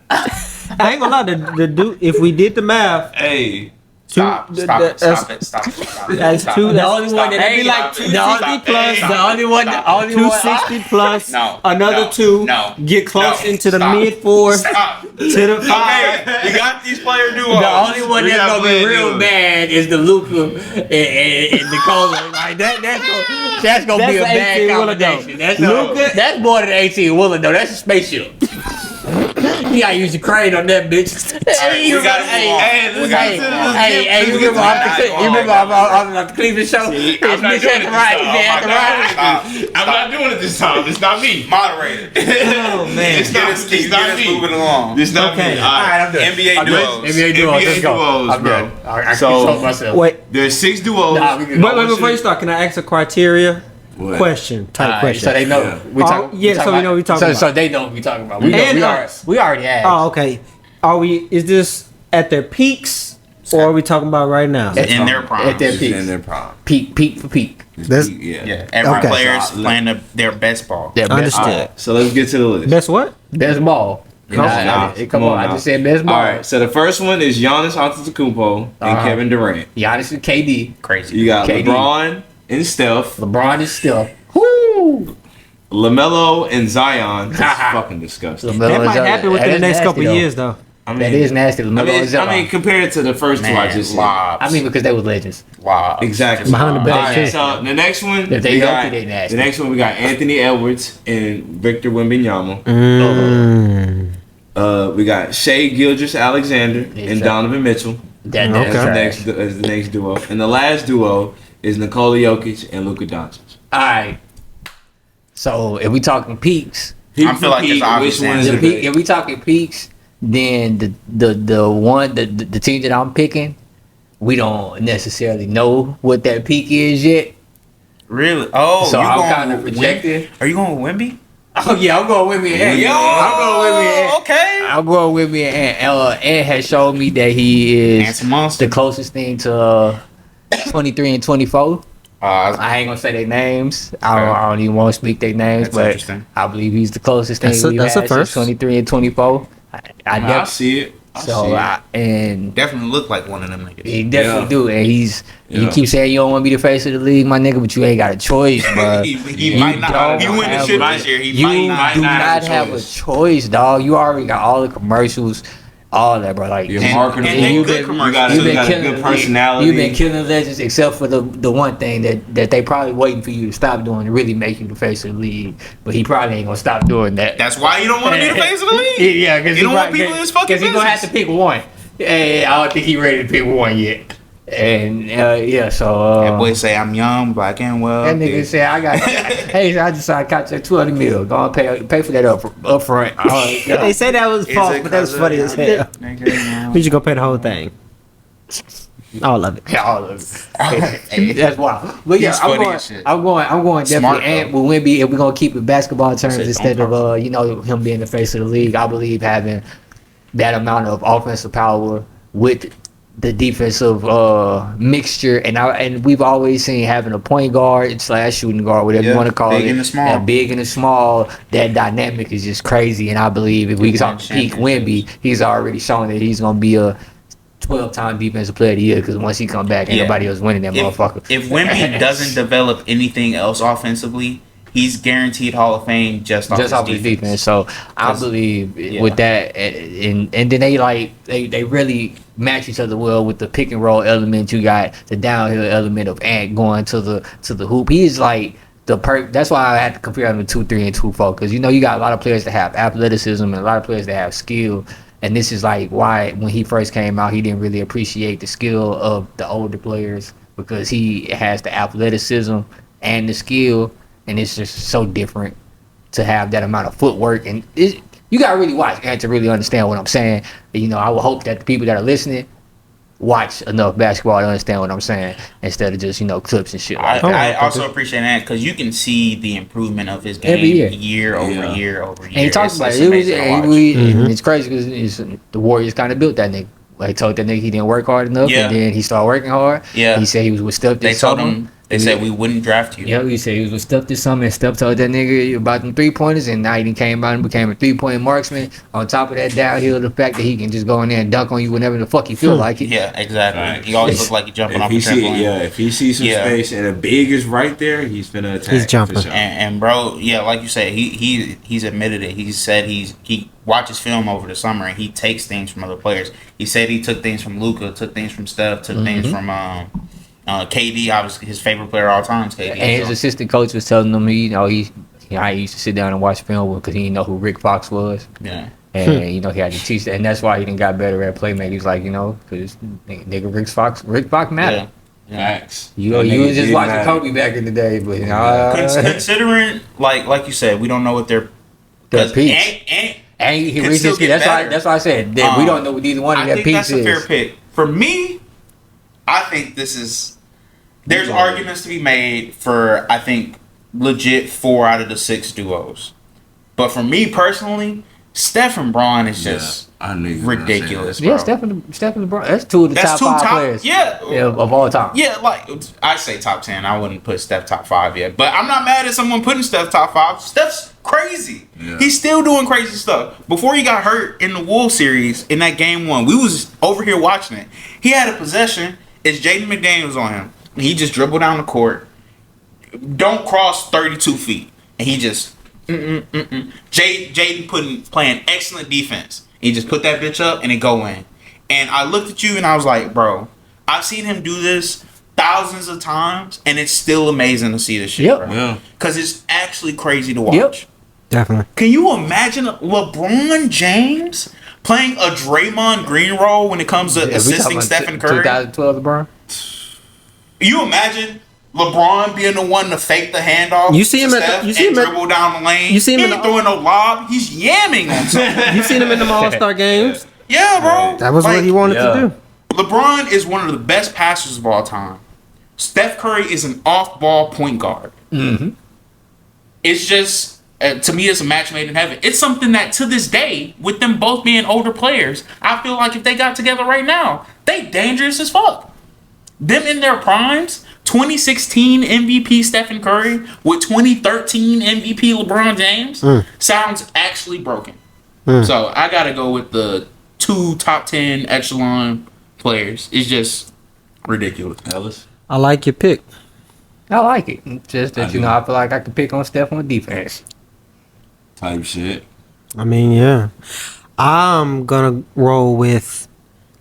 Speaker 4: I ain't gonna lie, the dude, if we did the math,
Speaker 1: Hey.
Speaker 3: Stop it. Stop it.
Speaker 4: that's
Speaker 3: Stop
Speaker 4: two.
Speaker 3: it.
Speaker 2: The only one that'd be
Speaker 3: Stop
Speaker 2: like
Speaker 3: it.
Speaker 4: 260 plus.
Speaker 3: Stop it.
Speaker 2: The only one, the only one.
Speaker 4: 260 plus
Speaker 3: No,
Speaker 4: another
Speaker 3: no,
Speaker 4: two.
Speaker 3: no,
Speaker 4: Get close
Speaker 3: no,
Speaker 4: into the
Speaker 3: stop.
Speaker 4: mid fours
Speaker 3: Stop.
Speaker 4: to the five.
Speaker 3: Okay, we got these player duos.
Speaker 2: The only one
Speaker 1: We
Speaker 2: that's
Speaker 1: got
Speaker 2: gonna be
Speaker 1: plenty
Speaker 2: real
Speaker 1: of-
Speaker 2: bad is the Luca and Nicola. Like that's gonna be a
Speaker 4: That's the
Speaker 2: bad
Speaker 4: 18 Willer, though.
Speaker 2: combination.
Speaker 4: Luka-
Speaker 2: That's more than 18 Willer though. That's a spaceship. You gotta use your crane on that bitch.
Speaker 3: Hey, we gotta move on.
Speaker 1: Hey,
Speaker 3: We gotta move on.
Speaker 2: You remember off the Cleveland show?
Speaker 1: I'm not
Speaker 2: His bitch
Speaker 1: doing
Speaker 2: had
Speaker 1: it
Speaker 2: to
Speaker 1: this
Speaker 2: ride.
Speaker 1: time.
Speaker 2: He had to ride.
Speaker 3: Stop.
Speaker 1: I'm not doing it this time. It's not me.
Speaker 3: Moderator.
Speaker 4: Oh man.
Speaker 1: It's
Speaker 3: Get
Speaker 1: not,
Speaker 3: us,
Speaker 1: it's
Speaker 3: get
Speaker 1: not
Speaker 3: us
Speaker 1: me.
Speaker 3: moving along.
Speaker 1: It's not
Speaker 4: Okay.
Speaker 1: me.
Speaker 2: All right, I'm done.
Speaker 3: NBA
Speaker 2: I'm done.
Speaker 3: duos.
Speaker 2: NBA duos. Let's go.
Speaker 1: duos,
Speaker 2: I'm
Speaker 1: bro.
Speaker 2: done. I
Speaker 1: So-
Speaker 2: control myself.
Speaker 4: Wait,
Speaker 1: There's 6 duos.
Speaker 2: Nah, we can
Speaker 4: wait,
Speaker 2: go.
Speaker 4: before you start, can I ask a criteria
Speaker 1: What?
Speaker 4: question? Type
Speaker 2: Alright,
Speaker 4: question.
Speaker 2: so they know.
Speaker 1: Yeah.
Speaker 2: We talk,
Speaker 4: yeah, so we know what we talking
Speaker 2: so,
Speaker 4: about.
Speaker 2: So they know what we talking about. We know,
Speaker 4: And
Speaker 2: we,
Speaker 4: us.
Speaker 2: we already asked.
Speaker 4: Oh, okay. Is this at their peaks or are we talking about right now?
Speaker 3: In their prime.
Speaker 2: At their
Speaker 1: It's
Speaker 2: peak.
Speaker 1: in their prime.
Speaker 2: Peak for peak.
Speaker 4: That's-
Speaker 1: Yeah.
Speaker 3: Yeah, every
Speaker 4: Okay.
Speaker 3: player's
Speaker 1: So,
Speaker 3: playing their best ball.
Speaker 2: Their best
Speaker 4: Understood.
Speaker 2: ball.
Speaker 1: Alright, so let's get to the list.
Speaker 4: Best what?
Speaker 2: Best ball.
Speaker 1: Come on now.
Speaker 2: Come on. I
Speaker 1: now.
Speaker 2: just said best ball.
Speaker 1: All right, so the first one is Giannis Antetokounmpo and
Speaker 2: Uh-huh.
Speaker 1: Kevin Durant.
Speaker 2: Giannis and KD.
Speaker 3: Crazy.
Speaker 1: You got
Speaker 2: KD.
Speaker 1: LeBron and Steph,
Speaker 2: LeBron is still. Woo!
Speaker 1: LaMelo and Zion. That's fucking disgusting.
Speaker 4: That might happen within the next couple of years, though.
Speaker 1: I mean,
Speaker 2: That is nasty.
Speaker 1: I
Speaker 2: LaMelo
Speaker 1: mean,
Speaker 2: and Zion.
Speaker 1: I mean, compared to the first two I
Speaker 3: Man,
Speaker 1: just said.
Speaker 3: lobs.
Speaker 2: I mean, because they was legends.
Speaker 3: Lobs.
Speaker 1: Exactly.
Speaker 4: Behind the back.
Speaker 1: All right,
Speaker 2: Yeah.
Speaker 1: so the next one,
Speaker 2: If they
Speaker 1: we
Speaker 2: healthy,
Speaker 1: got,
Speaker 2: they nasty.
Speaker 1: the next one we got Anthony Edwards and Victor Wembanyama. We got Shea Gilgeous-Alexander and
Speaker 2: Exactly.
Speaker 1: Donovan Mitchell
Speaker 2: That,
Speaker 4: Okay.
Speaker 2: that's trash.
Speaker 1: as the next duo, and the last duo is Nikola Jokic and Luka Doncic.
Speaker 2: All right. So if we talking peaks,
Speaker 3: I feel like it's obvious
Speaker 1: Which one is
Speaker 2: the
Speaker 1: the
Speaker 2: peak,
Speaker 1: best?
Speaker 2: if we talking peaks, then the team that I'm picking, we don't necessarily know what that peak is yet.
Speaker 3: Really? Oh,
Speaker 2: So
Speaker 3: you
Speaker 2: I'm
Speaker 3: going
Speaker 2: kinda
Speaker 3: with
Speaker 2: projecting.
Speaker 3: Are you going with Wemby?
Speaker 2: Oh yeah, I'm going with me. And
Speaker 3: Yo,
Speaker 2: I'm going with me. And
Speaker 3: okay.
Speaker 2: I'm going with me. And Ed has showed me that he is
Speaker 3: Handsome monster.
Speaker 2: the closest thing to 23 and 24. I ain't gonna say their names. I don't even want to speak their names,
Speaker 3: That's
Speaker 2: but
Speaker 3: interesting.
Speaker 2: I believe he's the closest thing
Speaker 4: That's a-
Speaker 2: we've
Speaker 4: that's a
Speaker 2: had since
Speaker 4: first.
Speaker 2: 23 and 24. I
Speaker 1: I
Speaker 2: def-
Speaker 1: see it. I see
Speaker 2: so
Speaker 1: it.
Speaker 2: and
Speaker 3: Definitely look like one of them niggas.
Speaker 2: he definitely
Speaker 1: Yeah.
Speaker 2: do, and he's you
Speaker 1: Yeah.
Speaker 2: keep saying you don't want to be the face of the league, my nigga, but you ain't got a choice, bro.
Speaker 3: he
Speaker 2: You
Speaker 3: might not.
Speaker 2: don't
Speaker 3: He win the
Speaker 2: have
Speaker 3: shit
Speaker 1: a-
Speaker 3: this year. He
Speaker 2: You
Speaker 3: might
Speaker 2: do
Speaker 3: not.
Speaker 2: not have a choice, dog. You already got all the commercials, all that, bro. Like
Speaker 1: You're
Speaker 3: And-
Speaker 1: marketable.
Speaker 3: and they
Speaker 2: you've
Speaker 3: good
Speaker 2: been-
Speaker 3: commercials.
Speaker 1: You gotta,
Speaker 2: You've
Speaker 1: you
Speaker 2: been
Speaker 1: got a
Speaker 2: killing
Speaker 1: good personality.
Speaker 2: You've been killing legends, except for the one thing that they probably waiting for you to stop doing to really make you the face of the league. But he probably ain't gonna stop doing that.
Speaker 3: That's why you don't want to be the face of the league.
Speaker 2: Yeah, because
Speaker 3: You don't want people in his fucking
Speaker 2: Because he's gonna have to
Speaker 3: business.
Speaker 2: pick one. And I don't think he ready to pick one yet. And yeah, so
Speaker 3: That boy say I'm young, black and well.
Speaker 2: that nigga said I got. Hey, I decided to catch that 200 mil. Go on, pay for that up front.
Speaker 4: They say that was false, but that was funny as hell. We should go pay the whole thing. All of it.
Speaker 2: All of it. That's wild. But yeah,
Speaker 3: He's
Speaker 2: I'm
Speaker 3: funny
Speaker 2: going.
Speaker 3: as shit.
Speaker 2: I'm going
Speaker 3: Smart,
Speaker 2: definitely. And with Wemby, if we're gonna keep it basketball terms
Speaker 3: Said
Speaker 2: instead
Speaker 3: don't
Speaker 2: of him being the face of the league, I believe having that amount of offensive power with the defensive mixture, and we've always seen having a point guard / shooting guard, whatever you
Speaker 3: Yeah,
Speaker 2: want to call
Speaker 3: big
Speaker 2: it,
Speaker 3: and the small.
Speaker 2: big and the small. That dynamic is just crazy, and I believe if we talk peak Wemby, he's already shown that he's gonna be a 12-time defensive player of the year because once he come back, ain't
Speaker 3: Yeah.
Speaker 2: nobody else winning that motherfucker.
Speaker 3: If Wemby doesn't develop anything else offensively, he's guaranteed Hall of Fame just off his
Speaker 2: defense. So I believe with that, and then they really match each other well with the pick and roll element. You got the downhill element of Ant going to the hoop. He's like that's why I had to compare him to 2-3 and 2-4, because you got a lot of players that have athleticism and a lot of players that have skill. And this is like why when he first came out, he didn't really appreciate the skill of the older players, because he has the athleticism and the skill, and it's just so different to have that amount of footwork. And you gotta really watch Ant to really understand what I'm saying. I would hope that the people that are listening watch enough basketball to understand what I'm saying, instead of just clips and shit like that.
Speaker 3: I also appreciate that, because you can see the improvement of his game year over year. And
Speaker 2: he talks about it's crazy because the Warriors kind of built that nigga. Like, told that nigga he didn't work hard enough, and then he started working hard. Yeah, he said he was with Steph this summer.
Speaker 3: They said we wouldn't draft you.
Speaker 2: Yeah, he said he was with Steph this summer, and Steph told that nigga about them 3-pointers, and now he came out and became a 3-point marksman. On top of that, downhill, the fact that he can just go in there and dunk on you whenever the fuck he feel like it.
Speaker 3: Yeah, exactly. Right. He always looks like he's jumping off the trampoline.
Speaker 1: If he sees some space and a big is right there, he's finna attack.
Speaker 4: He's jumping.
Speaker 1: Sure.
Speaker 3: And bro, like you said, he's admitted it. He said he watches film over the summer and he takes things from other players. He said he took things from Luka, took things from Steph, took things from KD, obviously his favorite player of all time is KD.
Speaker 2: And his assistant coach was telling him, he used to sit down and watch film because he didn't know who Rick Fox was.
Speaker 3: Yeah.
Speaker 2: And he had to teach that, and that's why he didn't got better at playmaking. He's like, because nigga Rick Fox mattered.
Speaker 1: Facts.
Speaker 2: You was just watching Kobe back in the day, but
Speaker 3: considering like you said, we don't know what their
Speaker 2: peaks. And he reached his peak. That's why I said that we don't know what either one of their peaks is.
Speaker 3: I think that's a fair pick. For me, I think there's arguments to be made for, I think, legit 4 out of the 6 duos. But for me personally, Steph and Bron is just ridiculous, bro.
Speaker 2: Yeah, Steph and LeBron. That's 2 of the top 5 players. Of all time.
Speaker 3: Yeah, like I say top 10. I wouldn't put Steph top 5 yet, but I'm not mad at someone putting Steph top 5. Steph's crazy. Yeah. He's still doing crazy stuff. Before he got hurt in the Wolves series in that game 1, we was over here watching it. He had a possession. It's Jaden McDaniels on him. He just dribbled down the court. Don't cross 32 feet, and he just. Jaden playing excellent defense. He just put that bitch up and it go in. And I looked at you and I was like, bro, I've seen him do this thousands of times, and it's still amazing to see this shit, bro. Yeah. Because it's actually crazy to watch. Yep.
Speaker 4: Definitely.
Speaker 3: Can you imagine LeBron James playing a Draymond Green role when it comes to assisting Stephen Curry?
Speaker 2: 2012 LeBron.
Speaker 3: You imagine LeBron being the one to fake the handoff.
Speaker 4: You see him
Speaker 3: dribble down the lane.
Speaker 4: You see him
Speaker 3: he ain't throwing no lob. He's yamming on something.
Speaker 4: You seen him in the All-Star games?
Speaker 3: Yeah, bro.
Speaker 4: That was what he wanted to do.
Speaker 3: LeBron is one of the best passers of all time. Steph Curry is an off-ball point guard. Mm-hmm. It's just, to me, it's a match made in heaven. It's something that, to this day, with them both being older players, I feel like if they got together right now, they dangerous as fuck. Them in their primes, 2016 MVP Stephen Curry with 2013 MVP LeBron James sounds actually broken. So I gotta go with the 2 top 10 echelon players. It's just ridiculous.
Speaker 1: Ellis,
Speaker 4: I like your pick.
Speaker 2: I like it. Just that I feel like I could pick on Steph on defense.
Speaker 1: Type shit.
Speaker 4: I mean, yeah. I'm gonna roll with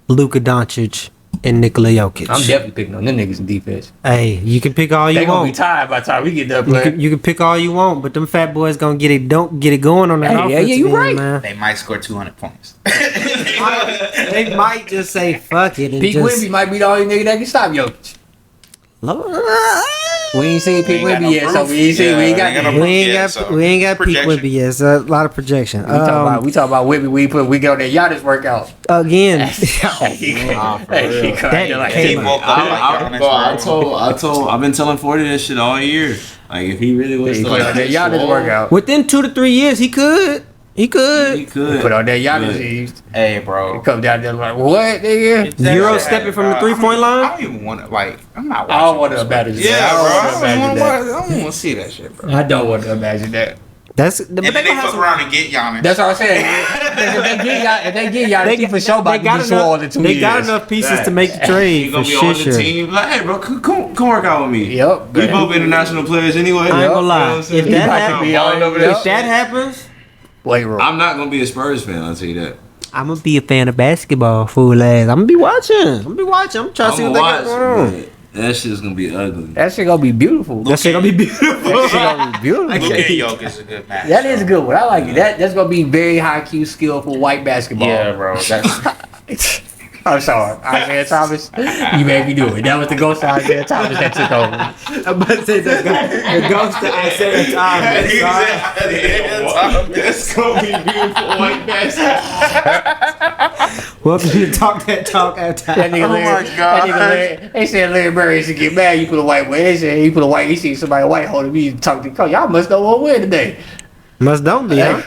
Speaker 4: Luka Doncic and Nikola Jokic.
Speaker 2: I'm definitely picking on them niggas in defense.
Speaker 4: Hey, you can pick all you want.
Speaker 2: They gonna be tired by the time we get done playing.
Speaker 4: You can pick all you want, but them fat boys gonna get it going on that offense.
Speaker 2: Yeah, you right.
Speaker 4: Man.
Speaker 3: They might score 200 points.
Speaker 4: They might just say fuck it.
Speaker 2: Pete Wemby might be the only nigga that can stop Jokic. We ain't seen Pete Wemby yet, so we ain't got
Speaker 4: Pete Wemby yet. It's a lot of projection.
Speaker 2: We talk about Wemby. We get on that Giannis workout
Speaker 4: again.
Speaker 1: I've been telling 40 that shit all year. Like, if he really was
Speaker 2: that Giannis workout
Speaker 4: within 2 to 3 years, he could. He could
Speaker 2: put on that Giannis.
Speaker 3: Hey, bro.
Speaker 2: Come down there like, what, nigga?
Speaker 4: Euro stepping from the 3-point line?
Speaker 3: I don't even want to, I'm not watching.
Speaker 2: I don't want to imagine that.
Speaker 3: Yeah, bro. I don't want to see that shit, bro.
Speaker 2: I don't want to imagine that.
Speaker 3: And then they fuck around and get Giannis.
Speaker 2: That's what I'm saying. if they get Giannis, he for sure about to be swole in 2 years.
Speaker 4: They got enough pieces to make the trade.
Speaker 1: He gonna be on the team. Like, hey, bro, come work out with me.
Speaker 2: Yep.
Speaker 1: We both international players anyway.
Speaker 4: I ain't gonna lie. If that
Speaker 2: Yep.
Speaker 4: happens,
Speaker 2: Wait, bro.
Speaker 1: I'm not gonna be a Spurs fan. I'll tell you that.
Speaker 4: I'm gonna be a fan of basketball, fool ass. I'm gonna be watching. I'm trying to see what they got going on.
Speaker 1: That shit's gonna be ugly.
Speaker 2: That shit gonna be beautiful.
Speaker 4: That shit gonna be beautiful.
Speaker 2: That shit gonna be beautiful.
Speaker 3: Luka and Jokic is a good match.
Speaker 2: That is a good one. I like it. That's gonna be very high Q skillful white basketball.
Speaker 3: Yeah, bro. That's
Speaker 2: I'm sorry, Isaiah Thomas. You made me do it. That was the ghost of Isaiah Thomas that took over.
Speaker 4: I'm about to say the ghost of Isaiah Thomas.
Speaker 1: That's gonna be beautiful white basketball.
Speaker 4: Well, you talk that talk after.
Speaker 2: That nigga Larry, that nigga Larry, they said Larry Bird used to get mad. You put a white boy. They said he put a white. He see somebody white holding me and talk to the coach. Y'all must know what win today.
Speaker 4: Must don't be, huh?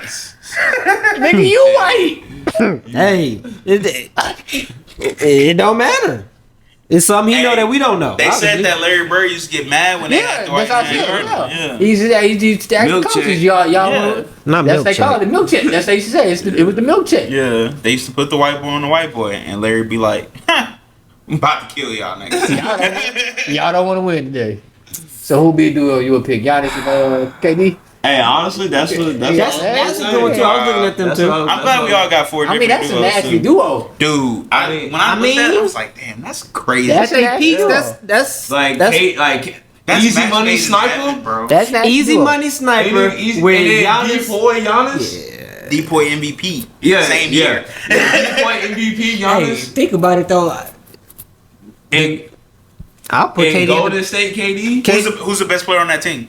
Speaker 2: Nigga, you white.
Speaker 4: Hey, it don't matter. It's something he know that we don't know.
Speaker 3: They said that Larry Bird used to get mad when they had the white man.
Speaker 2: Yeah. He's asking coaches, y'all.
Speaker 3: Yeah.
Speaker 4: Not
Speaker 2: That's
Speaker 4: milk
Speaker 2: they call it the milk check. That's what they used to say. It was the milk check.
Speaker 3: Yeah, they used to put the white boy on the white boy, and Larry be like, I'm about to kill y'all niggas.
Speaker 2: Y'all don't want to win today. So who be a duo you would pick? Giannis and KD?
Speaker 1: Hey, honestly, that's a good one too.
Speaker 4: I was looking at them too.
Speaker 3: I'm glad we all got 4
Speaker 2: I
Speaker 3: different
Speaker 2: mean, that's a
Speaker 3: duos,
Speaker 2: nasty
Speaker 3: too.
Speaker 2: duo.
Speaker 3: Dude, when I looked at it, I was like, damn, that's crazy.
Speaker 2: That's
Speaker 4: They peaks.
Speaker 2: duo.
Speaker 4: That's
Speaker 1: Like,
Speaker 3: That's
Speaker 1: easy
Speaker 3: match
Speaker 1: money
Speaker 3: made in
Speaker 1: sniper.
Speaker 3: heaven, bro.
Speaker 2: That's nasty
Speaker 4: easy
Speaker 2: duo.
Speaker 4: money sniper
Speaker 1: Easy,
Speaker 4: with
Speaker 1: and then
Speaker 4: Giannis.
Speaker 1: Giannis.
Speaker 3: D-Boy MVP.
Speaker 1: Yeah,
Speaker 3: Same
Speaker 1: yeah.
Speaker 3: year.
Speaker 1: Point MVP
Speaker 4: Hey,
Speaker 1: Giannis.
Speaker 4: think about it though.
Speaker 1: And
Speaker 4: I'll put KD.
Speaker 1: Golden State KD.
Speaker 3: Who's the best player on that team?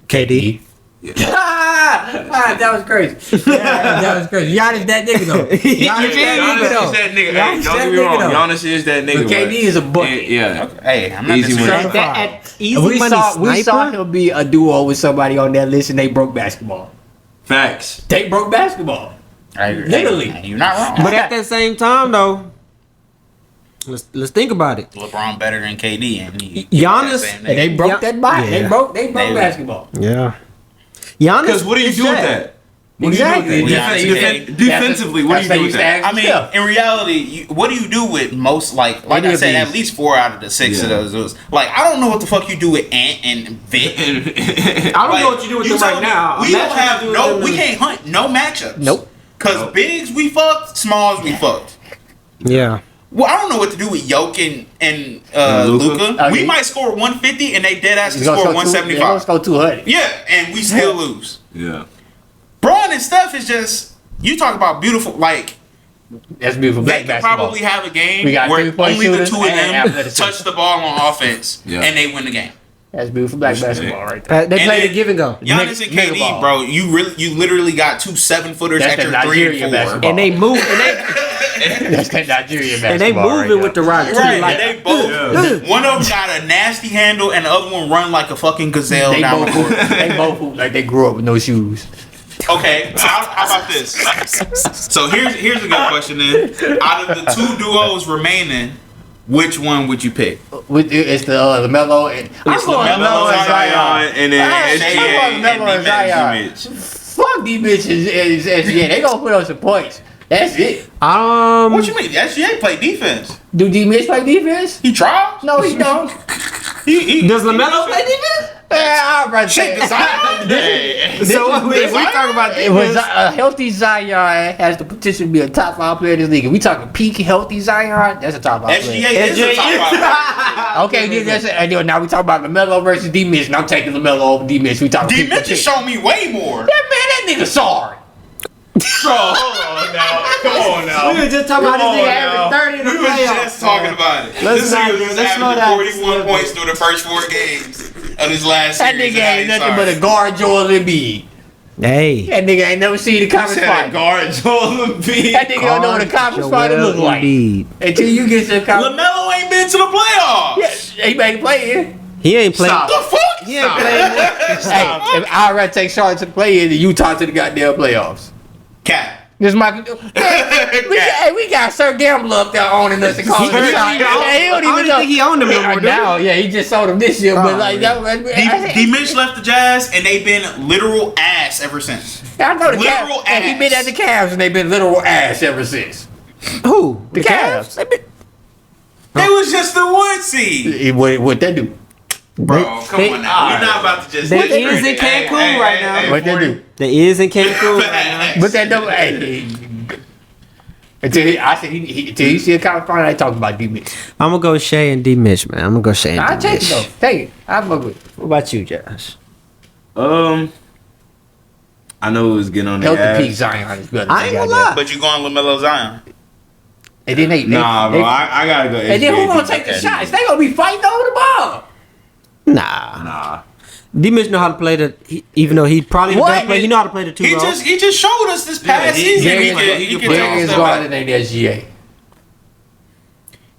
Speaker 4: KD.
Speaker 2: That was crazy. Yeah, that was crazy. Giannis that nigga though. Giannis
Speaker 1: Giannis is that nigga. Hey, don't get me wrong. Giannis is that nigga.
Speaker 2: But KD is a bucket.
Speaker 1: Yeah.
Speaker 3: Hey, I'm not
Speaker 1: Easy
Speaker 3: disrespecting.
Speaker 1: money.
Speaker 4: At easy
Speaker 2: We
Speaker 4: money
Speaker 2: saw
Speaker 4: sniper.
Speaker 2: him be a duo with somebody on that list and they broke basketball.
Speaker 1: Facts.
Speaker 2: They broke basketball.
Speaker 3: I agree.
Speaker 2: Literally.
Speaker 3: Hey, you're not wrong.
Speaker 4: But at that same time though, let's think about it.
Speaker 3: LeBron better than KD, and he
Speaker 4: Giannis-
Speaker 3: same
Speaker 2: And
Speaker 3: nigga.
Speaker 2: they broke that body.
Speaker 4: Yeah.
Speaker 2: They broke
Speaker 3: They-
Speaker 2: basketball.
Speaker 4: Yeah. Giannis.
Speaker 1: Because what do you do with that? What do you do
Speaker 2: Exactly.
Speaker 1: with that? Defensively, what do you do with that?
Speaker 3: I mean, in reality, what do you do with most, like I
Speaker 2: Any of
Speaker 3: said,
Speaker 2: these.
Speaker 3: at least 4 out of the 6 of those. Like, I don't know what the fuck you do with Ant and Vic.
Speaker 4: I don't know what you do with them right now.
Speaker 3: We don't have we can't hunt no matchups.
Speaker 2: Nope.
Speaker 3: Cause bigs we fucked, smalls we fucked.
Speaker 4: Yeah.
Speaker 3: Well, I don't know what to do with Jokic and
Speaker 1: Luka.
Speaker 3: Luka. We
Speaker 2: Okay.
Speaker 3: might score 150 and they dead ass can
Speaker 2: They're
Speaker 3: score
Speaker 2: gonna
Speaker 3: 175.
Speaker 2: go 200.
Speaker 3: Yeah, and we still lose.
Speaker 1: Yeah.
Speaker 3: Braun and Steph is just, you talk about beautiful, like,
Speaker 2: That's beautiful.
Speaker 3: they
Speaker 2: Black
Speaker 3: could
Speaker 2: basketball.
Speaker 3: probably have a game
Speaker 2: We got
Speaker 3: where
Speaker 2: three-point
Speaker 3: only the
Speaker 2: shooters
Speaker 3: 2 of
Speaker 2: and
Speaker 3: them
Speaker 2: athleticism.
Speaker 3: touch the ball on offense
Speaker 1: Yeah.
Speaker 3: and they win the game.
Speaker 2: That's beautiful black basketball right there.
Speaker 4: They
Speaker 3: And
Speaker 4: play
Speaker 3: then
Speaker 4: the give and go.
Speaker 3: Giannis and
Speaker 2: Nigga
Speaker 3: KD,
Speaker 2: ball.
Speaker 3: bro, you literally got 2 7-footers
Speaker 2: That's
Speaker 3: at your
Speaker 2: that
Speaker 3: 3
Speaker 2: Nigerian
Speaker 3: and 4.
Speaker 2: basketball.
Speaker 4: And they move
Speaker 2: That's that Nigerian basketball.
Speaker 4: and they moving
Speaker 2: right
Speaker 4: with the
Speaker 2: there.
Speaker 4: rock too.
Speaker 3: Right,
Speaker 4: Like,
Speaker 3: and they both. One of them got a nasty handle, and the other one run like a fucking gazelle
Speaker 2: They
Speaker 3: down
Speaker 2: both,
Speaker 3: the court.
Speaker 2: they both hoop like they grew up with no shoes.
Speaker 3: Okay, how about this? So here's a good question then. Out of the 2 duos remaining, which one would you pick?
Speaker 2: It's the LaMelo and I'm going
Speaker 3: LaMelo
Speaker 2: LaMelo
Speaker 3: and
Speaker 2: and Zion.
Speaker 1: and then
Speaker 2: I'm
Speaker 1: SGA
Speaker 2: going LaMelo and Zion. Fuck these bitches. Yeah, they gonna put on some points. That's it.
Speaker 3: What you mean? SGA play defense.
Speaker 2: Do D-Mitch play defense?
Speaker 3: He tries.
Speaker 2: No, he don't.
Speaker 4: does LaMelo play defense?
Speaker 2: I'm right
Speaker 3: Shit,
Speaker 2: there.
Speaker 3: Zion.
Speaker 4: So we talk about
Speaker 2: It was
Speaker 4: defense.
Speaker 2: a healthy Zion has the potential to be a top 5 player in this league. If we talking peak healthy Zion, that's a top 5 player.
Speaker 3: SGA is a top 5.
Speaker 2: Okay, then that's it. And then now we talk about LaMelo versus D-Mitch, and I'm taking LaMelo over D-Mitch. We talking peak
Speaker 3: D-Mitch has
Speaker 2: potential.
Speaker 3: shown me way more.
Speaker 2: That nigga sorry.
Speaker 1: Bro, hold on now. Come on now.
Speaker 4: We were just talking about this nigga averaging 30 in the
Speaker 3: We was
Speaker 4: playoffs.
Speaker 3: just talking about it.
Speaker 4: Let's
Speaker 3: This
Speaker 4: not-
Speaker 3: nigga was
Speaker 4: let's slow down.
Speaker 3: averaging 41 points through the first 4 games of his last
Speaker 2: That
Speaker 3: series.
Speaker 2: nigga ain't nothing but a guard Joel Embiid.
Speaker 4: Hey.
Speaker 2: That nigga ain't never seen the conference
Speaker 1: Said
Speaker 2: final.
Speaker 1: guard Joel Embiid.
Speaker 2: That nigga don't know what a conference final look like.
Speaker 4: Indeed.
Speaker 2: Until you get to the conference.
Speaker 3: LaMelo ain't been to the playoffs.
Speaker 2: Yeah, he ain't play
Speaker 4: He ain't playing.
Speaker 1: Stop.
Speaker 3: The fuck?
Speaker 4: He ain't playing.
Speaker 2: Hey, if I'd rather take Charlotte to the play in than Utah to the goddamn playoffs.
Speaker 3: Cat.
Speaker 2: This Michael. We got Sir Gambler up there owning us and calling the shots. He don't even know.
Speaker 4: think he owned them no more.
Speaker 2: Now, yeah, he just sold them this year. But like that,
Speaker 3: D Mitch left the Jazz, and they've been literal ass ever since.
Speaker 2: I know the
Speaker 3: literal
Speaker 2: Cavs. And he been at the Cavs, and they've been literal ass ever since.
Speaker 4: Who?
Speaker 2: The Cavs.
Speaker 3: They was just the 1 seed.
Speaker 2: What they do?
Speaker 3: Bro, come on now. We're not about to just.
Speaker 4: They is in Cancun right now.
Speaker 2: What they do?
Speaker 4: They is in Cancun right now.
Speaker 2: But that double. Until he see a California, I talk about D Mitch.
Speaker 4: I'm gonna go Shea and D Mitch, man. I'm gonna go Shea and
Speaker 2: I'll
Speaker 4: D
Speaker 2: take it
Speaker 4: Mitch.
Speaker 2: though. Take it. I'll fuck with it.
Speaker 4: What about you, Josh?
Speaker 1: I know it was getting on the
Speaker 2: Healthy
Speaker 1: ass.
Speaker 2: peak Zion is better.
Speaker 4: I ain't gonna lie.
Speaker 3: But you going LaMelo Zion?
Speaker 2: And then they
Speaker 1: Nah, bro, I gotta go.
Speaker 2: and then who gonna take the shots? They gonna be fighting over the ball.
Speaker 4: Nah. D Mitch know how to play even though he probably the best player, he know how to play the 2
Speaker 3: He
Speaker 4: role.
Speaker 3: just showed us this past season. He can
Speaker 2: Darius Garland ain't SGA.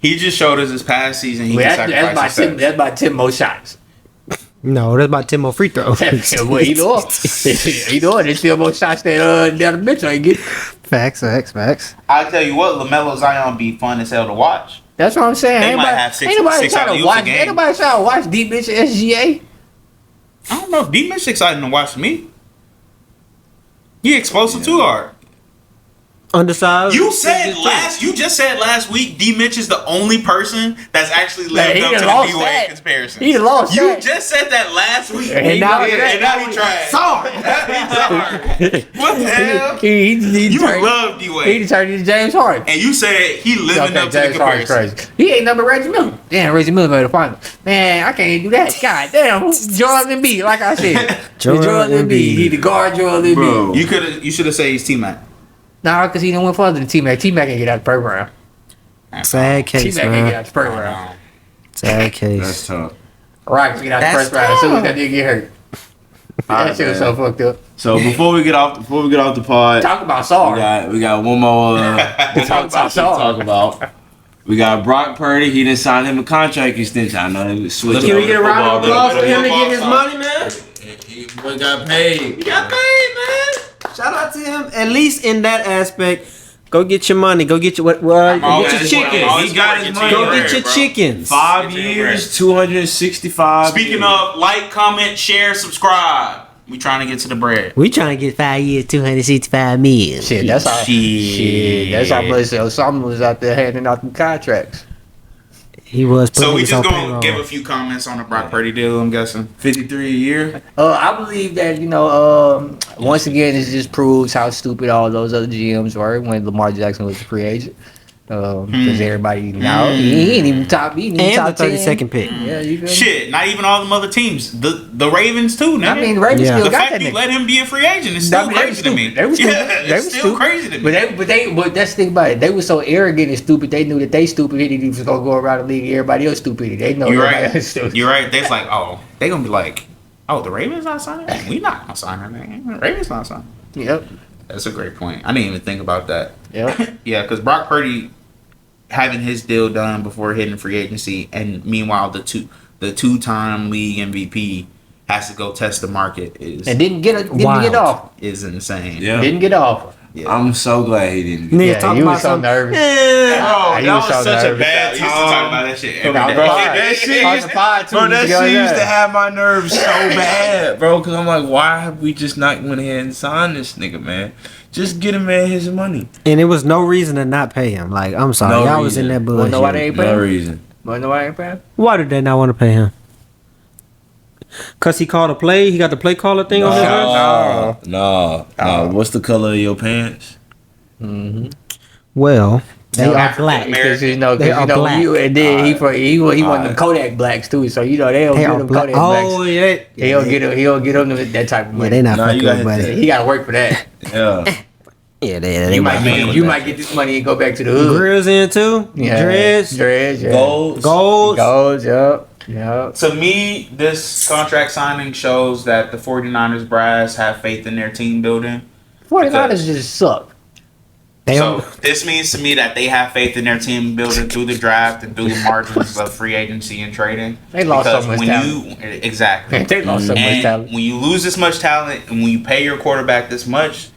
Speaker 3: He just showed us this past season. He can sacrifice himself.
Speaker 2: That's about 10 more shots.
Speaker 4: No, that's about 10 more free throws.
Speaker 2: Well, either or, there's still more shots that down the bench ain't get.
Speaker 4: Facts.
Speaker 3: I'll tell you what, LaMelo Zion be fun as hell to watch.
Speaker 2: That's what I'm saying.
Speaker 3: They
Speaker 2: Ain't
Speaker 3: might
Speaker 2: nobody-
Speaker 3: have six-
Speaker 2: ain't nobody
Speaker 3: six
Speaker 2: trying to
Speaker 3: alley-oops a
Speaker 2: watch.
Speaker 3: game.
Speaker 2: Ain't nobody trying to watch D Mitch and SGA.
Speaker 3: I don't know. D Mitch exciting to watch to me. He explosive too hard.
Speaker 4: Undersized.
Speaker 3: You just said last week D Mitch is the only person that's actually lived
Speaker 2: he
Speaker 3: up to
Speaker 2: done
Speaker 3: the
Speaker 2: lost
Speaker 3: D Wade
Speaker 2: that.
Speaker 3: comparison.
Speaker 2: He done lost
Speaker 3: You
Speaker 2: that.
Speaker 3: just said that last week.
Speaker 2: And now
Speaker 3: he tried.
Speaker 4: Sorry.
Speaker 3: What the hell?
Speaker 2: He
Speaker 3: You
Speaker 2: turned-
Speaker 3: love D
Speaker 2: He
Speaker 3: Wade.
Speaker 2: turned into James Harden.
Speaker 3: And you said he living up to the
Speaker 2: James Harden's
Speaker 3: comparison.
Speaker 2: crazy. He ain't number Reggie Miller. Damn, Reggie Miller made the final. Man, I can't do that. God damn, Joel Embiid, like I said.
Speaker 4: Joel
Speaker 2: Joel Embiid.
Speaker 4: Embiid.
Speaker 2: He the guard Joel Embiid.
Speaker 1: Bro.
Speaker 3: You should have said he's T-Mac.
Speaker 2: Nah, because he didn't went further than T-Mac. T-Mac can't get out of the program.
Speaker 4: Sad case,
Speaker 2: T-Mac can't get out
Speaker 4: man.
Speaker 2: of the program.
Speaker 4: Sad
Speaker 1: That's
Speaker 4: case.
Speaker 1: tough.
Speaker 2: Rockets get out the
Speaker 3: That's
Speaker 2: first round as soon as
Speaker 3: tough.
Speaker 2: that nigga get hurt. That shit was so fucked up.
Speaker 1: So before we get off the pod,
Speaker 2: Talk about Sar.
Speaker 1: we got one more
Speaker 2: Talk about
Speaker 1: topic to
Speaker 2: Sar.
Speaker 1: talk about. We got Brock Purdy. He didn't sign him a contract extension. I know he was switching.
Speaker 4: Can we get a round of
Speaker 1: football,
Speaker 4: applause for him to
Speaker 3: football
Speaker 4: get his
Speaker 3: side.
Speaker 4: money, man?
Speaker 1: He got paid.
Speaker 4: He got paid, man. Shout out to him. At least in that aspect, go get your money. Go get your get your chickens.
Speaker 1: He got his money.
Speaker 4: Go get your chickens.
Speaker 1: 5 years, 265.
Speaker 3: Speaking
Speaker 1: years.
Speaker 3: of, like, comment, share, subscribe. We trying to get to the bread.
Speaker 4: We trying to get 5 years, 265 million.
Speaker 2: Shit, that's how. Shit, that's how much Osama was out there handing out them contracts.
Speaker 4: He was.
Speaker 3: So we
Speaker 4: putting
Speaker 3: just
Speaker 4: his
Speaker 3: gonna
Speaker 4: own
Speaker 3: give
Speaker 4: payroll.
Speaker 3: a few comments on the Brock Purdy deal, I'm guessing.
Speaker 1: 53 a year.
Speaker 2: I believe that once again, it just proves how stupid all those other GMs were when Lamar Jackson was a free agent. Because everybody now he ain't even top. He ain't even
Speaker 4: And
Speaker 2: top
Speaker 4: the
Speaker 2: 10.
Speaker 4: 32nd pick.
Speaker 2: Yeah, you feel me?
Speaker 3: Shit, not even all them other teams. The Ravens too, nigga.
Speaker 2: I mean, Ravens
Speaker 4: Yeah.
Speaker 2: still
Speaker 3: the
Speaker 2: got
Speaker 3: fact
Speaker 2: that
Speaker 3: you
Speaker 2: nigga.
Speaker 3: let him be a free agent is still
Speaker 2: I mean, they
Speaker 3: crazy to me.
Speaker 2: They was stupid.
Speaker 3: Yeah,
Speaker 2: They
Speaker 3: it's
Speaker 2: was
Speaker 3: still
Speaker 2: stupid.
Speaker 3: crazy to me.
Speaker 2: But that's the thing about it. They were so arrogant and stupid. They knew that they stupid. They was gonna go around the league. Everybody else stupid. They know
Speaker 3: You're
Speaker 2: everybody
Speaker 3: right.
Speaker 2: else stupid.
Speaker 3: You're right. They's like, oh, they gonna be like, oh, the Ravens not signing. We not gonna sign her. Man. Ravens not signing.
Speaker 2: Yep.
Speaker 3: That's a great point. I didn't even think about that.
Speaker 2: Yep.
Speaker 3: Yeah, because Brock Purdy having his deal done before hitting free agency, and meanwhile the two-time league MVP has to go test the market
Speaker 2: And didn't get
Speaker 4: Wild.
Speaker 2: off.
Speaker 3: is insane.
Speaker 1: Yeah.
Speaker 2: Didn't get off.
Speaker 3: Yeah.
Speaker 1: I'm so glad he didn't.
Speaker 4: Nigga
Speaker 2: Yeah,
Speaker 4: talking
Speaker 2: you
Speaker 4: about
Speaker 2: was so
Speaker 4: some-
Speaker 2: nervous.
Speaker 4: Yeah.
Speaker 3: Oh,
Speaker 2: He
Speaker 3: that
Speaker 2: was
Speaker 3: was
Speaker 2: so
Speaker 3: such a
Speaker 2: nervous.
Speaker 3: bad
Speaker 1: We
Speaker 3: time.
Speaker 1: used to talk about
Speaker 3: that shit
Speaker 2: On the pod.
Speaker 1: That shit
Speaker 2: On
Speaker 1: used
Speaker 2: the pod, too,
Speaker 1: Bro, that
Speaker 2: we go,
Speaker 1: shit used
Speaker 2: yeah.
Speaker 1: to have my nerves so bad, bro. Cause I'm like, why have we just not went ahead and signed this nigga, man? Just get him man his money.
Speaker 4: And it was no reason to not pay him. Like, I'm sorry,
Speaker 1: No
Speaker 4: y'all was in
Speaker 1: reason.
Speaker 4: that
Speaker 2: Well,
Speaker 4: bullshit.
Speaker 2: no, why they ain't pay
Speaker 1: No
Speaker 2: him?
Speaker 1: reason.
Speaker 2: Well, no, I ain't paying.
Speaker 4: Why did they not want to pay him? Cause he called a play. He got the play caller thing on his wrist.
Speaker 1: No. What's the color of your pants?
Speaker 4: Well, they are
Speaker 3: African
Speaker 4: black.
Speaker 3: American.
Speaker 2: Because
Speaker 4: They are black.
Speaker 2: and then he one of them Kodak blacks too. So they don't
Speaker 4: They
Speaker 2: get
Speaker 4: are
Speaker 2: them
Speaker 4: black.
Speaker 2: Kodak
Speaker 4: Oh
Speaker 2: blacks.
Speaker 4: yeah.
Speaker 2: He don't get them that type of
Speaker 4: Yeah,
Speaker 2: money.
Speaker 4: they not
Speaker 1: Nah, you
Speaker 4: fucking
Speaker 1: got
Speaker 4: with
Speaker 1: hit
Speaker 4: money.
Speaker 2: He got to work for that.
Speaker 1: Yeah.
Speaker 4: Yeah, they
Speaker 2: You
Speaker 4: might
Speaker 2: might get this money and go back to the hood.
Speaker 4: grills in too. Dreads,
Speaker 2: yeah.
Speaker 1: Goals.
Speaker 4: golds.
Speaker 2: Yep.
Speaker 3: To me, this contract signing shows that the 49ers brass have faith in their team building.
Speaker 2: 49ers just suck.
Speaker 4: They
Speaker 3: So
Speaker 4: don't.
Speaker 3: this means to me that they have faith in their team building through the draft and through the margins of free agency and trading.
Speaker 2: They lost so
Speaker 3: Because
Speaker 2: much
Speaker 3: when
Speaker 2: talent.
Speaker 3: exactly.
Speaker 2: They lost so much
Speaker 3: And
Speaker 2: talent.
Speaker 3: when you lose this much talent and when you pay your quarterback this much,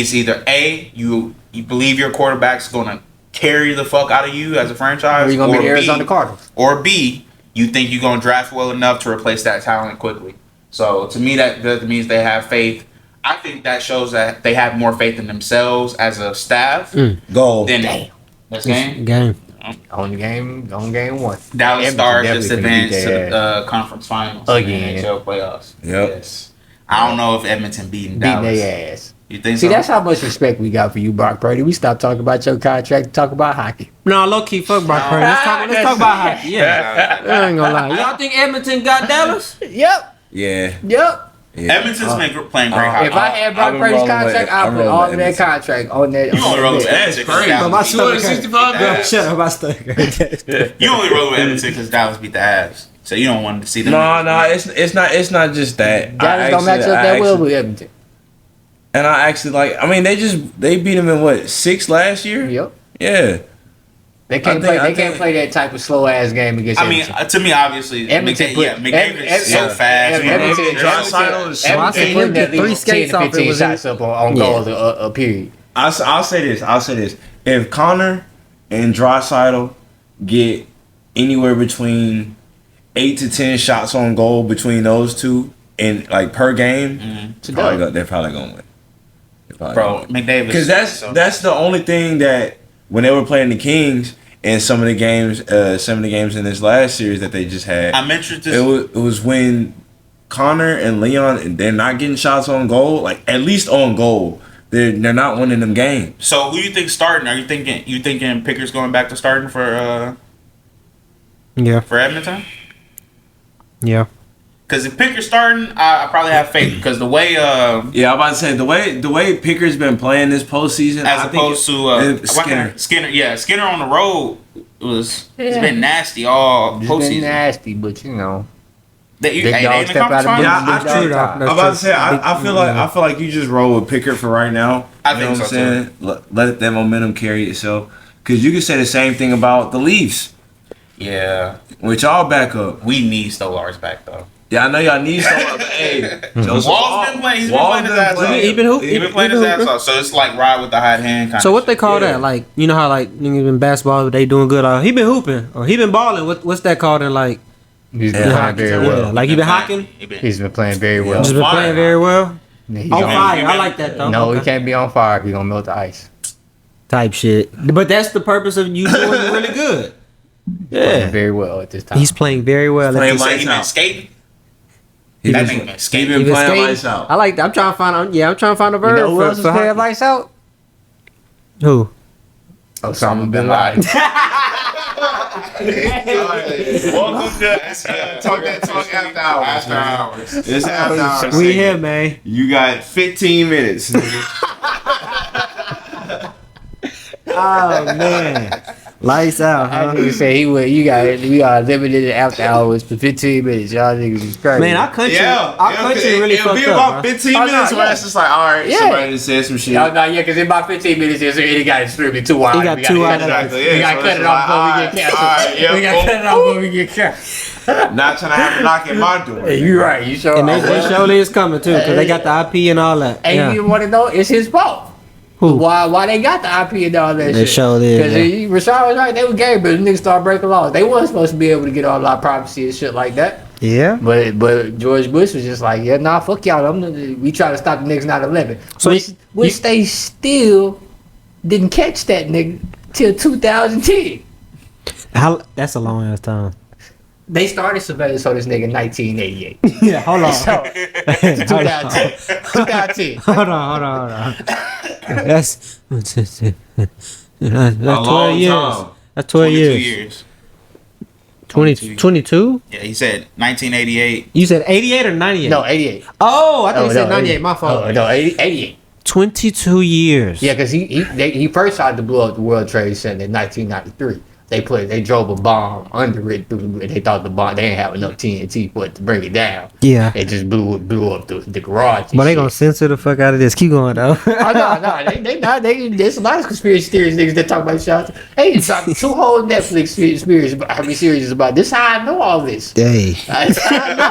Speaker 3: it's either A, you believe your quarterback's going to carry the fuck out of you as a franchise,
Speaker 2: Or you gonna be the Arizona Cardinals.
Speaker 3: Or B, you think you're going to draft well enough to replace that talent quickly. So to me, that means they have faith. I think that shows that they have more faith in themselves as a staff.
Speaker 5: Goal.
Speaker 3: Than this game.
Speaker 2: On game 1.
Speaker 3: Dallas Stars just
Speaker 2: definitely finna beat
Speaker 3: advanced to
Speaker 2: their
Speaker 3: the conference finals
Speaker 2: Again.
Speaker 3: in the NHL playoffs.
Speaker 5: Yep.
Speaker 3: Yes. I don't know if Edmonton beating
Speaker 2: Beating
Speaker 3: Dallas.
Speaker 2: their ass.
Speaker 3: You think
Speaker 2: See,
Speaker 3: so?
Speaker 2: that's how much respect we got for you, Brock Purdy. We stopped talking about your contract, talk about hockey.
Speaker 4: No, low key, fuck Brock Purdy. Let's talk about hockey. Yeah, I ain't gonna lie. Y'all think Edmonton got Dallas?
Speaker 2: Yep.
Speaker 5: Yeah.
Speaker 3: Edmonton's been playing great hockey.
Speaker 2: If I had Brock
Speaker 5: I've been
Speaker 2: Purdy's
Speaker 5: rolling
Speaker 2: contract,
Speaker 5: with-
Speaker 2: I'll
Speaker 5: I'm
Speaker 2: put
Speaker 5: rolling
Speaker 2: all
Speaker 5: with
Speaker 2: of that
Speaker 5: Edmonton.
Speaker 2: contract on that.
Speaker 3: You only roll with Edmonton because
Speaker 4: But my
Speaker 3: Dallas beat the
Speaker 4: stomach hurt.
Speaker 1: 265
Speaker 3: Avs.
Speaker 4: Shut up, my stomach.
Speaker 3: You only roll with Edmonton because Dallas beat the Avs. So you don't want to see them.
Speaker 5: No, it's not just that.
Speaker 2: Dallas don't match up that well with Edmonton.
Speaker 5: And I actually like. I mean, they beat him in what 6 last year.
Speaker 2: Yep.
Speaker 5: Yeah.
Speaker 2: They can't play that type of slow ass game against
Speaker 3: I mean,
Speaker 2: Edmonton.
Speaker 3: to me, obviously,
Speaker 2: Edmonton
Speaker 3: McDavid is so fast.
Speaker 2: Edmonton putting at least 10 to 15 shots up on goals a period.
Speaker 5: I'll say this. If Connor and Draisaitl get anywhere between 8 to 10 shots on goal between those two, and like per game, they're probably gonna win.
Speaker 3: Bro, McDavid.
Speaker 5: Because that's the only thing that when they were playing the Kings and some of the games in this last series that they just had,
Speaker 3: I'm interested.
Speaker 5: it was when Connor and Leon, and they're not getting shots on goal, like at least on goal. They're not winning them games.
Speaker 3: So who you think starting? Are you thinking Picker's going back to starting for Edmonton?
Speaker 4: Yeah.
Speaker 3: Because if Picker's starting, I probably have faith. Because the way
Speaker 5: I'm about to say the way Picker's been playing this postseason,
Speaker 3: as opposed to
Speaker 5: Skinner.
Speaker 3: Skinner on the road it's been nasty all
Speaker 2: It's
Speaker 3: postseason.
Speaker 2: been nasty, but you know.
Speaker 3: Big
Speaker 2: dog step out of
Speaker 5: I'm about to say I feel like you just roll with Pickard for right now.
Speaker 3: I
Speaker 5: You know
Speaker 3: think
Speaker 5: what
Speaker 3: so,
Speaker 5: I'm saying? Let that momentum carry itself. Because you can say the same thing about the Leafs,
Speaker 3: Yeah,
Speaker 5: which y'all back up.
Speaker 3: we need Stolarz back though.
Speaker 5: Yeah, I know y'all need some. Hey, Joseph
Speaker 3: Wall's been playing. He's been playing his ass off.
Speaker 4: He been
Speaker 3: playing his ass off. So it's like ride with the hot hand kind
Speaker 4: So
Speaker 3: of
Speaker 4: what they call that? Like, you know how like niggas in basketball they doing good. He been hooping or he been balling. What's that called in like?
Speaker 2: He's been playing very well.
Speaker 4: Like he been hocking.
Speaker 2: He's been playing very well.
Speaker 4: Just been playing very well.
Speaker 2: He's
Speaker 4: On
Speaker 2: on-
Speaker 4: fire. I like that though.
Speaker 2: No,
Speaker 4: Okay.
Speaker 2: he can't be on fire. He's gonna melt the ice.
Speaker 4: Type shit. But that's the purpose of you doing really good.
Speaker 2: Playing very well at this time.
Speaker 4: He's playing very well.
Speaker 5: Playing
Speaker 3: You say
Speaker 5: lights
Speaker 3: he been
Speaker 5: out.
Speaker 3: skating?
Speaker 5: He
Speaker 3: That
Speaker 5: been-
Speaker 3: nigga been
Speaker 5: he
Speaker 3: skating.
Speaker 5: been
Speaker 4: He been
Speaker 5: playing
Speaker 4: skating.
Speaker 5: lights out.
Speaker 4: I like that. I'm trying to find a
Speaker 2: You
Speaker 4: verb
Speaker 2: know who else
Speaker 4: for
Speaker 2: is playing
Speaker 4: hockey.
Speaker 2: lights out?
Speaker 4: Who?
Speaker 2: Osama bin Laden.
Speaker 1: Welcome to Talk That Talk After Hours.
Speaker 3: After hours.
Speaker 1: It's after hours.
Speaker 4: We here, man.
Speaker 1: You got 15 minutes.
Speaker 4: Oh man. Lights out,
Speaker 2: I
Speaker 4: huh?
Speaker 2: nigga say we got limited after hours for 15 minutes. Y'all niggas is crazy.
Speaker 4: Man, our country really
Speaker 1: it'll
Speaker 4: fucked
Speaker 1: be
Speaker 4: up.
Speaker 1: about
Speaker 4: Huh?
Speaker 1: 15
Speaker 2: Oh, no,
Speaker 1: minutes where
Speaker 2: yeah.
Speaker 1: it's just like, all right,
Speaker 2: Yeah.
Speaker 1: somebody just said some shit.
Speaker 2: Y'all know, yeah, because in about 15 minutes, it got extremely too wide.
Speaker 4: It got
Speaker 2: We
Speaker 4: too
Speaker 2: gotta
Speaker 4: wide.
Speaker 2: cut it off.
Speaker 1: Exactly, yeah.
Speaker 2: We gotta
Speaker 1: So
Speaker 2: cut
Speaker 1: it's
Speaker 2: it off before we
Speaker 1: like,
Speaker 2: get canceled.
Speaker 1: alright, yeah,
Speaker 2: We gotta cut it off before we get canceled.
Speaker 1: Not trying to have a knock at my door.
Speaker 2: Hey, you right. You sure
Speaker 4: And they
Speaker 2: are.
Speaker 4: surely is coming too, because they got the IP and all that.
Speaker 2: And
Speaker 4: Yeah.
Speaker 2: you want to know, it's his fault.
Speaker 4: Who?
Speaker 2: Why they got the IP and all that
Speaker 4: They
Speaker 2: shit?
Speaker 4: sure did,
Speaker 2: Because
Speaker 4: yeah.
Speaker 2: Rashad was right. They were gay, but niggas started breaking laws. They wasn't supposed to be able to get all our privacy and shit like that.
Speaker 4: Yeah.
Speaker 2: But George Bush was just like, yeah, nah, fuck y'all. We try to stop the niggas 9/11.
Speaker 4: So
Speaker 2: Which they still didn't catch that nigga till 2010.
Speaker 4: That's a long ass time.
Speaker 2: They started surveillance on this nigga in 1988.
Speaker 4: Yeah, hold on.
Speaker 2: So, 2010. 2010.
Speaker 4: Hold on. That's
Speaker 1: A
Speaker 4: 12
Speaker 1: long
Speaker 4: years.
Speaker 1: time.
Speaker 4: That's 12
Speaker 3: 22
Speaker 4: years.
Speaker 3: years.
Speaker 4: 22?
Speaker 3: Yeah, he said 1988.
Speaker 4: You said 88 or 98?
Speaker 2: No, 88.
Speaker 4: Oh, I thought
Speaker 2: Oh,
Speaker 4: you said
Speaker 2: no,
Speaker 4: 98. My fault.
Speaker 2: Oh, no, 88.
Speaker 4: 22 years.
Speaker 2: Yeah, because he first tried to blow up the World Trade Center in 1993. They drove a bomb under it. They thought the bomb, they didn't have enough TNT for it to bring it down.
Speaker 4: Yeah.
Speaker 2: It just blew up the garage.
Speaker 4: But they gonna censor the fuck out of this. Keep going though.
Speaker 2: Oh, no, they not. There's a lot of conspiracy theories niggas that talk about shots. Hey, it's like 2 whole Netflix series about this. How I know all this.
Speaker 4: Hey.
Speaker 2: That's how I know.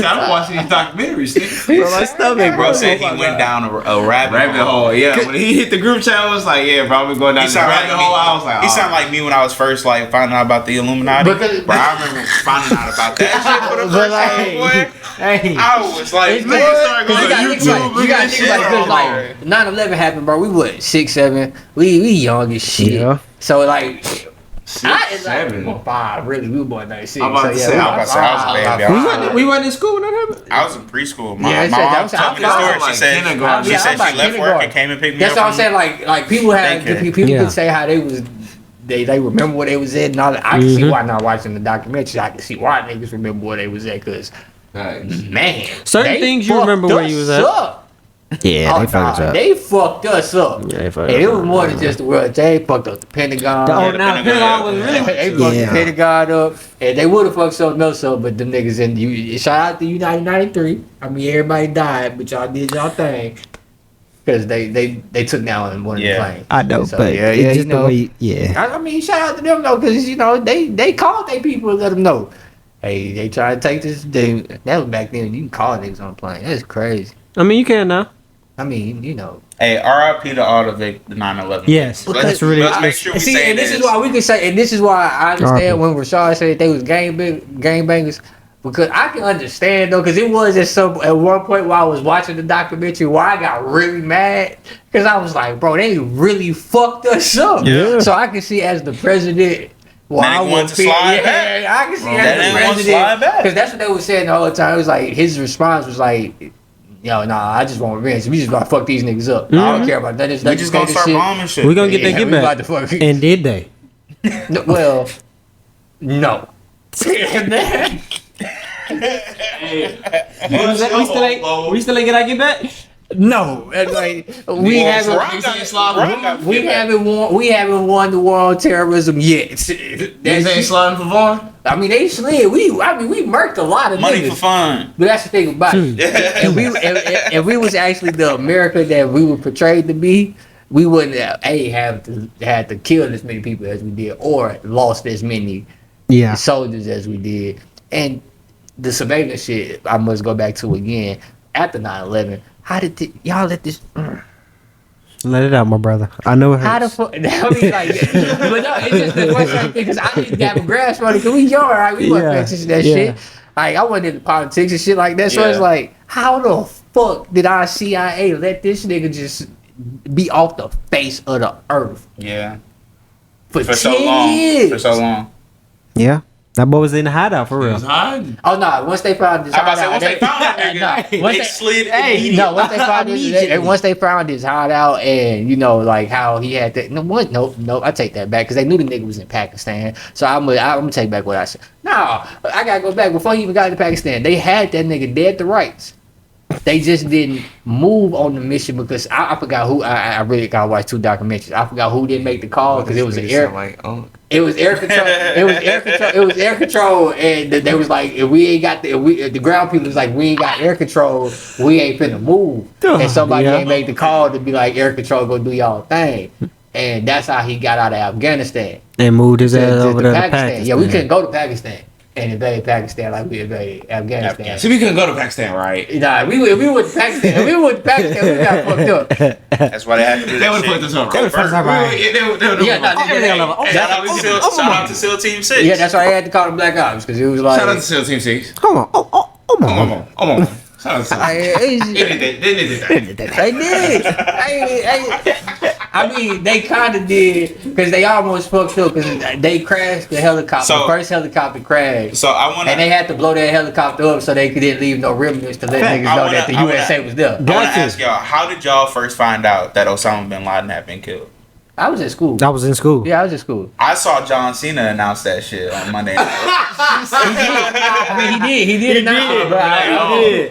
Speaker 1: I'm watching these documentaries.
Speaker 4: Bro, my stomach,
Speaker 3: Bro said he went down a rabbit
Speaker 1: hole. Yeah, when he hit the group chat, I was like, yeah, bro, we going down the rabbit hole. I was like,
Speaker 3: he sounded like me when I was first like finding out about the Illuminati. Bro, I remember finding out about that shit for the first time, boy.
Speaker 2: Hey,
Speaker 3: I was like,
Speaker 1: niggas started going to YouTube.
Speaker 2: You gotta think about it, cause like 9/11 happened, bro. We what 6, 7. We young as shit.
Speaker 4: Yeah.
Speaker 2: So like.
Speaker 1: 6, 7.
Speaker 2: Like 5, really. We were born 96.
Speaker 1: I'm about to say,
Speaker 3: I was a baby.
Speaker 4: We went in school when that happened.
Speaker 3: I was in preschool. My
Speaker 2: Yeah,
Speaker 3: mom told me the story.
Speaker 1: like
Speaker 3: She said she left work and came and picked me up.
Speaker 2: That's what I'm saying. Like people have people
Speaker 4: Yeah.
Speaker 2: could say how they was. They remember where they was at and all that. I can see why not watching the documentary. I can see why niggas remember where they was at. Cause man,
Speaker 4: Certain things you remember where you was at.
Speaker 2: Up.
Speaker 4: Yeah, they fucked us up.
Speaker 2: They fucked us up.
Speaker 4: Yeah, they fucked
Speaker 2: And
Speaker 4: us
Speaker 2: it was
Speaker 4: up.
Speaker 2: more than just the world. They fucked up the Pentagon.
Speaker 4: The Pentagon was real.
Speaker 2: They fucked the Pentagon up, and they would have fucked something else up. But them niggas shout out to United 93. I mean, everybody died, but y'all did y'all thing. Because they took down one of the planes.
Speaker 4: I know,
Speaker 2: So,
Speaker 4: but it's just the way. Yeah.
Speaker 2: I mean, shout out to them though, because they called their people and let them know. Hey, they tried to take this thing. That was back then. You can call niggas on a plane. That's crazy.
Speaker 4: I mean, you can now.
Speaker 2: I mean,
Speaker 3: Hey, RIP to all the 9/11.
Speaker 4: Yes,
Speaker 3: Let's make sure we say
Speaker 2: and this is why we can say, and this is why I understand when Rashad said they was gang bangers, because I can understand though, because it was at one point while I was watching the documentary why I got really mad, because I was like, bro, they really fucked us up.
Speaker 4: Yeah.
Speaker 2: So I can see as the president. Well,
Speaker 3: I want to slide back.
Speaker 2: I can see as the president, because that's what they were saying the whole time. It was like his response was like, yo, nah, I just want revenge. We just gonna fuck these niggas up. I don't care about that.
Speaker 3: We just gonna start bombing shit.
Speaker 4: We gonna get that get
Speaker 2: we about
Speaker 4: back.
Speaker 2: to fuck.
Speaker 4: And did they?
Speaker 2: No, well, no.
Speaker 4: We still ain't get our get back.
Speaker 2: No, and like we haven't won the war on terrorism yet.
Speaker 1: Niggas ain't sliding for Vaughn.
Speaker 2: I mean, they slid. We murked a lot of
Speaker 3: Money
Speaker 2: niggas.
Speaker 3: for fun.
Speaker 2: But that's the thing about it. If we was actually the America that we were portrayed to be, we wouldn't have to kill as many people as we did, or lost as many soldiers as we did. And the surveillance shit, I must go back to again after 9/11. How did y'all let this?
Speaker 4: Let it out, my brother. I know it hurts.
Speaker 2: How the fuck? I mean, like, but no, it's just the question thing because I didn't have a grasp on it. Cause we young, right? We wasn't paying attention to that shit. Like I wasn't into politics and shit like that. So it's like, how the fuck did our CIA let this nigga just be off the face of the earth?
Speaker 3: Yeah.
Speaker 2: For 10
Speaker 3: so long.
Speaker 2: years.
Speaker 3: For so long.
Speaker 4: Yeah. That boy was in the hideout for real.
Speaker 2: Oh no! Once they found this hideout,
Speaker 3: once they found that nigga, they slid immediately.
Speaker 2: No, once they found this, once they found his hideout, and like how he had that. No, I take that back because they knew the nigga was in Pakistan. So I'm gonna take back what I said. No, I gotta go back before he even got to Pakistan. They had that nigga dead to rights. They just didn't move on the mission because I forgot who. I really gotta watch 2 documentaries. I forgot who didn't make the call because it was an air. It was air control. It was air control, and they was like, if we ain't got the ground people was like, we ain't got air control, we ain't finna move. And somebody ain't made the call to be like, air control, go do y'all thing. And that's how he got out of Afghanistan
Speaker 4: And moved his ass over there to Pakistan.
Speaker 2: Yeah, we couldn't go to Pakistan and invade Pakistan like we invaded Afghanistan.
Speaker 1: So we couldn't go to Pakistan, right?
Speaker 2: Nah, we went to Pakistan. We got fucked up.
Speaker 3: That's why they had to do
Speaker 1: They
Speaker 3: that
Speaker 1: would have put
Speaker 3: shit.
Speaker 1: this on.
Speaker 4: They would've put this on, right.
Speaker 3: Shout out to SEAL Team 6.
Speaker 2: Yeah, that's why I had to call them Black Ops because it was like.
Speaker 1: Shout out to SEAL Team 6.
Speaker 4: Come on. Come on.
Speaker 1: Come on. Shout out to SEAL. They did that.
Speaker 2: I mean, they kind of did because they almost fucked up because they crashed the helicopter. The first helicopter crashed.
Speaker 3: So I want
Speaker 2: and they had to blow that helicopter up so they didn't leave no remnants to let niggas know that the USA was there.
Speaker 3: I want to ask y'all, how did y'all first find out that Osama bin Laden had been killed?
Speaker 2: I was at school.
Speaker 4: I was in school.
Speaker 2: Yeah, I was at school.
Speaker 3: I saw John Cena announce that shit on Monday night.
Speaker 2: I mean, he did announce it,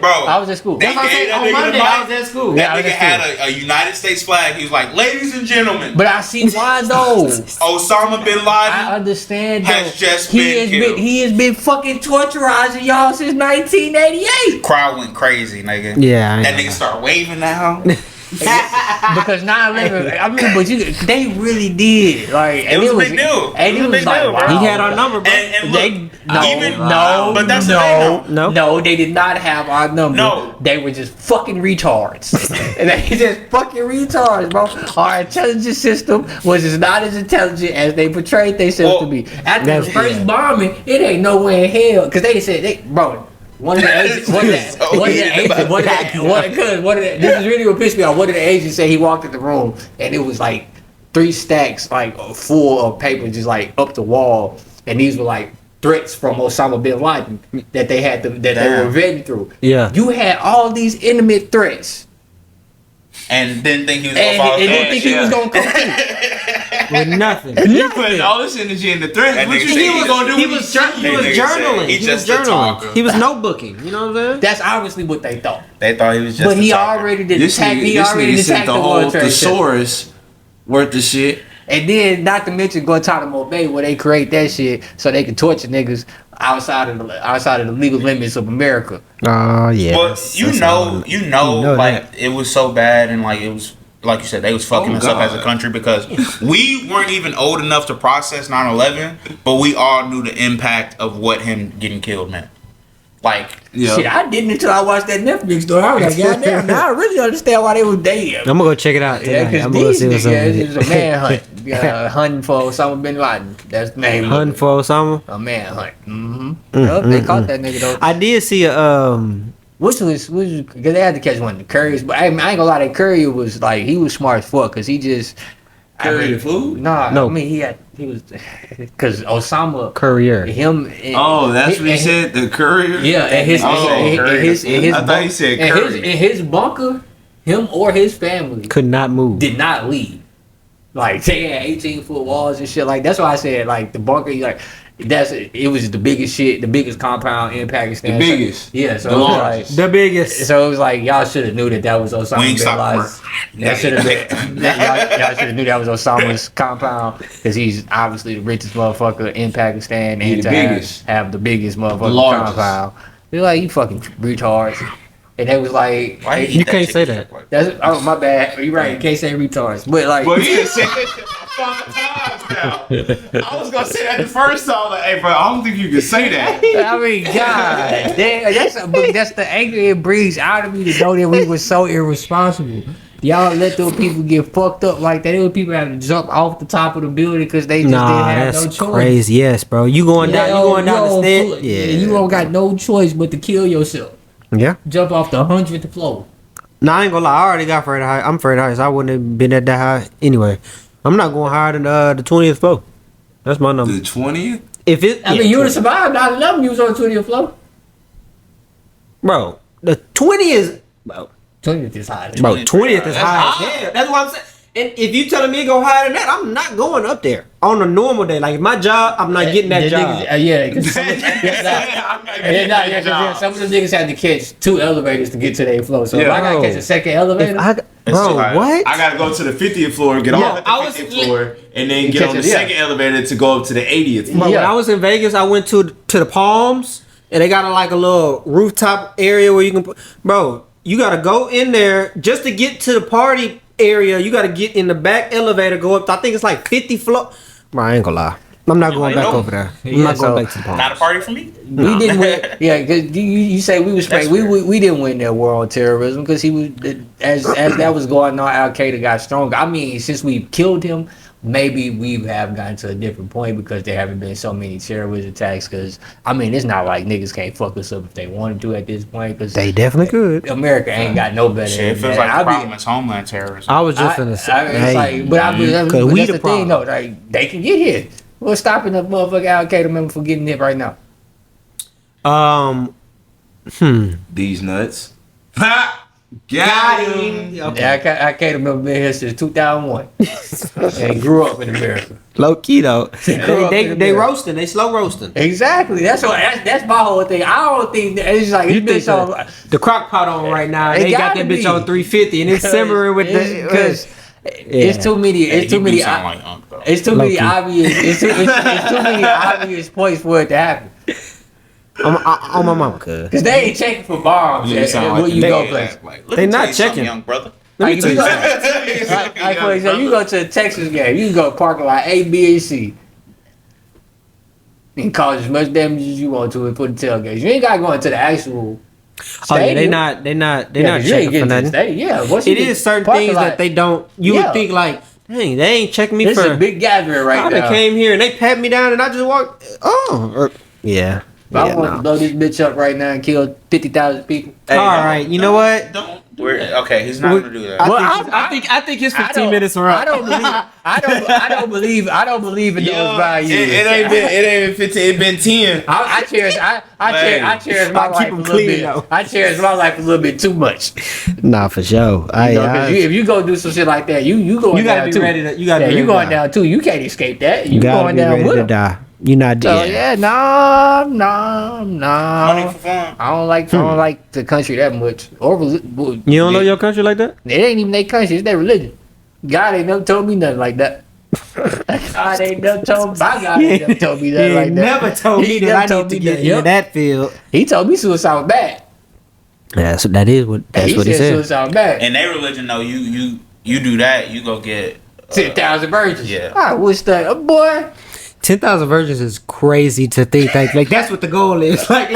Speaker 2: bro.
Speaker 3: Bro,
Speaker 2: I was at school.
Speaker 3: They gave that nigga the
Speaker 4: I was
Speaker 3: mic.
Speaker 4: at school.
Speaker 3: That nigga had a United States flag. He was like, "Ladies and gentlemen,
Speaker 2: But I see why though.
Speaker 3: Osama bin
Speaker 2: I
Speaker 3: Laden
Speaker 2: understand
Speaker 3: has
Speaker 2: though.
Speaker 3: just been killed."
Speaker 2: He has been fucking torturizing y'all since 1988.
Speaker 3: Crowd went crazy, nigga.
Speaker 4: Yeah, I
Speaker 3: That
Speaker 4: know.
Speaker 3: nigga started waving now.
Speaker 2: Because 9/11, I mean, but they really did. Like,
Speaker 3: It was a big deal.
Speaker 2: And
Speaker 3: It was a big deal, bro.
Speaker 4: He had our number, bro.
Speaker 3: And look,
Speaker 2: No,
Speaker 3: but that's the thing,
Speaker 4: No.
Speaker 2: no, they did not have our number.
Speaker 3: No.
Speaker 2: They were just fucking retards. And they just fucking retards, bro. Our intelligence system was just not as intelligent as they portrayed themselves to be. After the
Speaker 4: That's-
Speaker 2: first
Speaker 4: yeah.
Speaker 2: bombing, it ain't no way in hell. Because they said, bro, one of the agents, this is really what pissed me off. One of the agents said he walked in the room and it was like 3 stacks like full of paper just like up the wall, and these were like threats from Osama bin Laden that they had they were vetting through.
Speaker 4: Yeah.
Speaker 2: You had all these intimate threats,
Speaker 3: and didn't think he was
Speaker 2: and
Speaker 3: gonna follow
Speaker 2: didn't think he was gonna come through.
Speaker 4: With nothing.
Speaker 1: You putting all this energy in the threats.
Speaker 3: That
Speaker 1: What
Speaker 3: nigga
Speaker 1: you
Speaker 3: said
Speaker 1: think he was gonna do?
Speaker 4: He
Speaker 1: when
Speaker 4: was
Speaker 1: he
Speaker 4: journaling.
Speaker 3: He
Speaker 4: He was
Speaker 3: just a
Speaker 4: journaling.
Speaker 3: talker.
Speaker 4: He was notebooking. You know what I'm saying?
Speaker 2: That's obviously what they thought.
Speaker 3: They thought he was just.
Speaker 2: But
Speaker 3: a
Speaker 2: he
Speaker 3: talker.
Speaker 2: already did
Speaker 1: This
Speaker 2: attack.
Speaker 1: nigga,
Speaker 2: He
Speaker 1: this
Speaker 2: already
Speaker 1: nigga sent
Speaker 2: attacked
Speaker 1: the
Speaker 2: the
Speaker 1: whole
Speaker 2: military.
Speaker 1: thesaurus worth of shit.
Speaker 2: And then, not to mention Guantanamo Bay, where they create that shit so they can torture niggas outside of the legal limits of America.
Speaker 4: Oh yeah.
Speaker 3: But you know, like
Speaker 4: that.
Speaker 3: it was so bad, and like it was, like you said, they was fucking
Speaker 1: Oh,
Speaker 3: us up
Speaker 1: God.
Speaker 3: as a country because we weren't even old enough to process 9/11, but we all knew the impact of what him getting killed meant. Like,
Speaker 1: Yeah.
Speaker 2: Shit, I didn't until I watched that Netflix story. I was like, goddamn, now I really understand why they was dead.
Speaker 4: I'm gonna go check it out
Speaker 2: Yeah,
Speaker 4: tonight. I'm
Speaker 2: because
Speaker 4: gonna go
Speaker 2: these
Speaker 4: see what's up
Speaker 2: niggas
Speaker 4: with
Speaker 2: is
Speaker 4: it.
Speaker 2: a manhunt. Hunting for Osama bin Laden. That's the name.
Speaker 4: Hunting for Osama.
Speaker 2: A manhunt. Mm-hmm. They caught that nigga though.
Speaker 4: I did see a
Speaker 2: Which was because they had to catch one of the Couriers, but I ain't gonna lie, that Courier was like he was smart as fuck because he just
Speaker 1: Carry the food?
Speaker 2: Nah,
Speaker 4: No.
Speaker 2: I mean he was because Osama
Speaker 4: courier.
Speaker 2: him.
Speaker 1: Oh, that's what he
Speaker 2: and-
Speaker 1: said. The courier.
Speaker 2: Yeah, and his
Speaker 1: I thought he said curry.
Speaker 2: in his bunker, him or his family
Speaker 4: Could not move.
Speaker 2: did not leave. Like they had 18-foot walls and shit. Like that's why I said like the bunker. Like it was the biggest shit, the biggest compound in Pakistan.
Speaker 1: The biggest.
Speaker 2: Yeah, so
Speaker 1: The
Speaker 2: it was
Speaker 1: largest.
Speaker 2: like,
Speaker 4: The biggest.
Speaker 2: so it was like y'all should have knew that was Osama bin
Speaker 3: Wingstop.
Speaker 2: Laden. That should have been. Y'all should have knew that was Osama's compound because he's obviously the richest motherfucker in Pakistan
Speaker 1: He
Speaker 2: and
Speaker 1: the
Speaker 2: to
Speaker 1: biggest.
Speaker 2: have the biggest motherfucking
Speaker 1: largest.
Speaker 2: compound. They're like, you fucking retards. And they was like,
Speaker 3: why
Speaker 2: hey,
Speaker 3: he eat
Speaker 4: You
Speaker 3: that
Speaker 4: can't
Speaker 3: chicken
Speaker 4: say
Speaker 3: strip
Speaker 4: that.
Speaker 3: like
Speaker 2: that's, oh my bad. You right. You can't say retards, but like,
Speaker 1: Well, you done said that shit about 5 times now. I was gonna say that the first time. I was like, hey, bro, I don't think you can say that.
Speaker 2: I mean, God, that's the anger it breathes out of me to know that we were so irresponsible. Y'all let those people get fucked up like that. Those people have to jump off the top of the building because they just didn't have no
Speaker 4: that's
Speaker 2: choice.
Speaker 4: crazy. Yes, bro. You going down? You going down the stairs?
Speaker 2: Yeah, you don't got no choice but to kill yourself.
Speaker 4: Yeah.
Speaker 2: Jump off the 100th floor.
Speaker 4: Nah, I ain't gonna lie. I already got afraid of height. I'm afraid of heights. I wouldn't have been at that high anyway. I'm not going higher than the 20th floor. That's my number.
Speaker 1: The 20th?
Speaker 4: If it,
Speaker 2: I mean, you would have survived 9/11. You was on the 20th floor.
Speaker 4: bro. The 20 is, bro.
Speaker 2: 20th is high.
Speaker 4: 20th is high as hell. That's what I'm saying. And if you telling me to go higher than that, I'm not going up there on a normal day. Like my job, I'm not getting that job.
Speaker 2: Yeah, because some of the niggas had to catch 2 elevators to get to their floor. So if I gotta
Speaker 4: Bro.
Speaker 2: catch a second elevator,
Speaker 4: Bro,
Speaker 1: Like,
Speaker 4: what?
Speaker 1: I gotta go to the 50th floor, get off at the 50th floor, and then get on the second elevator to go up to the 80th floor.
Speaker 4: Bro, when I was in Vegas, I went to the Palms, and they got a little rooftop area where you can put. Bro, you gotta go in there just to get to the party area. You gotta get in the back elevator, go up. I think it's like 50 floor. Bro, I ain't gonna lie. I'm not going
Speaker 3: like,
Speaker 4: back
Speaker 3: no.
Speaker 4: over there. I'm
Speaker 2: Yeah,
Speaker 4: not going
Speaker 2: so-
Speaker 4: back to the Palms.
Speaker 3: Not a party for me.
Speaker 2: we didn't win. Yeah, because you say we was
Speaker 3: That's
Speaker 2: straight. We didn't win that war on terrorism because he was as that was going on. Al Qaeda got stronger. I mean, since we killed him, maybe we have gotten to a different point because there haven't been so many terrorist attacks. Because I mean, it's not like niggas can't fuck us up if they wanted to at this point. Because
Speaker 4: They definitely could.
Speaker 2: America ain't got no better.
Speaker 3: Shit, it
Speaker 2: than
Speaker 3: feels
Speaker 2: that.
Speaker 3: like the
Speaker 2: I
Speaker 3: problem is homeland terrorism.
Speaker 4: I was just gonna say,
Speaker 2: it's like, but
Speaker 4: cause
Speaker 2: but
Speaker 4: we
Speaker 2: that's
Speaker 4: the
Speaker 2: the
Speaker 4: problem.
Speaker 2: thing though. Like they can get here. What's stopping the motherfucking Al Qaeda member from getting hit right now?
Speaker 1: These nuts. Got him.
Speaker 4: Okay.
Speaker 2: Yeah, I can't remember being here since 2001. And grew up in America.
Speaker 4: Low key though.
Speaker 2: Grew up in
Speaker 4: They
Speaker 2: America.
Speaker 4: roasting. They slow roasting.
Speaker 2: Exactly. That's my whole thing. I don't think that it's like
Speaker 4: You
Speaker 2: this
Speaker 4: think
Speaker 2: bitch on.
Speaker 4: the crock pot on right now?
Speaker 2: It
Speaker 4: They got
Speaker 2: gotta
Speaker 4: that bitch
Speaker 2: be.
Speaker 4: on 350 and it's simmering with the.
Speaker 2: because it's too many. It's too many. It's too many obvious. It's too many obvious points for it to happen.
Speaker 4: On my mama, cuz.
Speaker 2: Because they ain't checking for bombs
Speaker 1: You
Speaker 2: at
Speaker 1: sound
Speaker 2: what
Speaker 1: like
Speaker 2: you
Speaker 1: the
Speaker 2: go
Speaker 1: nigga
Speaker 2: place.
Speaker 1: like,
Speaker 4: They not checking.
Speaker 3: young brother.
Speaker 4: Let me
Speaker 2: Like,
Speaker 4: tell you
Speaker 2: you
Speaker 4: something.
Speaker 2: Like for example, you go to a Texas game, you can go parking lot A, B, and C. And cause as much damage as you want to and put the tailgates. You ain't gotta go into the actual
Speaker 4: Oh yeah, they
Speaker 2: stadium.
Speaker 4: not
Speaker 2: Yeah,
Speaker 4: not
Speaker 2: 'cause you ain't
Speaker 4: checking for
Speaker 2: getting to the
Speaker 4: nothing.
Speaker 2: stadium. Yeah, once you
Speaker 4: It
Speaker 2: get
Speaker 4: is certain
Speaker 2: parking
Speaker 4: things
Speaker 2: lot,
Speaker 4: that they don't. You
Speaker 2: Yeah.
Speaker 4: would think like, dang, they ain't checking me
Speaker 2: This is
Speaker 4: for.
Speaker 2: a big gathering right
Speaker 4: I
Speaker 2: now.
Speaker 4: came here and they pat me down and I just walked. Yeah.
Speaker 2: If I
Speaker 4: Yeah,
Speaker 2: want
Speaker 4: nah.
Speaker 2: to blow this bitch up right now and kill 50,000 people.
Speaker 3: Hey,
Speaker 4: All right, you know what?
Speaker 3: Okay, he's not gonna do that.
Speaker 4: I think his 15 minutes are up.
Speaker 2: I don't believe in those values.
Speaker 5: It ain't been 15. It been 10.
Speaker 2: I cherish my
Speaker 4: I'll keep
Speaker 2: life a
Speaker 4: them
Speaker 2: little
Speaker 4: clean,
Speaker 2: bit.
Speaker 4: though.
Speaker 2: I cherish my life a little bit too much.
Speaker 4: Nah, for sure.
Speaker 2: You know, 'cause if you go do some shit like that, you going
Speaker 4: You gotta
Speaker 2: down
Speaker 4: be
Speaker 2: too.
Speaker 4: ready to. You gotta be
Speaker 2: you
Speaker 4: ready
Speaker 2: going
Speaker 4: to die.
Speaker 2: down too. You can't escape that. You
Speaker 4: gotta
Speaker 2: going
Speaker 4: be
Speaker 2: down
Speaker 4: ready
Speaker 2: with
Speaker 4: to
Speaker 2: them.
Speaker 4: die. You not
Speaker 2: So
Speaker 4: dead.
Speaker 3: Money for fun.
Speaker 2: I don't like the country that much. Or
Speaker 4: You don't know your country like that?
Speaker 2: It ain't even their country. It's their religion. God ain't never told me nothing like that. God ain't never told my God ain't never told me nothing like that.
Speaker 4: Never told
Speaker 2: He
Speaker 4: me
Speaker 2: never
Speaker 4: that I
Speaker 2: told
Speaker 4: need to
Speaker 2: me
Speaker 4: get
Speaker 2: that.
Speaker 4: into
Speaker 2: Yep.
Speaker 4: that field.
Speaker 2: He told me suicide was bad.
Speaker 4: Yeah, so that is what that's
Speaker 2: He
Speaker 4: what he
Speaker 2: said
Speaker 4: said.
Speaker 2: suicide was bad.
Speaker 3: In their religion, though, you do that, you go get
Speaker 2: 10,000 virgins.
Speaker 3: yeah.
Speaker 2: I wish that, boy.
Speaker 4: 10,000 virgins is crazy to think like that's what the goal is. Like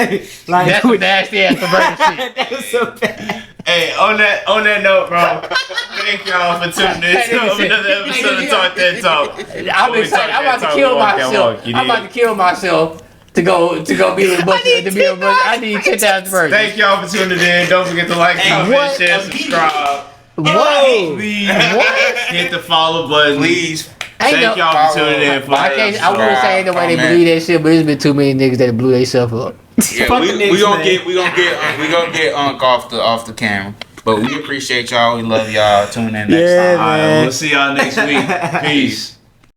Speaker 2: That's some nasty ass perverted shit.
Speaker 4: that's so bad.
Speaker 5: Hey, on that note, bro. Thank y'all for tuning in to another episode of Talk That Talk.
Speaker 2: I'm excited. I'm about to kill myself. I'm about to kill myself to go be with a bunch of I need 10,000 virgins.
Speaker 5: Thank y'all for tuning in. Don't forget to like, comment,
Speaker 2: what?
Speaker 5: share, subscribe.
Speaker 2: Whoa.
Speaker 5: Hit the follow button.
Speaker 3: Please.
Speaker 5: Thank y'all for tuning in.
Speaker 2: I wouldn't say ain't nobody
Speaker 3: Comment.
Speaker 2: believe that shit, but there's been too many niggas that blew themselves up.
Speaker 3: Yeah,
Speaker 4: Fuck the Knicks,
Speaker 3: we gonna
Speaker 4: man.
Speaker 3: get Unc off the camera. But we appreciate y'all. We love y'all. Tune in next
Speaker 4: Yeah,
Speaker 3: time.
Speaker 5: All right,
Speaker 4: man.
Speaker 5: we'll see y'all next week. Peace.